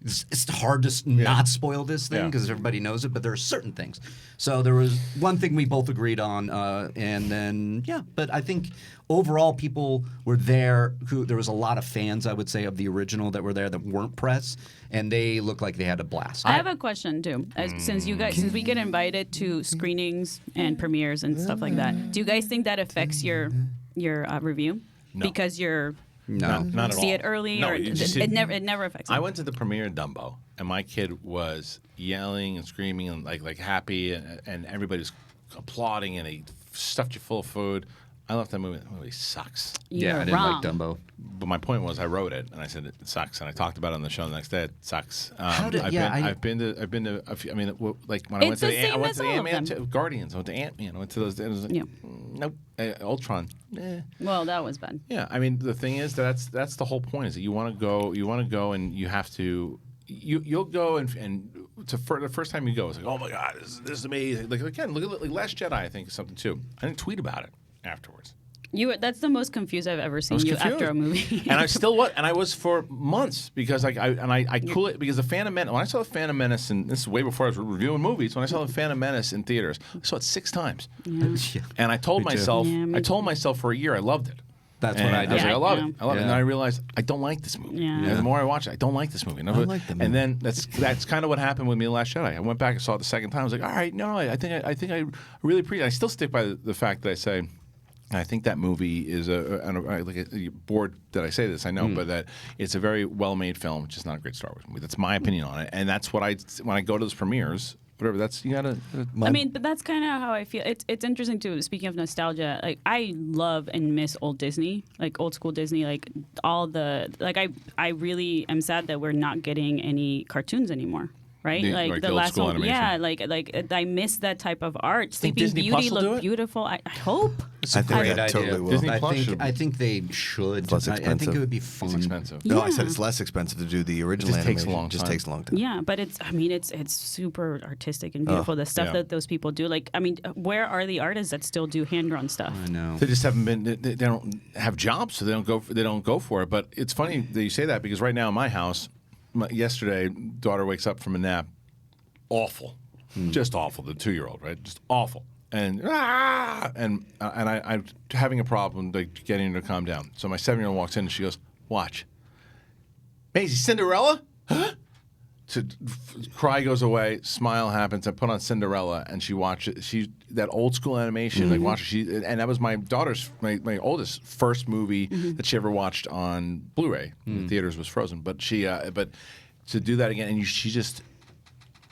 it's hard to not spoil this thing because everybody knows it, but there are certain things. So there was one thing we both agreed on, and then but I think overall people were there there was a lot of fans, I would say, of the original that were there that weren't press, and they looked like they had a blast. I have a question too. Since we get invited to screenings and premieres and stuff like that, do you guys think that affects your review? No. Because you're not at all. See it early, no, or it never affects. I went to the premiere of Dumbo, and my kid was yelling and screaming and like happy, and everybody was applauding, and he stuffed you full of food. I left that movie. That movie sucks. You're I didn't wrong. like Dumbo. But my point was, I wrote it, and I said it sucks, and I talked about it on the show the next day. It sucks. I've been to a few. I mean, like when I went It's to the the same I went as to the all of Ant-Man, them. Guardians. I went to Ant-Man. I went to those. It was like, nope. Ultron. Well, that was bad. Yeah, I mean, the thing is that's the whole point is that you want to go, and you have to. You'll go and for the first time you go, it's like, oh my god, this is amazing. Like again, look at like Last Jedi. I think is something too. I didn't tweet about it afterwards. That's the most confused I've ever seen you after a movie. And I still was, and I was for months because I cool it because the Phantom Menace. When I saw the Phantom Menace, and this is way before I was reviewing movies. When I saw the Phantom Menace in theaters, I saw it 6 times, and I told myself, for a year I loved it. That's what I did. I was like, I love it. I love it. Yeah. And then I realized I don't like this movie. Yeah. And the more I watch it, I don't like this movie. I like the movie. And then that's kind of what happened with me in Last Jedi. I went back and saw it the second time. I was like, all right, no, I think I really appreciate it. I still stick by the fact that I say, I think that movie is a bored that I say this, I know, but that it's a very well-made film, which is not a great Star Wars movie. That's my opinion on it, and that's what when I go to those premieres, whatever. That's you gotta. I mean, but that's kind of how I feel. It's interesting too. Speaking of nostalgia, like I love and miss old Disney, like old school Disney, like all the like. I really am sad that we're not getting any cartoons anymore. Right, like the last one, animation. like I miss that type of art. Sleeping Disney Beauty Plus will do looked it? beautiful. I hope. I think that totally will. Disney Plus I think they should. It's less I think expensive. it would be fun. It's expensive. No, I said it's less expensive to do the original just takes a animation. long It just time. takes a long time. Yeah, but it's super artistic and beautiful. The stuff that those people do. Like, I mean, where are the artists that still do hand drawn stuff? I know. They just haven't been. They don't have jobs, so they don't go for it. But it's funny that you say that because right now in my house, yesterday, daughter wakes up from a nap. Awful, just awful. The 2-year-old, right? Just awful, and I'm having a problem like getting her to calm down. So my 7-year-old walks in and she goes, "Watch, Maisie, Cinderella." Huh? Cry goes away, smile happens. I put on Cinderella and she watches. That old school animation, like watch. And that was my daughter's, my oldest first movie that she ever watched on Blu-ray. In the theaters was Frozen, but but to do that again, and she just.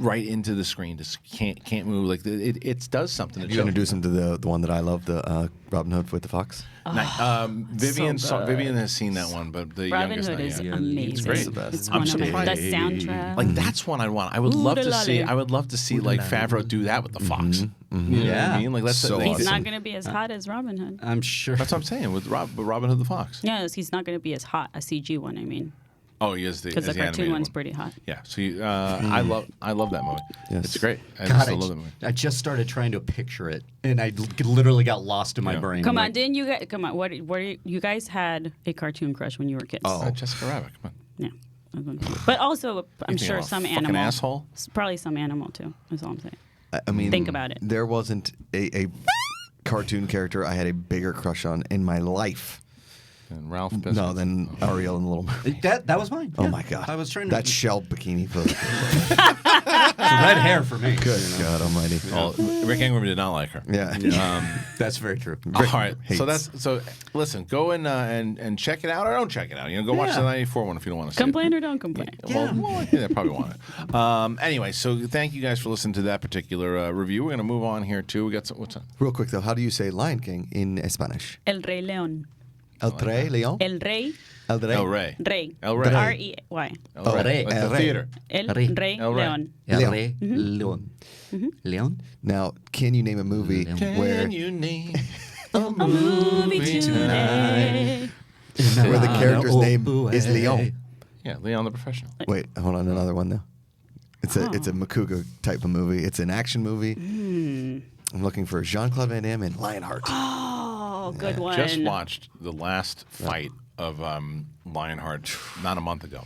Right into the screen, just can't move. Like it does something. You introduce him to the one that I love, the Robin Hood with the Fox. Vivian so good. Vivian has seen that one, but the Robin youngest Hood not is yet. amazing. It's great. It's the best. It's one of my the soundtrack. Like that's one I want. I would love to see. I would love to see like Favreau do that with the Fox. You know what I mean? Like that's So He's awesome. not going to be as hot as Robin Hood. I'm sure. That's what I'm saying with Robin Hood the Fox. Yes, he's not going to be as hot a CG one. I mean, Oh, he is because the cartoon animated one's one. pretty hot. Yeah. So I love that movie. Yes. It's great. I God, still love that movie. I just started trying to picture it, and I literally got lost in my brain. Come I'm on, didn't you guys? Come on, what you guys had a cartoon crush when you were kids? Jessica Rabbit. Come on. Yeah. But also, I'm think sure I'm a some fucking animal. asshole? Probably some animal too. That's all I'm saying. I mean, Think about it. There wasn't a cartoon character I had a bigger crush on in my life. And Ralph. No, than Ariel and the Little Mermaid. That was mine. Oh Yeah. my god! I was trying to. That shell bikini photo. Red hair for me. Good God Almighty! Well, Rick Ingraham did not like her. Yeah. That's very true. All right. hates. So listen, go and check it out or don't check it out. Go watch the 94 one if you don't want to see Complain or don't complain. it. Well, they probably want it. Anyway, so thank you guys for listening to that particular review. We're going to move on here too. We got some. What's up? Real quick though, how do you say Lion King in Spanish? El Rey León. El Rey León. El Rey. El Rey. El Rey. Rey. El Rey. R-E-Y. El Rey. Like the theater. El Rey. Rey El Rey. León. El Rey León. León. Now, can you name a movie where Can you name A movie today. where the character's name is Leon? Yeah, Leon the Professional. Wait, hold on, another one though. It's a Makuga type of movie. It's an action movie. I'm looking for Jean-Claude Van Damme and Lionheart. Oh, good one. Just watched the last fight of Lionheart not a month ago.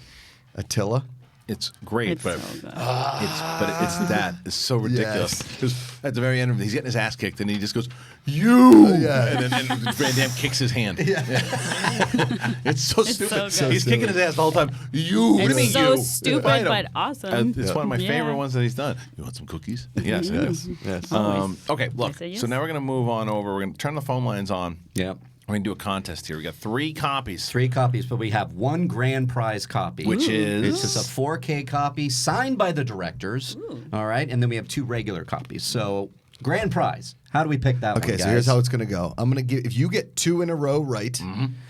Attila. It's great, It's but so good. it's so ridiculous. Yes. 'Cause at the very end of it, he's getting his ass kicked, and he just goes, "You!" And then Van Damme kicks his hand. It's so It's stupid. so good. He's kicking his ass the whole time. You. What do you mean It's so you? stupid, Fight him. but awesome. It's one of my Yeah. favorite ones that he's done. You want some cookies? Yes, it is. Yes. Okay, look. say yes. So now we're going to move on over. We're going to turn the phone lines on. Yep. We're going to do a contest here. We got 3 copies. 3 copies, but we have 1 grand prize copy. Which is? It's just a 4K copy signed by the directors. All right. And then we have 2 regular copies. So Grand prize. How do we pick that one, Okay, guys? so here's how it's going to go. I'm going to give, if you get 2 in a row right,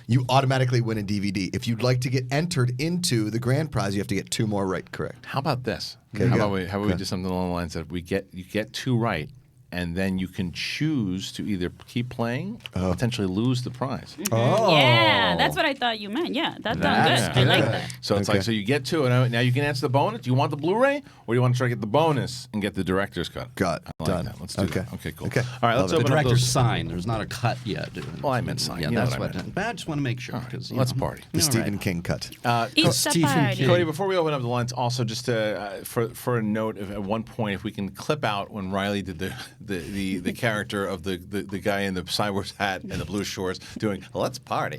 you automatically win a DVD. If you'd like to get entered into the grand prize, you have to get 2 more right correct. How about this? Okay, how go. about we do something along the lines of you get 2 right, and then you can choose to either keep playing or potentially lose the prize. Yeah, that's what I thought you meant. Yeah, that sounds good. I like that. So it's like, so you get 2, and now you can answer the bonus. Do you want the Blu-ray, or do you want to try to get the bonus and get the director's cut? Got it. I like Done. that. Let's do that. Okay, cool. Okay. All right, let's the open up director's those. sign. There's not a cut yet. Well, I meant sign. Yeah, You know that's what I what. meant. But I just want to make sure. Let's party. The Stephen King cut. It's the party. Cody, before we open up the lines, also just for a note, at one point, if we can clip out when Riley did the character of the guy in the cyborg's hat and the blue shorts doing "Let's party."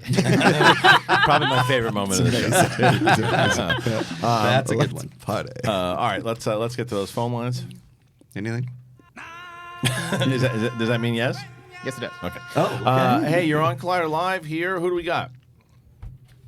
Probably my favorite moment of the show. That's a good one. Party. All right, let's get to those phone lines. Anything? Does that mean yes? Yes, it does. Okay. Oh, okay. Hey, you're on Collider Live here. Who do we got?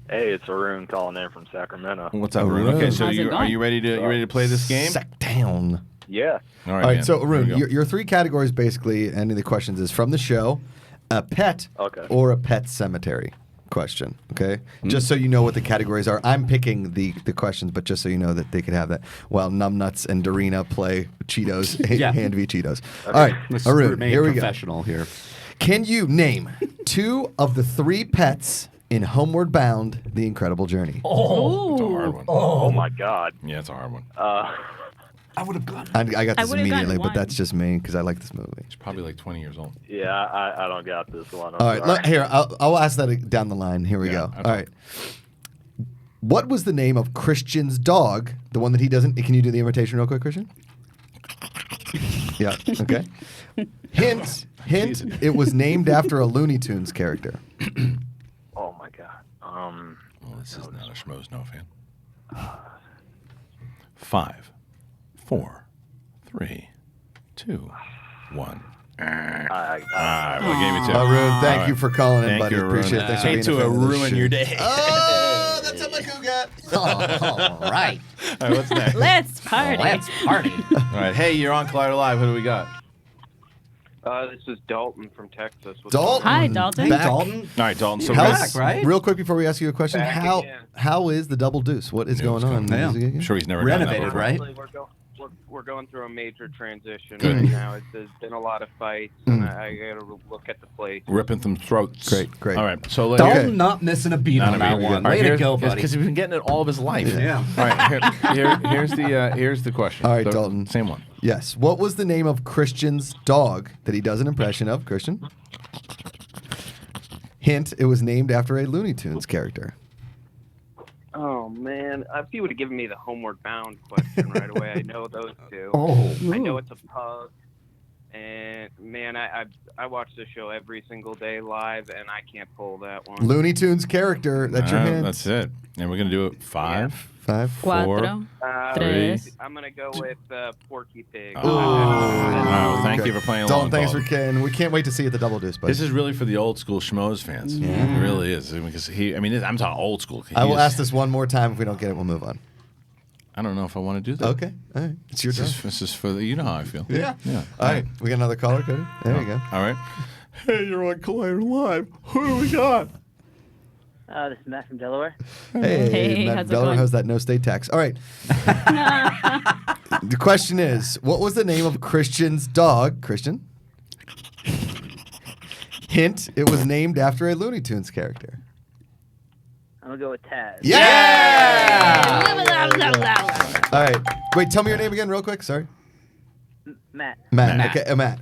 Hey, it's Arun calling in from Sacramento. What's up, Arun? Okay, so are you ready to play this game? Sack down. Yeah. All All right, right, man. so Arun, Here we go. your 3 categories basically, any of the questions is from the show, a pet, Okay. or a pet cemetery question. Okay, just so you know what the categories are. I'm picking the questions, but just so you know that they could have that. While Numbnuts and Dorina play Cheetos, hand v Cheetos. All right, Let's Arun, remain here we go. professional here. Can you name 2 of the 3 pets in Homeward Bound: The Incredible Journey? It's a hard one. Oh my God. Yeah, it's a hard one. I would have gone. I got this would've gotten immediately, but one. that's just me because I like this movie. It's probably like 20 years old. Yeah, I don't got this one. I'm All right, sorry. here, I'll ask that down the line. Here we go. okay. All right. What was the name of Christian's dog? The one that he doesn't. Can you do the imitation real quick, Christian? Yeah. Okay. Hint. It was named after a Looney Tunes character. Oh my God. Well, this is not a Schmoes No fan. 5, 4, 3, 2, 1. I Well, gave it to you. Arun, thank you for calling in, Thank buddy. you, Arun. Appreciate it. Thanks for Hate being to a fan of this ruin shit. your day. Oh, that's a Makugat. All right. All right, what's next? Let's party. Let's party. All right, hey, you're on Collider Live. Who do we got? This is Dalton from Texas. What's Dalton. Hi, Dalton. Back. Dalton. All right, Dalton. So How's- back, right? Real quick before we ask you a question, Back how again. how is the Double Deuce? What is going on? Yeah. Is it- I'm sure he's never done that Renovated, before. right? We're going through a major transition Good. right now. There's been a lot of fights, and I got to look at the place. Ripping some throats. Great. All right, so Dalton not missing a beat on that one. Way to go, buddy. Because he's been getting it all of his life. Yeah. All right, here's the question. All right, The Dalton. Same one. Yes. What was the name of Christian's dog that he does an impression of, Christian? Hint, it was named after a Looney Tunes character. Oh man, if you would have given me the Homeward Bound question right away, I know those 2. Oh. I know it's a pug, and man, I watch this show every single day live, and I can't pull that one. Looney Tunes character. That's your hint. That's it. And we're going to do it 5, 5, 4, Cuatro. 3. I'm gonna go with Porky Pig. Oh, thank Okay. you for playing Dalton, along. thanks for Dalton. kidding. We can't wait to see you at the Double Deuce, buddy. This is really for the old school Schmoes fans. Yeah. It really is. Because I'm talking old school. I will ask this one more time. If we don't get it, we'll move on. I don't know if I want to do that. Okay. All right. It's your turn. This is for you know how I feel. Yeah. Yeah. All right. We got another caller, Cody. There you go. All right. Hey, you're on Collider Live. Who do we got? This is Matt from Delaware. Hey, Matt how's it Beller, going? how's that no state tax? All right. The question is, what was the name of Christian's dog, Christian? Hint, it was named after a Looney Tunes character. I'm gonna go with Taz. Yeah! All right. Wait, tell me your name again real quick. Sorry. Matt. Matt. Okay, Matt.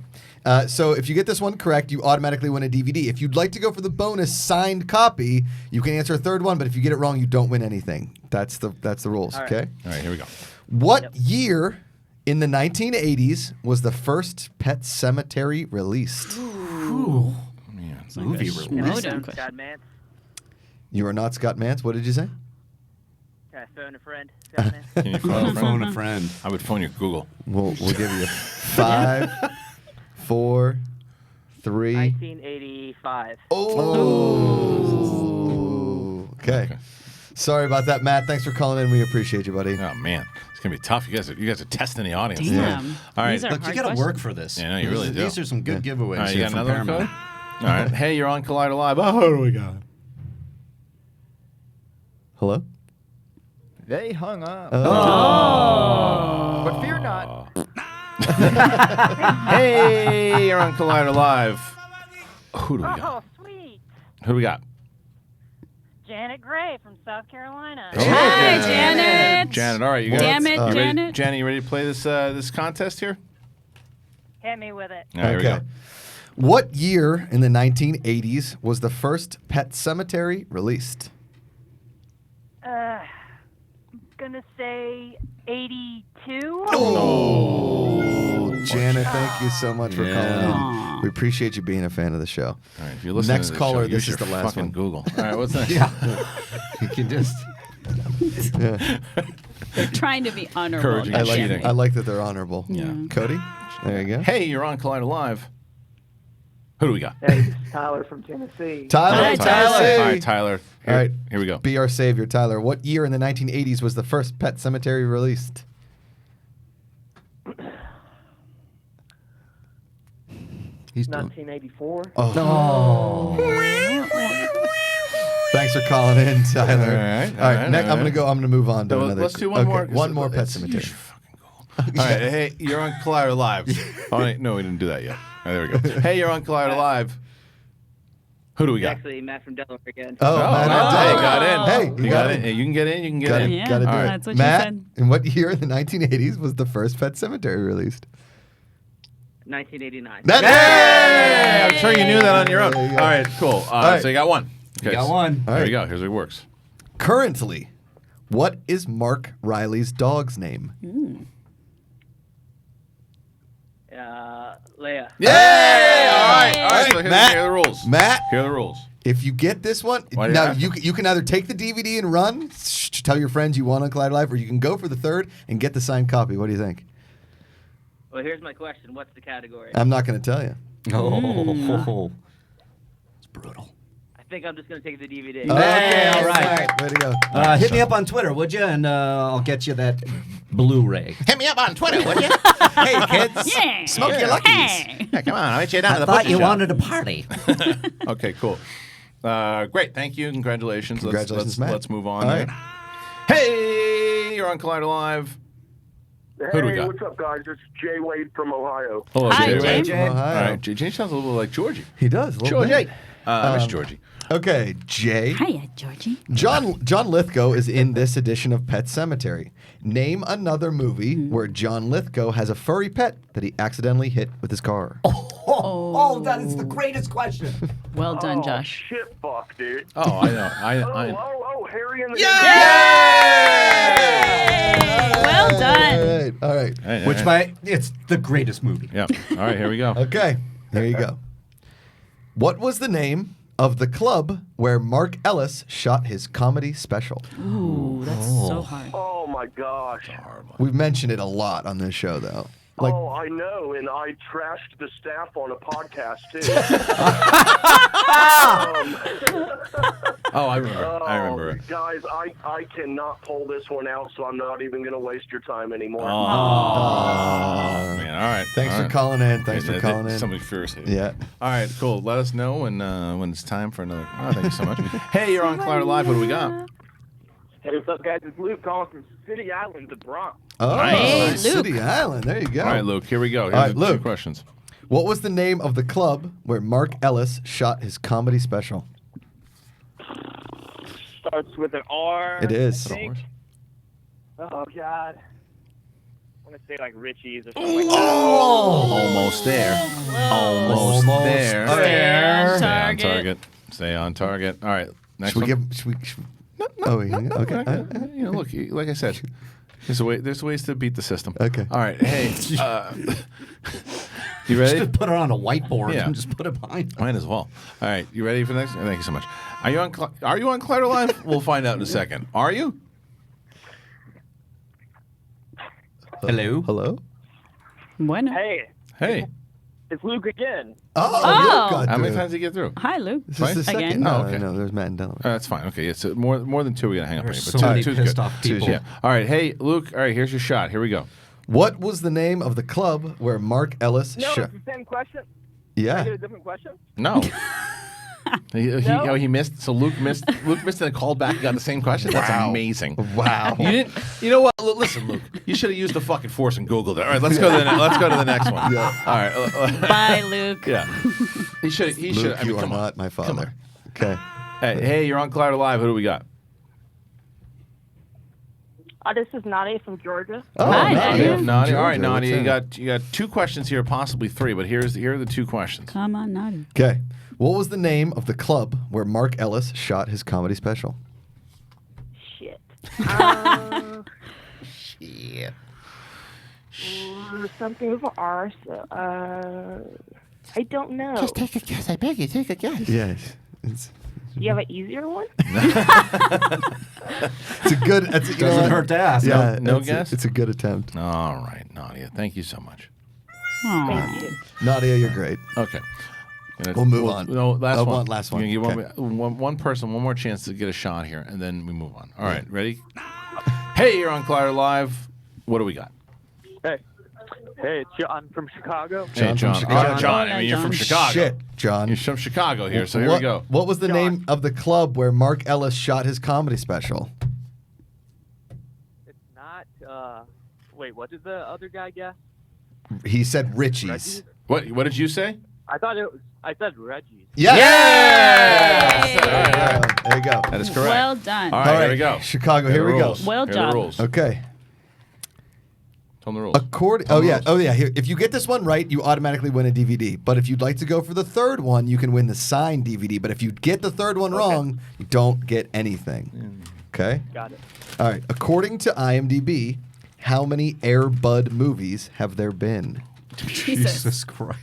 So if you get this one correct, you automatically win a DVD. If you'd like to go for the bonus signed copy, you can answer a third one, but if you get it wrong, you don't win anything. That's the rules, All right. okay? All right, here we go. What year in the 1980s was the first Pet Cemetery released? Ooh. Man, Movie Am I release. phone Scott Mance? You are not Scott Mance. What did you say? Can I phone a friend? Scott Mance? Can you phone a friend? Phone a friend. I would phone your Google. We'll give you 5, 4, 3. 1985. Oh. Okay. Sorry about that, Matt. Thanks for calling in. We appreciate you, buddy. Oh man, this gonna be tough. You guys are testing the audience. Damn. All right. These are Look, you hard got to questions. work for this. Yeah, no, you really do. These are some good giveaways. All right, you here got from another one, Paramount. Cody? All right. Hey, you're on Collider Live. Oh, who do we got? Hello? They hung up. Oh. But fear not. Hey, you're on Collider Live. Who do we Oh, got? sweet. Who do we got? Janet Gray from South Carolina. Hi, Janet. Janet, all right. You Damn it, you ready- Janet. Janet, you ready to play this contest here? Hit me with it. All right, here we go. What year in the 1980s was the first Pet Sematary released? I'm gonna say 82. Oh, Janet, thank you so much for Yeah. calling in. We appreciate you being a fan of the show. All right, if you're listening Next to the caller, show, this use is the your last fucking one. Google. All right, what's next? You can just. They're trying to be honorable. Encouraging not cheating. cheating. I like that they're honorable. Yeah. Cody, there you go. Hey, you're on Collider Live. Who do we got? Hey, this is Tyler from Tennessee. Tyler. All right, Tyler. Here, All right, here we go. Be our savior, Tyler. What year in the 1980s was the first Pet Sematary released? He's 1984. Oh. Thanks for calling in, Tyler. All right, All right. Next, I'm gonna move on to So another. let's do one more. One more Pet It's Cemetery. All right, hey, you're on Collider Live. Oh, wait, no, we didn't do that yet. All right, there we go. Hey, you're on Collider Live. Who do we got? Actually, Matt from Delaware again. Oh, Matt, hey, got in. Hey, you got in. Hey, you can get in. You can get in. Yeah, Gotta do it. that's what Matt, she said. in what year in the 1980s was the first Pet Cemetery released? 1989. Hey! I'm sure you knew that on your own. There you All go. right, cool. right. So you got one. You got one. All Here right. we go. Here's how it works. Currently, what is Mark Riley's dog's name? Leia. Yay! All right. All right. So here Matt. are the rules. Matt, Here are the rules. if you get this one, Why do you now have to? you can either take the DVD and run, tell your friends you won on Collider Live, or you can go for the third and get the signed copy. What do you think? Well, here's my question. What's the category? I'm not going to tell you. Oh. It's brutal. I think I'm just going to take the DVD. Okay, all right. Way to go. Hit me up on Twitter, would you? And I'll get you that Blu-ray. Hit me up on Twitter, would you? Hey, kids. Yeah. Smoke your luckies. Hey. Yeah, come on. I'll meet you down I to the thought butcher you shop. wanted a party. Okay, cool. Great. Thank you. Congratulations. Congratulations, Matt. Let's move on. All right. Hey, you're on Collider Live. Who do we got? What's up, guys? It's Jay Wade from Ohio. Hello, Hi, Jay. Jay. All right. Jay sounds a little like Georgie. He does. a little Georgie. bit. I miss Georgie. Okay, Jay. Hiya, Georgie. John Lithgow is in this edition of Pet Sematary. Name another movie where John Lithgow has a furry pet that he accidentally hit with his car. Oh, that is the greatest question. Well done, Josh. Shit, fuck, dude. Oh, I know. I know. Oh, Harry and the Well done. All right. Hey, Which hey. it's the greatest movie. Yeah. All right, here we go. Okay, there you go. What was the name of the club where Mark Ellis shot his comedy special? Ooh, that's so hard. Oh, my gosh. We've mentioned it a lot on this show, though. Like, Oh, I know, and I trashed the staff on a podcast, too. Oh, I remember. I remember it. Guys, I cannot pull this one out, so I'm not even going to waste your time anymore. Oh, man. All right. Thanks All for calling in. Thanks Yeah, for calling in. Somebody furious. Yeah. All right, cool. Let us know when it's time for another. Oh, thank you so much. Hey, you're on Collider Live. What do we got? Hey, what's up, guys? It's Luke calling from City Island, the Bronx. Oh, Nice. City Island. There you go. All right, Luke. Here we go. Here's All right, the Luke. two questions. What was the name of the club where Mark Ellis shot his comedy special? Starts with an R. It is. I think. Oh, God. I want to say like Richie's or something like that. Almost there. Almost there. Stay on Stay on target. target. Stay on target. All right. Next Should we one. give? Should we? Oh, we hang up? Okay. You know, look, like I said, there's ways to beat the system. Okay. All right. Hey, you ready? Just put it on a whiteboard Yeah. and just put it behind. Might as well. All right. You ready for the next? Thank you so much. Are you on Collider Live? We'll find out in a second. Are you? Hello. Hello. Bueno. Hey, Hey. It's Luke again. Oh, Luke got How many through. times did you get through? Hi, Luke. This is the second. Again. No, Oh, okay. no, there's Matt and Delaware. That's fine. Okay, it's more than two. We gotta hang up. There's But so many two's pissed good. off people. Yeah. All right. Hey, Luke. All right. Here's your shot. Here we go. What was the name of the club where Mark Ellis No, shot? it's the same question. Yeah. Can I get a different question? No. No? He missed. So Luke missed. Luke missed and then called back and got the same question. That's amazing. Wow. You didn't. You know what? Listen, Luke. You should have used the fucking force and Googled it. All right. Let's go to the next one. Yeah. All right. Bye, Luke. Yeah. He should. He should. Luke, I mean, you are come on. not my father. Okay. Hey, you're on Collider Live. Who do we got? This is Nadia from Georgia. Oh, Hi, Nadia. Nadia. All right, Georgia, Nadia. what's You got two questions here, possibly three, but here are the two questions. Come on, Nadia. Okay. What was the name of the club where Mark Ellis shot his comedy special? Shit. Shit. Something with an R. So, I don't know. Just take a guess. I beg you, take a guess. Yes. It's You have an easier one? a good. Doesn't hurt to ask. Yeah. No it's guess? It's a good attempt. All right, Nadia. Thank you so much. Thank you. Nadia, you're great. Okay. We'll move on. No, last Oh, one. last one. You're gonna give Okay. one person one more chance to get a shot here, and then we move on. All right, ready? Hey, you're on Collider Live. What do we got? Hey, it's John from Chicago. Hey, John. Chicago. John. I mean, you're from Chicago. Shit, John. You're from Chicago here, so here what, we go. What was the name of the club where Mark Ellis shot his comedy special? It's not, wait, what did the other guy guess? He said Richie's. Reggie's? What did you say? I said Reggie's. Yes! Yay! All right. There you go. That is correct. Well done. All right, here we go. Chicago, Here here are the we go. rules. Well Here are the done. rules. Okay. Tell them the rules. Oh yeah. Here, if you get this one right, you automatically win a DVD. But if you'd like to go for the third one, you can win the signed DVD. But if you get the third one wrong, you don't get anything. Okay. Got it. All right. According to IMDb, how many Air Bud movies have there been? Jesus Christ.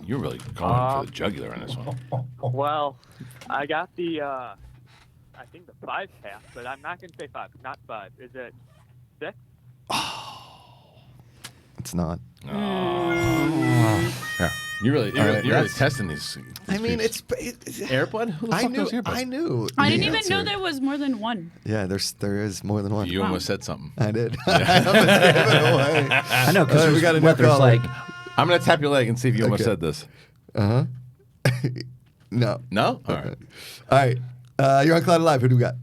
You're really going for the jugular on this one. Well, I got the, I think the 5 half, but I'm not going to say 5. Not 5. Is it 6? It's not. Yeah. You're really testing these. I mean, it's Air Bud. Who the I fuck knew. knows Air Bud? I knew. I the didn't even know answer. there was more than one. Yeah, there is more than one. You almost said something. I did. I almost gave it away. I know, All right, we because got a new weather's caller. like, I'm gonna tap your leg and see if you almost Okay. said this. No. No. All right. All right. You're on Cloud Live. Who do we got?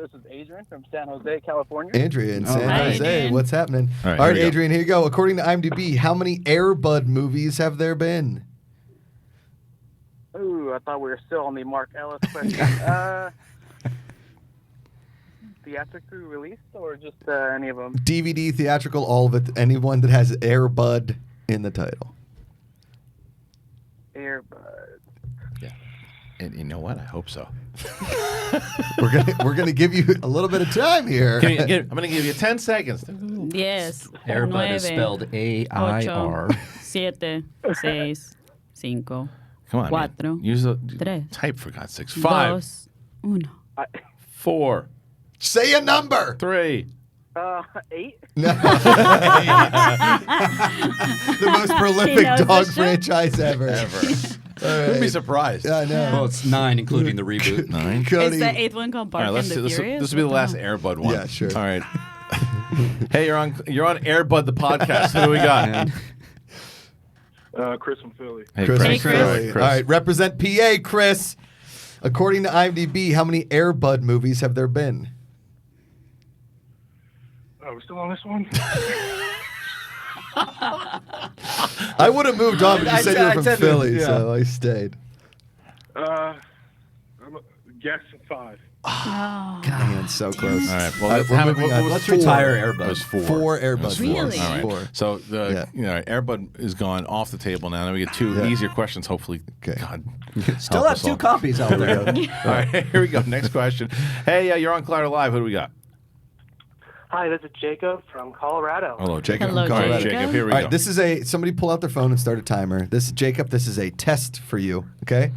This is Adrian from San Jose, California. Andrea in San Hi, Jose. Adrian. What's happening? All right, All right, here we go. Adrian, here you go. According to IMDb, how many Air Bud movies have there been? Ooh, I thought we were still on the Mark Ellis question. Theatrically released or just any of them? DVD, theatrical, all of it. Anyone that has Air Bud in the title. Airbud. And you know what? I hope so. We're gonna give you a little bit of time here. I'm gonna give you 10 seconds. Yes. Air Bud is spelled A-I-R. 7, 6, 5, Come on, man. 4, Use the 3, type for God's sakes. 5, 2, 1. 4, Say a number. 3. 8? No. The most prolific knows dog this shit. franchise ever. Wouldn't be surprised. Yeah, I know. Well, it's 9, including the reboot. 9. Cody. Is the 8th one called Bark All right, and the Furious? this will be the last Air Bud one. Yeah, sure. All right. Hey, you're on Air Bud the podcast. Who do we got? Chris from Philly. Hey, Chris. Hey, Chris. All right, represent PA, Chris. According to IMDb, how many Air Bud movies have there been? Are we still on this one? I would have moved on, but you said you were from said- Philly, yeah. so I stayed. I'm guess 5. Man, so close. All right. Well, All right, we're moving on. Let's Four. retire Air Bud. It was 4. 4 Air It was Bud. 4. Really? All right. Four. So the Air Bud is gone off the table now. Now we get 2 easier questions. Hopefully, Okay. God, Still help have us 2 all. copies out there. All right, here we go. Next question. Hey, you're on Collider Live. Who do we got? Hi, this is Jacob from Colorado. Hello, Jacob. Hello, All right, Jacob. Jacob. Here we All go. right, this is somebody pull out their phone and start a timer. This is Jacob. This is a test for you. Okay,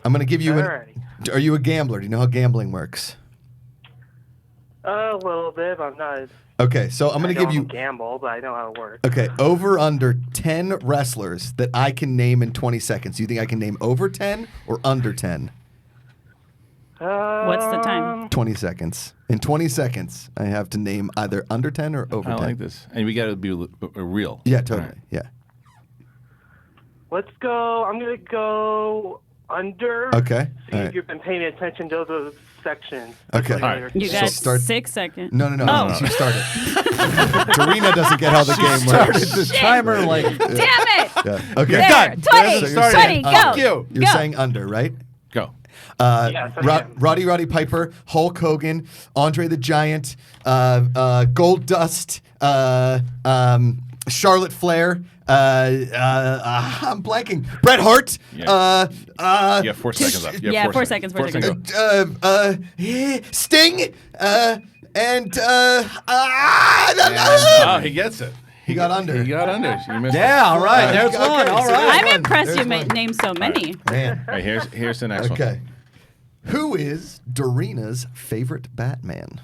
I'm going to give you. Alrighty. Are you a gambler? Do you know how gambling works? A little bit, but I'm not. Okay, so I'm going to give you. Gamble, but I know how it works. Okay, over under 10 wrestlers that I can name in 20 seconds. Do you think I can name over 10 or under 10? What's the time? 20 seconds. In 20 seconds, I have to name either under 10 or over 10. I like this. And we got to be real. Yeah, totally. Right. Yeah. Let's go. I'm going to go under. Okay. See if you've been paying attention to those sections. Okay. All right. You got 6 seconds. No. Oh. She started. Dorina doesn't get how the game works. Started the timer like. Damn it! Yeah. Okay. There, Done. 20, So 20, go. You're Go. saying under, right? Go. Roddy Piper, Hulk Hogan, Andre the Giant, Gold Dust, Charlotte Flair. I'm blanking. Bret Hart. You have 4 seconds up. You have 4 seconds. 4 seconds. Sting. And oh, he gets it. He got under. He got under. You missed Yeah, all right. There's Okay, one. All so right. I'm impressed you named so many. Man. All right, here's the next one. Okay. Who is Dorina's favorite Batman?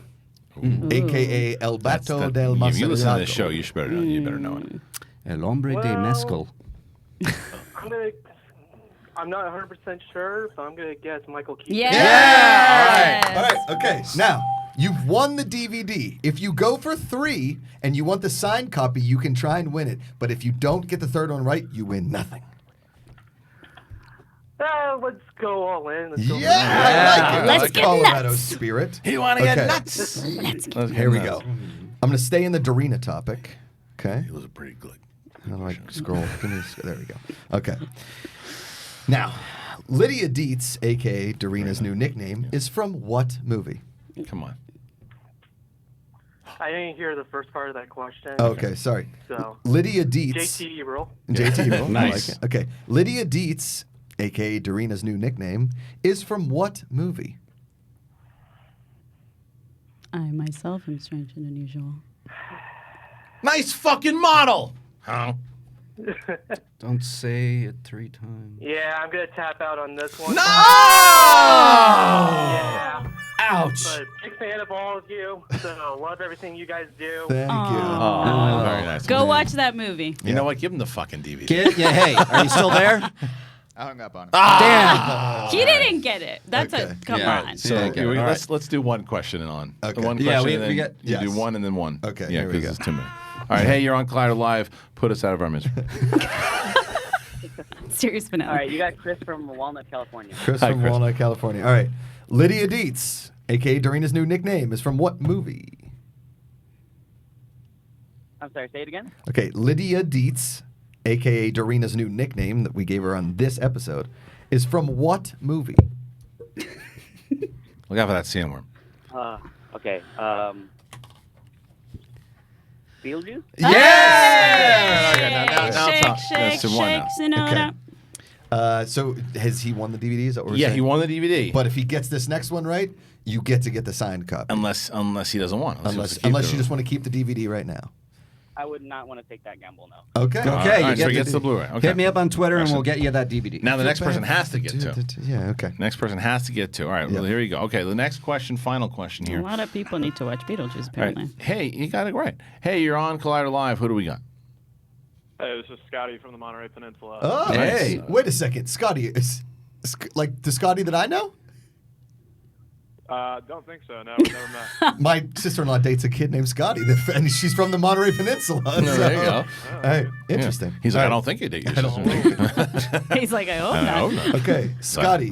AKA El Bato del Maserato. If you listen to this show, you better know it. El hombre de mezcal. I'm not 100% sure, but I'm gonna guess Michael Keaton. Yeah! All right. Okay. Now, you've won the DVD. If you go for 3 and you want the signed copy, you can try and win it. But if you don't get the third one right, you win nothing. Let's go all in. Let's go I like it. Let's get Colorado nuts. spirit. You want to get nuts? Here we go. I'm going to stay in the Dorina topic. Okay. It was a pretty good. How do I scroll? There we go. Okay. Now, Lydia Dietz, a.k.a. Dorina's new nickname, is from what movie? Come on. I didn't hear the first part of that question. Okay, sorry. So Lydia Dietz. JT Eberl. JT Eberl. Nice. I like it. Okay. Lydia Dietz, a.k.a. Dorina's new nickname, is from what movie? I myself am strange and unusual. Nice fucking model. Huh? Don't say it 3 times. Yeah, I'm gonna tap out on this one. No! Yeah. Ouch. But big fan of all of you. So love everything you guys do. Thank you. Oh, very nice. Go watch that movie. You know what? Give him the fucking DVD. Hey, are you still there? I hung up on him. Damn. He didn't get it. That's Okay. come All on. right, so let's do one question and on. Okay. One Yeah, question we and then got- you do yes. one and then one. Okay, Yeah, here we because go. it's 2 minutes. All right. Hey, you're on Collider Live. Put us out of our misery. Serious finale. All right, you got Chris from Walnut, California. Chris Hi, from Chris. Walnut, California. All right. Lydia Dietz, a.k.a. Dorina's new nickname, is from what movie? I'm sorry, say it again? Okay, Lydia Dietz, a.k.a. Dorina's new nickname that we gave her on this episode, is from what movie? Look out for that sandworm. Okay. Beetlejuice? Yes! Okay, now it's up. That's the one now. Sonora. So has he won the DVD? Is that what we're Yeah, saying? he won the DVD. But if he gets this next one right, you get to get the signed copy. Unless he doesn't want it. Unless you just want to keep the DVD right now. I would not want to take that gamble, no. Okay. All Okay, right, you so he get gets the Blu-ray. Okay. Hit me up on Twitter and we'll get you that DVD. Now the next person has to get to. Yeah, okay. Next person has to get to. All right, well, here you go. Okay, the next question, final question A here. lot of people need to watch Beetlejuice, All right. apparently. Hey, you got it right. Hey, you're on Collider Live. Who do we got? Hey, this is Scotty from the Monterey Peninsula. Oh, Nice. hey. Wait a second. Scotty, is like the Scotty that I know? Don't think so. No, we've never met. My sister-in-law dates a kid named Scotty, and she's from the Monterey Peninsula. There you go. Hey, interesting. Yeah. He's like, All I right. don't think you did. Your sister. He's like, I hope I not. hope not. Okay, Scotty,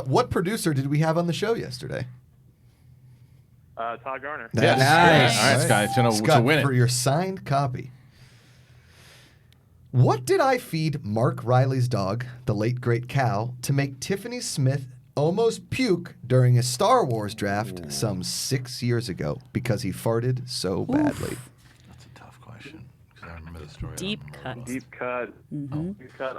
what producer did we have on the show yesterday? Todd Garner. Yes. Nice. All right, Scotty, to Scott, win it. for your signed copy. What did I feed Mark Riley's dog, the late great Cal, to make Tiffany Smith almost puke during a Star Wars draft some 6 years ago because he farted so badly? That's a tough question because I remember the story. Deep cut. Deep cut. Mm-hmm. Deep cut.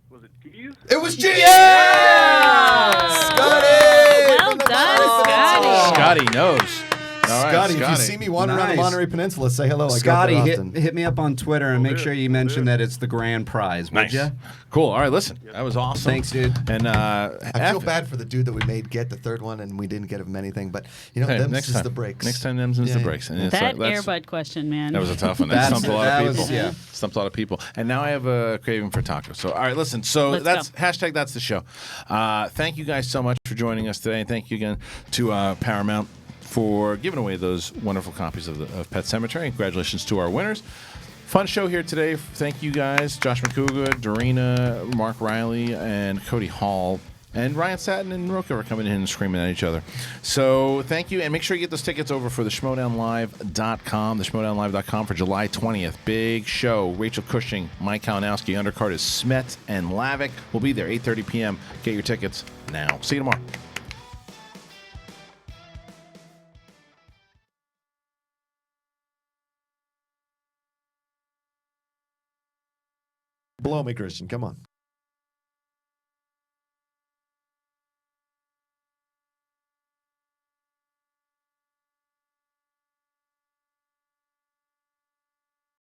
Was it cheese? It was cheese! Yeah! Scotty! Well done, Scotty. Scotty knows. Scotty, if you see me wandering around the Monterey Peninsula, say hello. Scotty, I go there often. hit me up on Twitter and make sure you mention that it's the grand prize, would Nice. ya? Cool. All right, listen, that was awesome. Thanks, dude. And I feel bad for the dude that we made get the third one, and we didn't get him anything. But them's is the breaks. Next time, them's is the breaks. And That Airbud question, man. That was a tough one. That stumped a lot of people. Stumped a lot of people. And now I have a craving for tacos. So, all right, listen. So Let's go. hashtag that's the show. Thank you guys so much for joining us today. And thank you again to Paramount for giving away those wonderful copies of Pet Sematary. Congratulations to our winners. Fun show here today. Thank you guys. Josh McCouga, Dorina, Mark Riley, and Cody Hall. And Ryan Satin and Rocha are coming in and screaming at each other. So thank you. And make sure you get those tickets over for the schmodownlive.com, theschmodownlive.com for July 20th. Big show. Rachel Cushing, Mike Kalinowski. Undercard is Smet and Lavick. We'll be there 8:30 p.m. Get your tickets now. See you tomorrow. Blow me, Kristian. Come on.